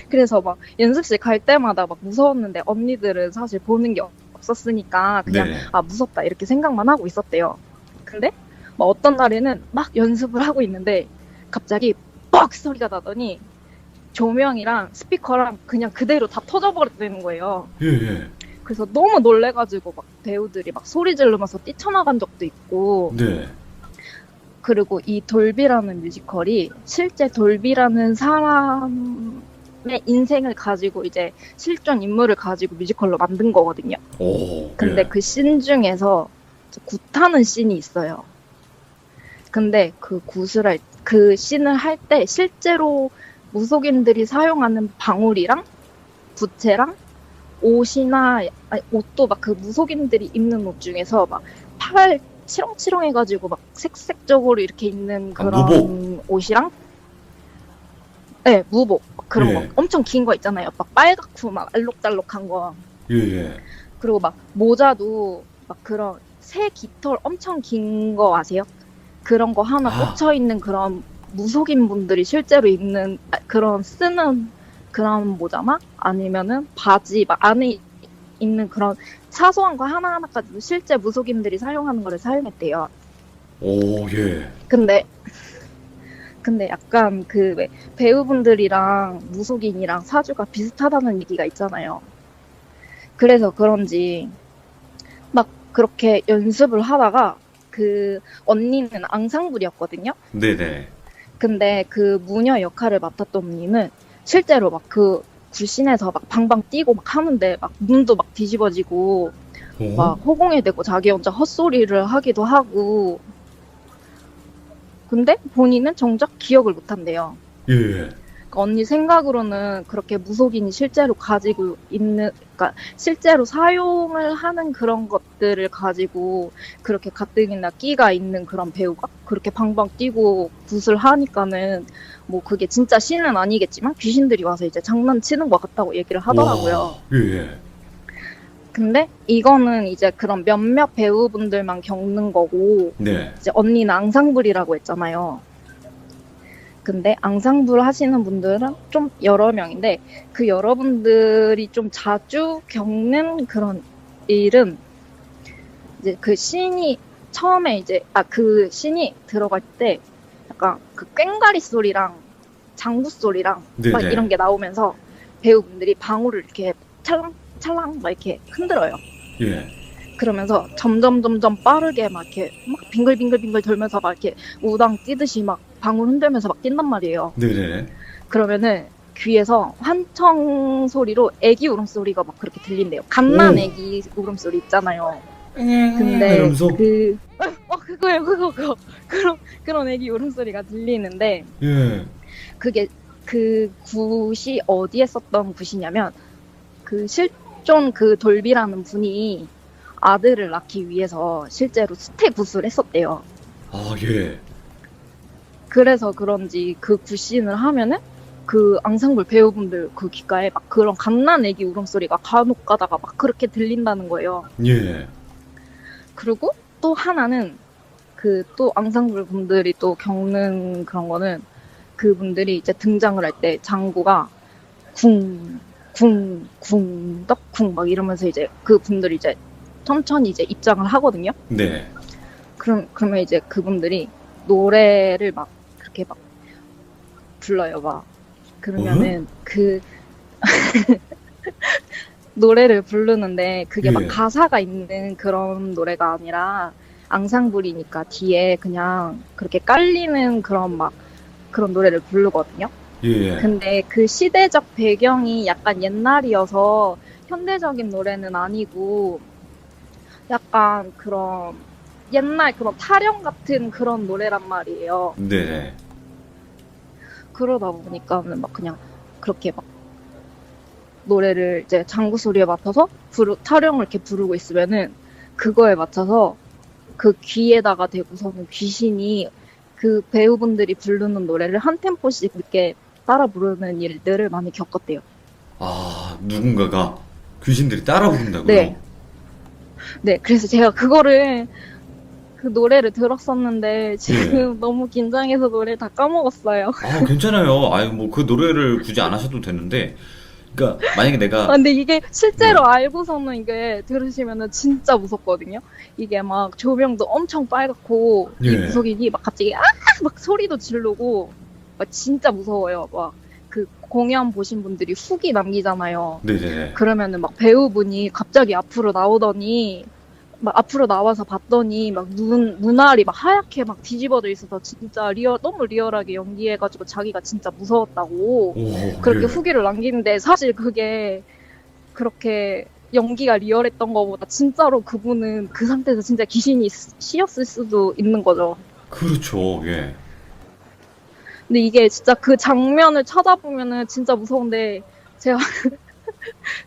그래서 막 연습실 갈 때마다 막 무서웠는데 언니들은 사실 보는 게 없었으니까 그냥 네. 아 무섭다 이렇게 생각만 하고 있었대요. 근데 막 어떤 날에는 막 연습을 하고 있는데 갑자기 뻑 소리가 나더니 조명이랑 스피커랑 그냥 그대로 다 터져버렸다는 거예요. 예. 그래서 너무 놀래가지고 막 배우들이 막 소리 지르면서 뛰쳐나간 적도 있고 네. 그리고 이 돌비라는 뮤지컬이 실제 돌비라는 사람의 인생을 가지고 이제 실존 인물을 가지고 뮤지컬로 만든 거거든요. 근데 예. 그 씬 중에서 굿하는 씬이 있어요. 근데 그 그 씬을 할 때 실제로 무속인들이 사용하는 방울이랑 부채랑 옷이나 옷도 막 그 무속인들이 입는 옷 중에서 막 팔 치렁치렁해가지고 막 색색적으로 이렇게 있는 그런 무복? 옷이랑 네 무복 그런 예. 거 엄청 긴 거 있잖아요. 막 빨갛고 막 알록달록한 거. 예. 그리고 막 모자도 막 그런 새 깃털 엄청 긴 거 아세요? 그런 거 하나 꽂혀 있는 그런 무속인 분들이 실제로 입는 그런 쓰는 그런 모자나 아니면은 바지 막 안에 있는 그런 사소한 거 하나하나까지도 실제 무속인들이 사용하는 거를 사용했대요. 예. 근데 약간 그 왜 배우분들이랑 무속인이랑 사주가 비슷하다는 얘기가 있잖아요. 그래서 그런지 막 그렇게 연습을 하다가 그 언니는 앙상블이었거든요. 네네. 근데 그 무녀 역할을 맡았던 언니는 실제로 막 그 굴신에서 막 방방 뛰고 막 하는데 막 눈도 막 뒤집어지고 막 허공에 대고 자기 혼자 헛소리를 하기도 하고 근데 본인은 정작 기억을 못 한대요. 예. 그러니까 언니 생각으로는 그렇게 무속인이 실제로 가지고 있는, 그러니까 실제로 사용을 하는 그런 것들을 가지고 그렇게 가뜩이나 끼가 있는 그런 배우가 그렇게 방방 뛰고 굿을 하니까는 뭐 그게 진짜 신은 아니겠지만 귀신들이 와서 이제 장난치는 것 같다고 얘기를 하더라고요. 예. 근데 이거는 이제 그런 몇몇 배우분들만 겪는 거고 네. 이제 언니는 앙상블이라고 했잖아요. 근데 앙상블 하시는 분들은 좀 여러 명인데 그 여러분들이 좀 자주 겪는 그런 일은 이제 그 씬이 처음에 이제 그 씬이 들어갈 때 약간 그 꽹가리 소리랑 장구 소리랑 네네. 막 이런 게 나오면서 배우분들이 방울을 이렇게 찰랑찰랑 막 이렇게 흔들어요. 예. 그러면서 점점 빠르게 막 이렇게 막 빙글빙글 돌면서 막 이렇게 우당 뛰듯이 막 방울 흔들면서 막 뛴단 말이에요. 네네. 그러면은 귀에서 환청 소리로 애기 울음소리가 막 그렇게 들린대요. 갓난 오. 애기 울음소리 있잖아요. 근데 이러면서 그거예요, 그거. 그런 애기 울음소리가 들리는데, 예. 그게 그 굿이 어디에 썼던 굿이냐면, 그 실존 그 돌비라는 분이 아들을 낳기 위해서 실제로 수태 굿을 했었대요. 아, 예. 그래서 그런지 그 굿신을 하면은 그 앙상블 배우분들 그 귓가에 막 그런 갓난 애기 울음소리가 간혹 가다가 막 그렇게 들린다는 거예요. 예. 그리고 또 하나는 그 또 앙상블 분들이 또 겪는 그런 거는 그분들이 이제 등장을 할 때 장구가 쿵 떡쿵 막 이러면서 이제 그 분들이 이제 천천히 이제 입장을 하거든요. 네. 그러면 이제 그분들이 노래를 막 그렇게 막 불러요, 막. 그러면은 그 노래를 부르는데 그게 막 예. 가사가 있는 그런 노래가 아니라 앙상블이니까 뒤에 그냥 그렇게 깔리는 그런 막 그런 노래를 부르거든요. 예. 근데 그 시대적 배경이 약간 옛날이어서 현대적인 노래는 아니고 약간 그런 옛날 그런 타령 같은 그런 노래란 말이에요. 네. 그러다 보니까는 막 그냥 그렇게 막 노래를 이제 장구 소리에 맞춰서 타령을 이렇게 부르고 있으면은 그거에 맞춰서 그 귀에다가 대고서는 귀신이 그 배우분들이 부르는 노래를 한 템포씩 이렇게 따라 부르는 일들을 많이 겪었대요. 아, 누군가가 귀신들이 따라 부른다고요? 네. 네, 그래서 제가 그거를 그 노래를 들었었는데 지금 너무 긴장해서 노래를 다 까먹었어요. 아, 괜찮아요. 아유, 뭐 그 노래를 굳이 안 하셔도 되는데, 그러니까 만약에 내가 근데 이게 실제로 네. 알고서는 이게 들으시면은 진짜 무섭거든요. 이게 막 조명도 엄청 빨갛고 이 예. 구석이니 막 갑자기 막 소리도 지르고 막 진짜 무서워요. 막 그 공연 보신 분들이 후기 남기잖아요. 네네. 그러면은 막 배우분이 갑자기 앞으로 나오더니 막 앞으로 나와서 봤더니 막 눈알이 막 하얗게 막 뒤집어져 있어서 진짜 너무 리얼하게 연기해가지고 자기가 진짜 무서웠다고 오, 그렇게 예. 후기를 남기는데 사실 그게 그렇게 연기가 리얼했던 거보다 진짜로 그분은 그 상태에서 진짜 귀신이 씌었을 수도 있는 거죠. 그렇죠. 예. 근데 이게 진짜 그 장면을 찾아보면은 진짜 무서운데 제가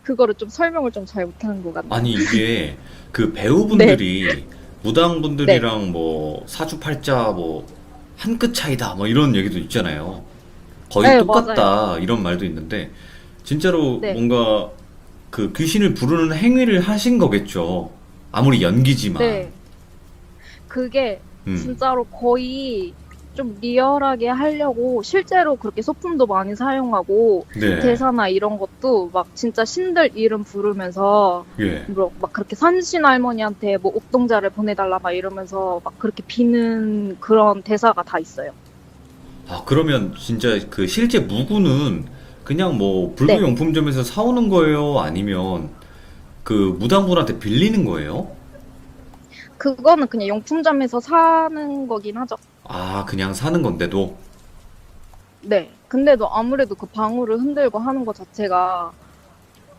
그거를 좀 설명을 좀 잘 못하는 것 같네요. 아니, 이게 그 배우분들이 무당분들이랑 뭐 사주팔자 뭐 한 끗 차이다 뭐 이런 얘기도 있잖아요. 거의 네, 똑같다 이런 말도 있는데 진짜로 네. 뭔가 그 귀신을 부르는 행위를 하신 거겠죠. 아무리 연기지만. 네. 그게 음. 진짜로 거의 좀 리얼하게 하려고 실제로 그렇게 소품도 많이 사용하고 네. 대사나 이런 것도 막 진짜 신들 이름 부르면서 예. 막 그렇게 산신 할머니한테 뭐 옥동자를 보내달라 막 이러면서 막 그렇게 비는 그런 대사가 다 있어요. 아, 그러면 진짜 그 실제 무구는 그냥 뭐 네. 불교용품점에서 사오는 거예요? 아니면 그 무당분한테 빌리는 거예요? 그거는 그냥 용품점에서 사는 거긴 하죠. 아, 그냥 사는 건데도? 네. 근데도 아무래도 그 방울을 흔들고 하는 것 자체가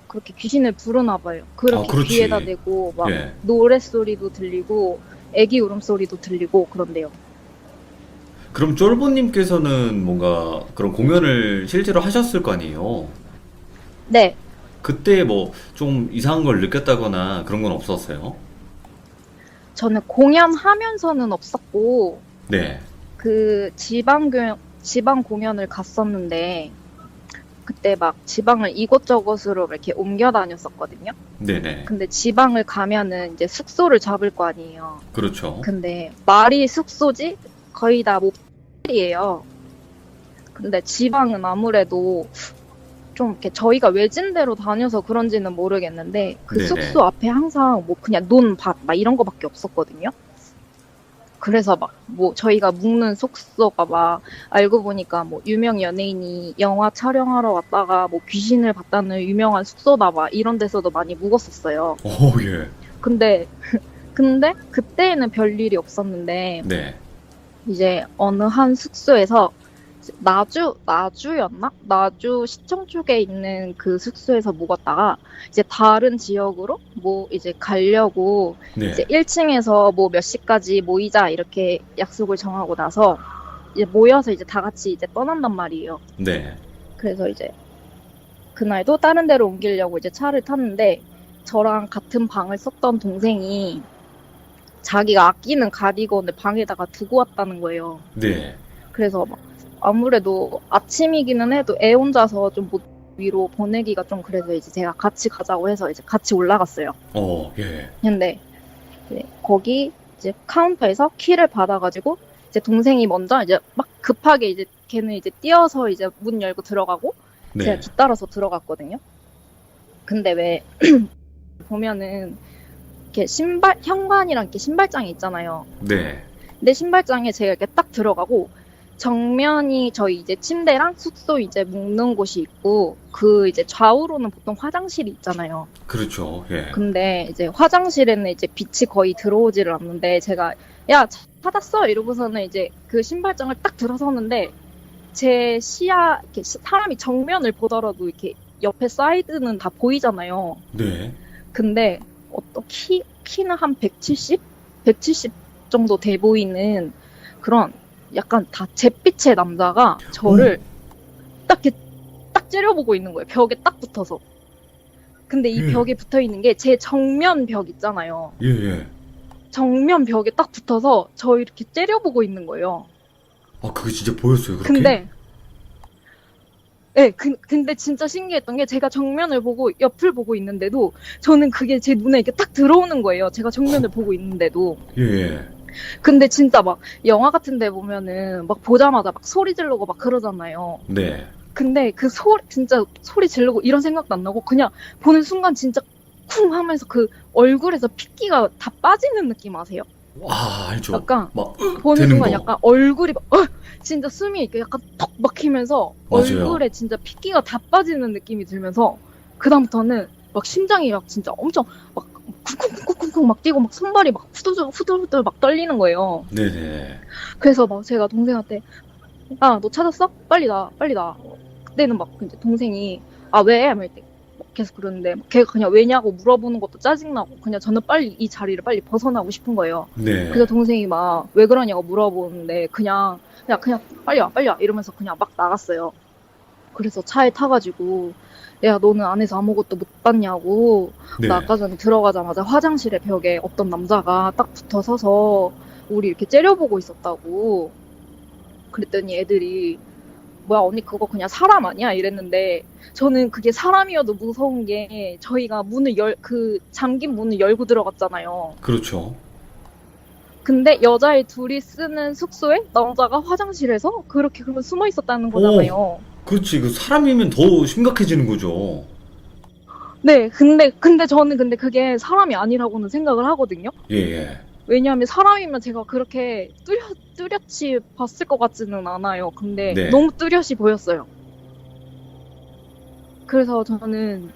그렇게 귀신을 부르나 봐요. 그렇게 그렇지. 귀에다 대고 막 예. 노랫소리도 들리고 애기 울음소리도 들리고 그런데요. 그럼 쫄보님께서는 뭔가 그런 공연을 실제로 하셨을 거 아니에요? 네. 그때 뭐 좀 이상한 걸 느꼈다거나 그런 건 없었어요? 저는 공연하면서는 없었고 네. 그 지방 공연을 갔었는데 그때 막 지방을 이곳저곳으로 이렇게 옮겨 다녔었거든요. 네네. 근데 지방을 가면은 이제 숙소를 잡을 거 아니에요. 그렇죠. 근데 말이 숙소지 거의 다 모텔이에요. 근데 지방은 아무래도 좀 이렇게 저희가 외진데로 다녀서 그런지는 모르겠는데 그 네네. 숙소 앞에 항상 뭐 그냥 논밭 막 이런 거밖에 없었거든요. 그래서 막 뭐 저희가 묵는 숙소가 막 알고 보니까 뭐 유명 연예인이 영화 촬영하러 왔다가 뭐 귀신을 봤다는 유명한 숙소다 막 이런 데서도 많이 묵었었어요. 오, 예. 근데 그때는 별일이 없었는데 네. 이제 어느 한 숙소에서 나주였나? 나주 시청 쪽에 있는 그 숙소에서 묵었다가 이제 다른 지역으로 뭐 이제 가려고 네. 이제 1층에서 뭐 몇 시까지 모이자 이렇게 약속을 정하고 나서 이제 모여서 이제 다 같이 이제 떠난단 말이에요. 네. 그래서 이제 그날도 다른 데로 옮기려고 이제 차를 탔는데 저랑 같은 방을 썼던 동생이 자기가 아끼는 가디건을 방에다가 두고 왔다는 거예요. 네. 그래서 막 아무래도 아침이기는 해도 애 혼자서 좀 못 위로 보내기가 좀 그래서 이제 제가 같이 가자고 해서 이제 같이 올라갔어요. 예. 근데 이제 거기 이제 카운터에서 키를 받아가지고 이제 동생이 먼저 이제 막 급하게 이제 걔는 이제 뛰어서 이제 문 열고 들어가고 제가 네. 뒤따라서 들어갔거든요. 근데 왜 보면은 이렇게 현관이랑 이렇게 신발장이 있잖아요. 네. 근데 신발장에 제가 이렇게 딱 들어가고 정면이 저희 이제 침대랑 숙소 이제 묵는 곳이 있고 그 이제 좌우로는 보통 화장실이 있잖아요. 그렇죠. 예. 근데 이제 화장실에는 이제 빛이 거의 들어오지를 않는데 제가 야 찾았어 이러고서는 이제 그 신발장을 딱 들어서는데 제 시야 이렇게 사람이 정면을 보더라도 이렇게 옆에 사이드는 다 보이잖아요. 네. 근데 어떤 키는 한 170 정도 돼 보이는 그런 약간 다 잿빛의 남자가 저를 딱 이렇게 딱 째려보고 있는 거예요. 벽에 딱 붙어서. 근데 이 벽에 붙어 있는 게 제 정면 벽 있잖아요. 예. 정면 벽에 딱 붙어서 저 이렇게 째려보고 있는 거예요. 아, 그게 진짜 보였어요, 그렇게? 근데 네, 근데 진짜 신기했던 게 제가 정면을 보고 옆을 보고 있는데도 저는 그게 제 눈에 이렇게 딱 들어오는 거예요. 제가 정면을 보고 있는데도. 예. 근데 진짜 막 영화 같은 데 보면은 막 보자마자 막 소리 지르고 막 그러잖아요. 네. 근데 그 진짜 소리 지르고 이런 생각도 안 나고 그냥 보는 순간 진짜 쿵 하면서 그 얼굴에서 핏기가 다 빠지는 느낌 아세요? 아, 알죠. 약간 막, 보는 되는 순간 거. 약간 얼굴이 막 진짜 숨이 이렇게 약간 턱 막히면서 맞아요. 얼굴에 진짜 핏기가 다 빠지는 느낌이 들면서 그다음부터는 막 심장이 막 진짜 엄청 막 쿵쿵쿵쿵쿵 막 뛰고 막 손발이 막 후들후들 막 떨리는 거예요. 네네. 그래서 막 제가 동생한테 야, 너 찾았어? 빨리 나, 빨리 나. 그때는 막 이제 동생이 아, 왜? 막 이렇게 막 계속 그러는데 막 걔가 그냥 왜냐고 물어보는 것도 짜증나고 그냥 저는 빨리 이 자리를 빨리 벗어나고 싶은 거예요. 네. 그래서 동생이 막 왜 그러냐고 물어보는데 그냥 빨리 와 이러면서 그냥 막 나갔어요. 그래서 차에 타가지고 야, 너는 안에서 아무것도 못 봤냐고. 네. 나 아까 전에 들어가자마자 화장실에 벽에 어떤 남자가 딱 붙어 서서 우리 이렇게 째려보고 있었다고. 그랬더니 애들이 뭐야 언니 그거 그냥 사람 아니야 이랬는데 저는 그게 사람이어도 무서운 게 저희가 그 잠긴 문을 열고 들어갔잖아요. 그렇죠. 근데 여자애 둘이 쓰는 숙소에 남자가 화장실에서 그렇게 그러면 숨어 있었다는 거잖아요. 그렇지. 그 사람이면 더 심각해지는 거죠. 네, 근데 저는 그게 사람이 아니라고는 생각을 하거든요. 예. 왜냐하면 사람이면 제가 그렇게 뚜렷이 봤을 것 같지는 않아요. 근데 네. 너무 뚜렷이 보였어요. 그래서 저는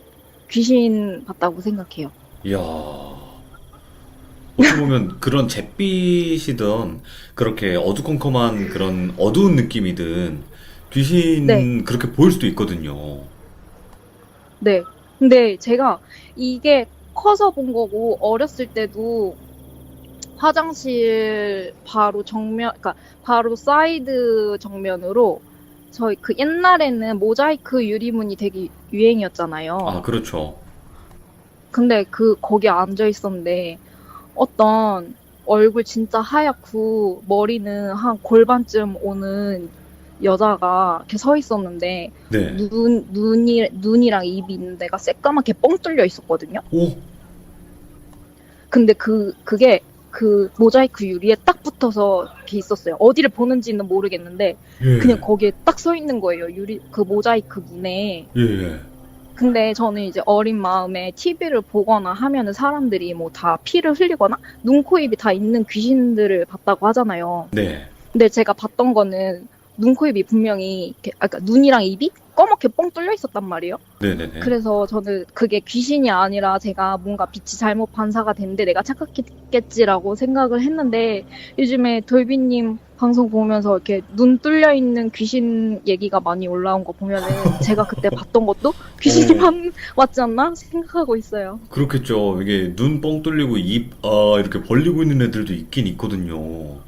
귀신 봤다고 생각해요. 이야. 어떻게 보면 그런 잿빛이든 그렇게 어두컴컴한 그런 어두운 느낌이든 귀신 네. 그렇게 보일 수도 있거든요. 네. 근데 제가 이게 커서 본 거고 어렸을 때도 화장실 바로 그러니까 바로 사이드 정면으로 저희 그 옛날에는 모자이크 유리문이 되게 유행이었잖아요. 아, 그렇죠. 근데 거기 앉아 있었는데 어떤 얼굴 진짜 하얗고 머리는 한 골반쯤 오는 여자가 이렇게 서 있었는데 네. 눈이랑 입이 있는 데가 새까맣게 뻥 뚫려 있었거든요. 오, 근데 그게 그 모자이크 유리에 딱 붙어서 이렇게 있었어요. 어디를 보는지는 모르겠는데 예. 그냥 거기에 딱 서 있는 거예요. 그 모자이크 문에. 예. 근데 저는 이제 어린 마음에 TV를 보거나 하면은 사람들이 뭐 다 피를 흘리거나 눈, 코, 입이 다 있는 귀신들을 봤다고 하잖아요. 네. 근데 제가 봤던 거는 눈, 코, 입이 분명히 이렇게 그러니까 눈이랑 입이 꺼멓게 뻥 뚫려 있었단 말이에요. 네네네. 그래서 저는 그게 귀신이 아니라 제가 뭔가 빛이 잘못 반사가 됐는데 내가 착각했겠지라고 생각을 했는데 요즘에 돌비님 방송 보면서 이렇게 눈 뚫려 있는 귀신 얘기가 많이 올라온 거 보면은 제가 그때 봤던 것도 귀신이 왔지 않나 생각하고 있어요. 그렇겠죠. 이게 눈 뻥 뚫리고 입, 이렇게 벌리고 있는 애들도 있긴 있거든요.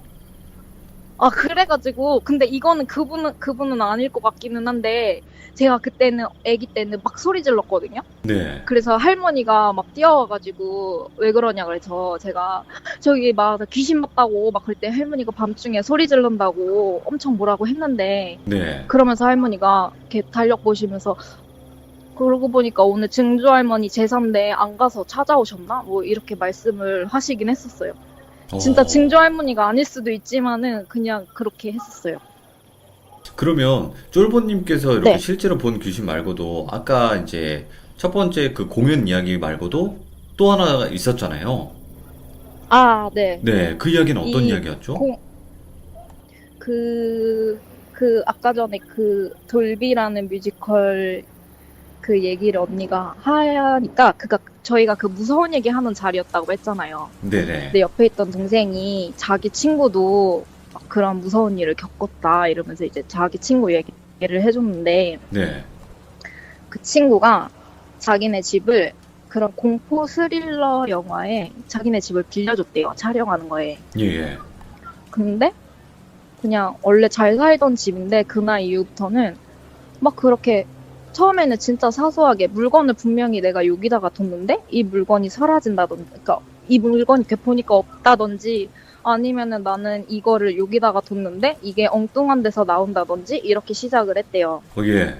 아, 그래가지고, 근데 이거는 그분은 아닐 것 같기는 한데, 제가 그때는, 아기 때는 막 소리 질렀거든요? 네. 그래서 할머니가 막 뛰어와가지고, 왜 그러냐 그래서 제가, 저기 막 나 귀신 봤다고, 막 그럴 때 할머니가 밤중에 소리 지른다고 엄청 뭐라고 했는데, 네. 그러면서 할머니가 이렇게 달력 보시면서, 그러고 보니까 오늘 증조 할머니 제사인데 안 가서 찾아오셨나? 뭐 이렇게 말씀을 하시긴 했었어요. 진짜 증조 할머니가 아닐 수도 있지만은 그냥 그렇게 했었어요. 그러면 쫄보님께서 이렇게 네. 실제로 본 귀신 말고도 아까 이제 첫 번째 그 공연 이야기 말고도 또 하나 있었잖아요. 아, 네. 네, 그 이야기는 어떤 이 이야기였죠? 아까 전에 그 돌비라는 뮤지컬 그 얘기를 언니가 하니까 저희가 그 무서운 얘기 하는 자리였다고 했잖아요. 네네. 근데 옆에 있던 동생이 자기 친구도 막 그런 무서운 일을 겪었다 이러면서 이제 자기 친구 얘기를 해줬는데 네. 그 친구가 자기네 집을 그런 공포 스릴러 영화에 자기네 집을 빌려줬대요. 촬영하는 거에. 예, 예. 근데 그냥 원래 잘 살던 집인데 그날 이후부터는 막 그렇게 처음에는 진짜 사소하게 물건을 분명히 내가 여기다가 뒀는데 이 물건이 사라진다든지 그러니까 이 물건이 이렇게 보니까 없다든지 아니면은 나는 이거를 여기다가 뒀는데 이게 엉뚱한 데서 나온다든지 이렇게 시작을 했대요. 예.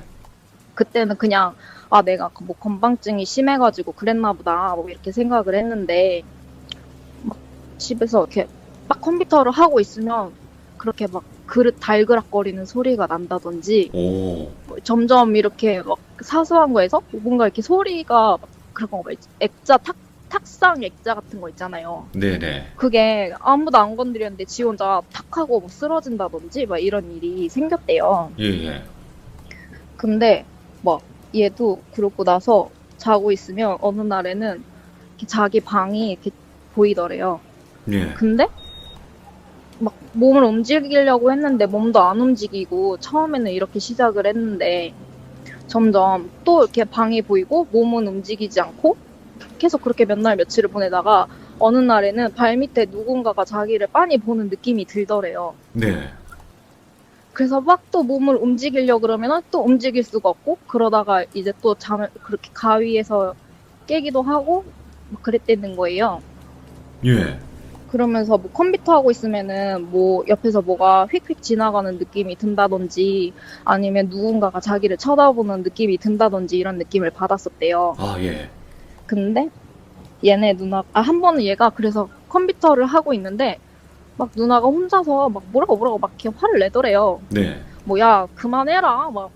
그때는 그냥 아 내가 뭐 건방증이 심해가지고 그랬나 보다 뭐 이렇게 생각을 했는데 막 집에서 이렇게 막 컴퓨터를 하고 있으면 그렇게 막 그릇 달그락거리는 소리가 난다든지 오. 뭐 점점 이렇게 막 사소한 거에서 뭔가 이렇게 소리가 막 그런 거 있지 액자 탁상 액자 같은 거 있잖아요. 네네. 그게 아무도 안 건드렸는데 지 혼자 탁 하고 뭐 쓰러진다든지 막 이런 일이 생겼대요. 예, 예. 근데 막 얘도 그러고 나서 자고 있으면 어느 날에는 이렇게 자기 방이 이렇게 보이더래요. 예. 근데 막 몸을 움직이려고 했는데 몸도 안 움직이고 처음에는 이렇게 시작을 했는데 점점 또 이렇게 방이 보이고 몸은 움직이지 않고 계속 그렇게 몇 날 며칠을 보내다가 어느 날에는 발밑에 누군가가 자기를 빤히 보는 느낌이 들더래요. 네. 그래서 막 또 몸을 움직이려고 그러면 또 움직일 수가 없고 그러다가 이제 또 잠을 그렇게 가위에서 깨기도 하고 막 그랬다는 거예요. 예. 그러면서 뭐 컴퓨터 하고 있으면은 뭐 옆에서 뭐가 휙휙 지나가는 느낌이 든다든지 아니면 누군가가 자기를 쳐다보는 느낌이 든다든지 이런 느낌을 받았었대요. 아, 예. 근데 얘네 한 번은 얘가 그래서 컴퓨터를 하고 있는데 막 누나가 혼자서 막 뭐라고 막 이렇게 화를 내더래요. 네. 뭐 야 그만해라 막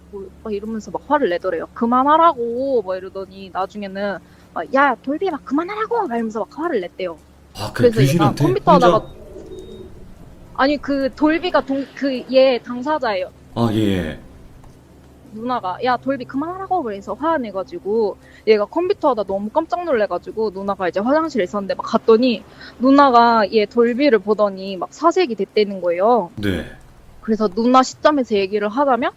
이러면서 막 화를 내더래요. 그만하라고 막 이러더니 나중에는 막, 야 돌비 막 그만하라고 막 이러면서 막 화를 냈대요. 아, 그 그래서 얘가 귀신한테 컴퓨터 혼자. 하다가 아니 그 돌비가 얘 당사자예요. 아, 예, 예. 누나가 야 돌비 그만하라고 그래서 화내가지고 얘가 컴퓨터 하다 너무 깜짝 놀래가지고 누나가 이제 화장실에 있었는데 막 갔더니 누나가 얘 돌비를 보더니 막 사색이 됐다는 거예요. 네. 그래서 누나 시점에서 얘기를 하자면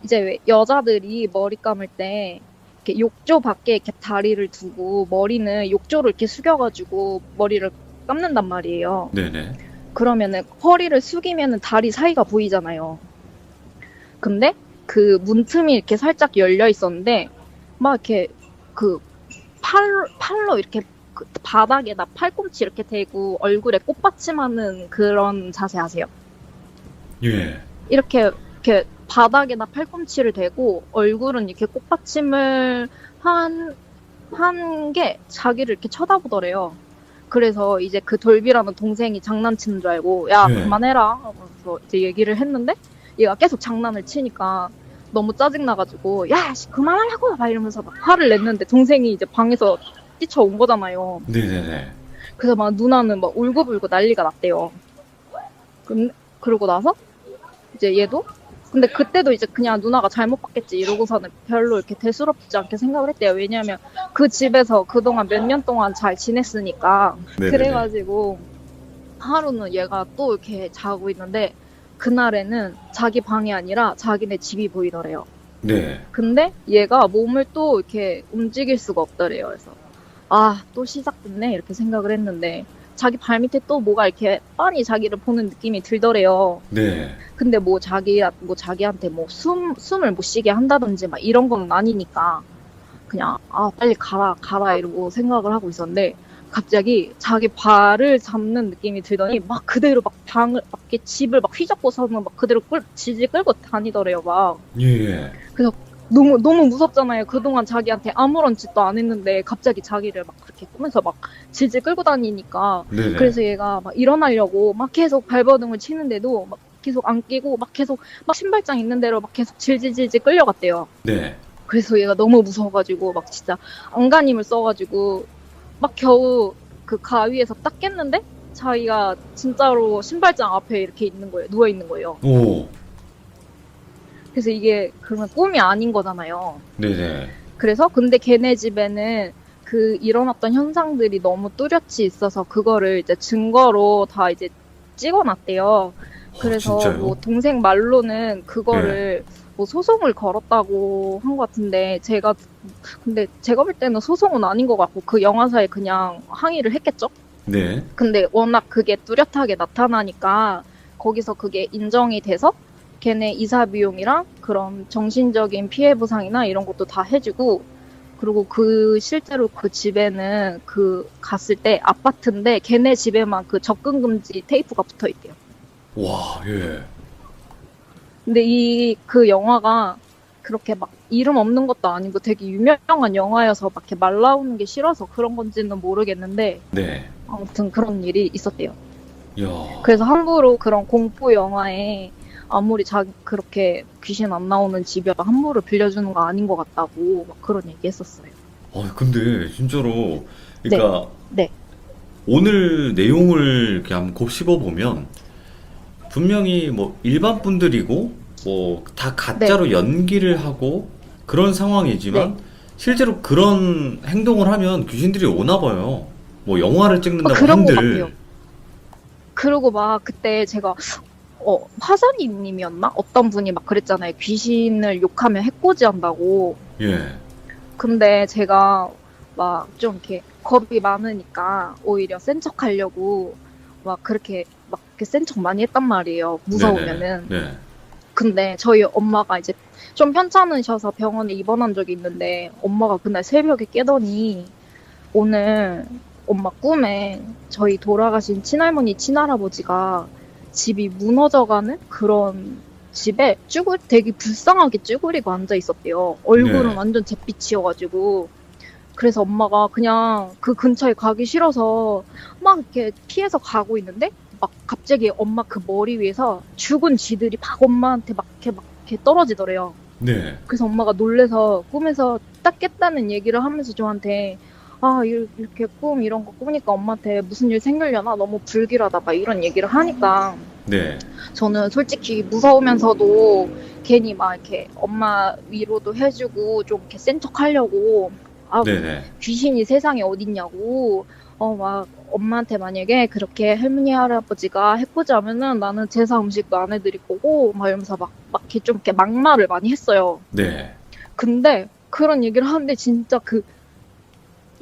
이제 왜 여자들이 머리 감을 때 이렇게 욕조 밖에 이렇게 다리를 두고 머리는 욕조를 이렇게 숙여가지고 머리를 감는단 말이에요. 네네. 그러면은 허리를 숙이면은 다리 사이가 보이잖아요. 근데 그 문틈이 이렇게 살짝 열려 있었는데 막 이렇게 그 팔로 이렇게 그 바닥에다 팔꿈치 이렇게 대고 얼굴에 꽃받침하는 그런 자세 아세요? 예. 이렇게 바닥에다 팔꿈치를 대고 얼굴은 이렇게 꽃받침을 한 게 자기를 이렇게 쳐다보더래요. 그래서 이제 그 돌비라는 동생이 장난치는 줄 알고 야 네. 그만해라 하면서 이제 얘기를 했는데 얘가 계속 장난을 치니까 너무 짜증나가지고 야 씨, 그만하라고 막 이러면서 막 화를 냈는데 동생이 이제 방에서 뛰쳐온 거잖아요. 네네네. 그래서 막 누나는 막 울고불고 난리가 났대요. 그러고 나서 이제 얘도 근데 그때도 이제 그냥 누나가 잘못 봤겠지 이러고서는 별로 이렇게 대수롭지 않게 생각을 했대요. 왜냐하면 그 집에서 그동안 몇 년 동안 잘 지냈으니까. 네네네. 그래가지고 하루는 얘가 또 이렇게 자고 있는데 그날에는 자기 방이 아니라 자기네 집이 보이더래요. 네. 근데 얘가 몸을 또 이렇게 움직일 수가 없더래요. 그래서 아, 또 시작됐네 이렇게 생각을 했는데 자기 발 밑에 또 뭐가 이렇게 빤히 자기를 보는 느낌이 들더래요. 네. 근데 뭐 자기한테 뭐 숨을 못 쉬게 한다든지 막 이런 건 아니니까 그냥 아, 빨리 가라 이러고 생각을 하고 있었는데 갑자기 자기 발을 잡는 느낌이 들더니 막 그대로 막 방을 막 이렇게 집을 막 휘젓고서는 막 그대로 질질 끌고 다니더래요. 막 예. 너무 무섭잖아요. 그동안 자기한테 아무런 짓도 안 했는데 갑자기 자기를 막 그렇게 꿈에서 막 질질 끌고 다니니까 네네. 그래서 얘가 막 일어나려고 막 계속 발버둥을 치는데도 막 계속 안 깨고 막 계속 막 신발장 있는 대로 막 계속 질질질질 끌려갔대요. 네. 그래서 얘가 너무 무서워가지고 막 진짜 안간힘을 써가지고 막 겨우 그 가위에서 딱 깼는데 자기가 진짜로 신발장 앞에 이렇게 있는 거예요. 누워 있는 거예요. 오. 그래서 이게 그러면 꿈이 아닌 거잖아요. 네네. 그래서 근데 걔네 집에는 그 일어났던 현상들이 너무 뚜렷이 있어서 그거를 이제 증거로 다 이제 찍어놨대요. 그래서 진짜요? 뭐 동생 말로는 그거를 뭐 소송을 걸었다고 한 것 같은데 근데 제가 볼 때는 소송은 아닌 것 같고 그 영화사에 그냥 항의를 했겠죠? 네. 근데 워낙 그게 뚜렷하게 나타나니까 거기서 그게 인정이 돼서 걔네 이사 비용이랑 그런 정신적인 피해 보상이나 이런 것도 다 해주고 그리고 실제로 그 집에는 갔을 때 아파트인데 걔네 집에만 그 접근 금지 테이프가 붙어 있대요. 와, 예. 근데 그 영화가 그렇게 막 이름 없는 것도 아니고 되게 유명한 영화여서 막 이렇게 말 나오는 게 싫어서 그런 건지는 모르겠는데 네. 아무튼 그런 일이 있었대요. 야. 그래서 함부로 그런 공포 영화에 아무리 그렇게 귀신 안 나오는 집이라 함부로 빌려주는 거 아닌 것 같다고 막 그런 얘기 했었어요. 근데 진짜로 그러니까 네. 오늘 내용을 이렇게 한번 곱씹어 보면 분명히 뭐 일반 분들이고 뭐 다 가짜로 연기를 하고 그런 상황이지만 실제로 그런 행동을 하면 귀신들이 오나 봐요. 뭐 영화를 찍는다고 그런 것 한들. 같아요. 그리고 막 그때 제가 화사님님이었나? 어떤 분이 막 그랬잖아요. 귀신을 욕하면 해코지 한다고. 예. 근데 제가 막 좀 이렇게 겁이 많으니까 오히려 센 척 하려고 막 그렇게 막 센 척 많이 했단 말이에요. 무서우면은. 네. 근데 저희 엄마가 이제 좀 편찮으셔서 병원에 입원한 적이 있는데 엄마가 그날 새벽에 깨더니 오늘 엄마 꿈에 저희 돌아가신 친할머니 친할아버지가 집이 무너져가는 그런 집에 되게 불쌍하게 쭈그리고 앉아 있었대요. 얼굴은 네. 완전 잿빛이어가지고. 그래서 엄마가 그냥 그 근처에 가기 싫어서 막 이렇게 피해서 가고 있는데 막 갑자기 엄마 그 머리 위에서 죽은 쥐들이 막 엄마한테 막 이렇게 떨어지더래요. 네. 그래서 엄마가 놀래서 꿈에서 딱 깼다는 얘기를 하면서 저한테 아, 이렇게 이런 거 꾸니까 엄마한테 무슨 일 생기려나 너무 불길하다 막 이런 얘기를 하니까 네. 저는 솔직히 무서우면서도 괜히 막 이렇게 엄마 위로도 해주고 좀 이렇게 센 척 하려고 아, 네네. 귀신이 세상에 어딨냐고 막 엄마한테 만약에 그렇게 할머니 할아버지가 해코지 하면은 나는 제사 음식도 안 해드릴 거고 막 이러면서 막 이렇게 좀 이렇게 막말을 많이 했어요. 네. 근데 그런 얘기를 하는데 진짜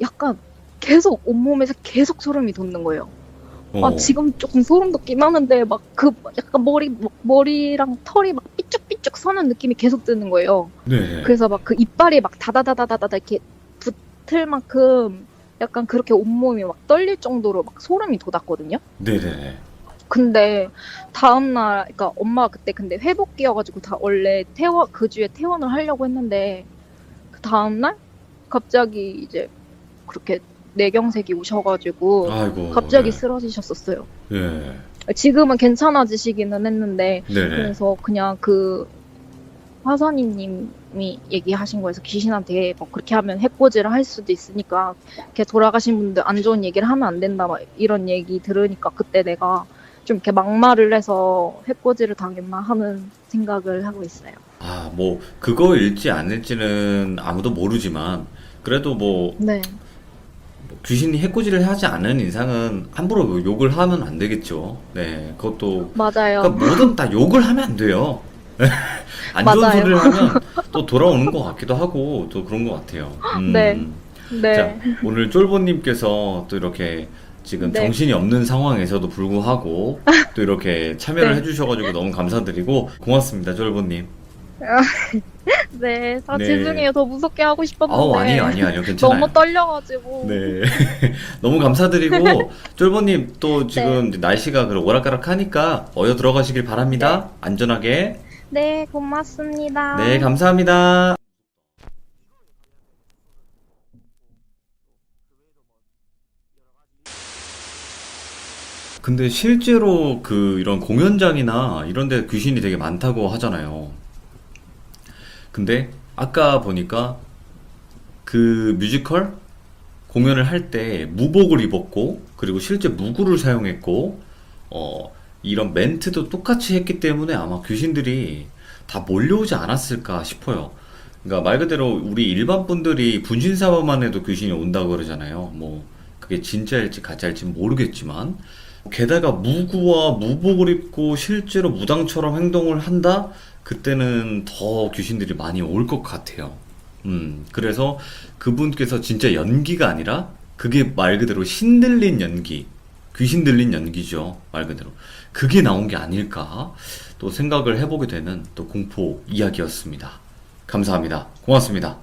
약간 계속 온몸에서 계속 소름이 돋는 거예요. 지금 조금 소름 돋긴 하는데 막 약간 머리랑 털이 막 삐쭉삐쭉 서는 느낌이 계속 드는 거예요. 네. 그래서 막 그 이빨이 막 다다다다다다 이렇게 붙을 만큼 약간 그렇게 온몸이 막 떨릴 정도로 막 소름이 돋았거든요. 네네. 근데 다음날, 그러니까 엄마가 그때 근데 회복기여가지고 원래 그 주에 퇴원을 하려고 했는데 그 다음날 갑자기 이제 그렇게 뇌경색이 오셔가지고 아이고. 갑자기 네. 쓰러지셨었어요. 예. 지금은 괜찮아지시기는 했는데 네네. 그래서 그냥 화선이님이 얘기하신 거에서 귀신한테 뭐 그렇게 하면 해코지를 할 수도 있으니까 이렇게 돌아가신 분들 안 좋은 얘기를 하면 안 된다 막 이런 얘기 들으니까 그때 내가 좀 이렇게 막말을 해서 해코지를 당했나 하는 생각을 하고 있어요. 뭐 그거 일지 안 일지는 아무도 모르지만 그래도 뭐 네. 귀신이 해코지를 하지 않은 이상은 함부로 욕을 하면 안 되겠죠. 네, 그것도 맞아요. 그러니까 뭐든 다 욕을 하면 안 돼요. 안 좋은 맞아요. 소리를 하면 또 돌아오는 것 같기도 하고 또 그런 것 같아요. 네. 네. 자, 오늘 쫄보님께서 또 이렇게 지금 네. 정신이 없는 상황에서도 불구하고 또 이렇게 참여를 네. 해주셔가지고 너무 감사드리고 고맙습니다, 쫄보님. 네. 아, 네. 죄송해요. 더 무섭게 하고 싶었는데. 아우, 아니에요. 괜찮아요. 너무 떨려가지고. 네. 너무 감사드리고, 쫄보님 또 지금 이제 날씨가 그래 오락가락하니까 어여 들어가시길 바랍니다. 안전하게. 네, 고맙습니다. 네, 감사합니다. 근데 실제로 그 이런 공연장이나 이런 데 귀신이 되게 많다고 하잖아요. 근데 아까 보니까 그 뮤지컬 공연을 할 때 무복을 입었고 그리고 실제 무구를 사용했고 이런 멘트도 똑같이 했기 때문에 아마 귀신들이 다 몰려오지 않았을까 싶어요. 그러니까 말 그대로 우리 일반 분들이 분신사바만 해도 귀신이 온다고 그러잖아요. 뭐 그게 진짜일지 가짜일지 모르겠지만 게다가 무구와 무복을 입고 실제로 무당처럼 행동을 한다? 그때는 더 귀신들이 많이 올 것 같아요. 그래서 그분께서 진짜 연기가 아니라 그게 말 그대로 신 들린 연기, 귀신 들린 연기죠. 말 그대로. 그게 나온 게 아닐까 또 생각을 해보게 되는 또 공포 이야기였습니다. 감사합니다. 고맙습니다.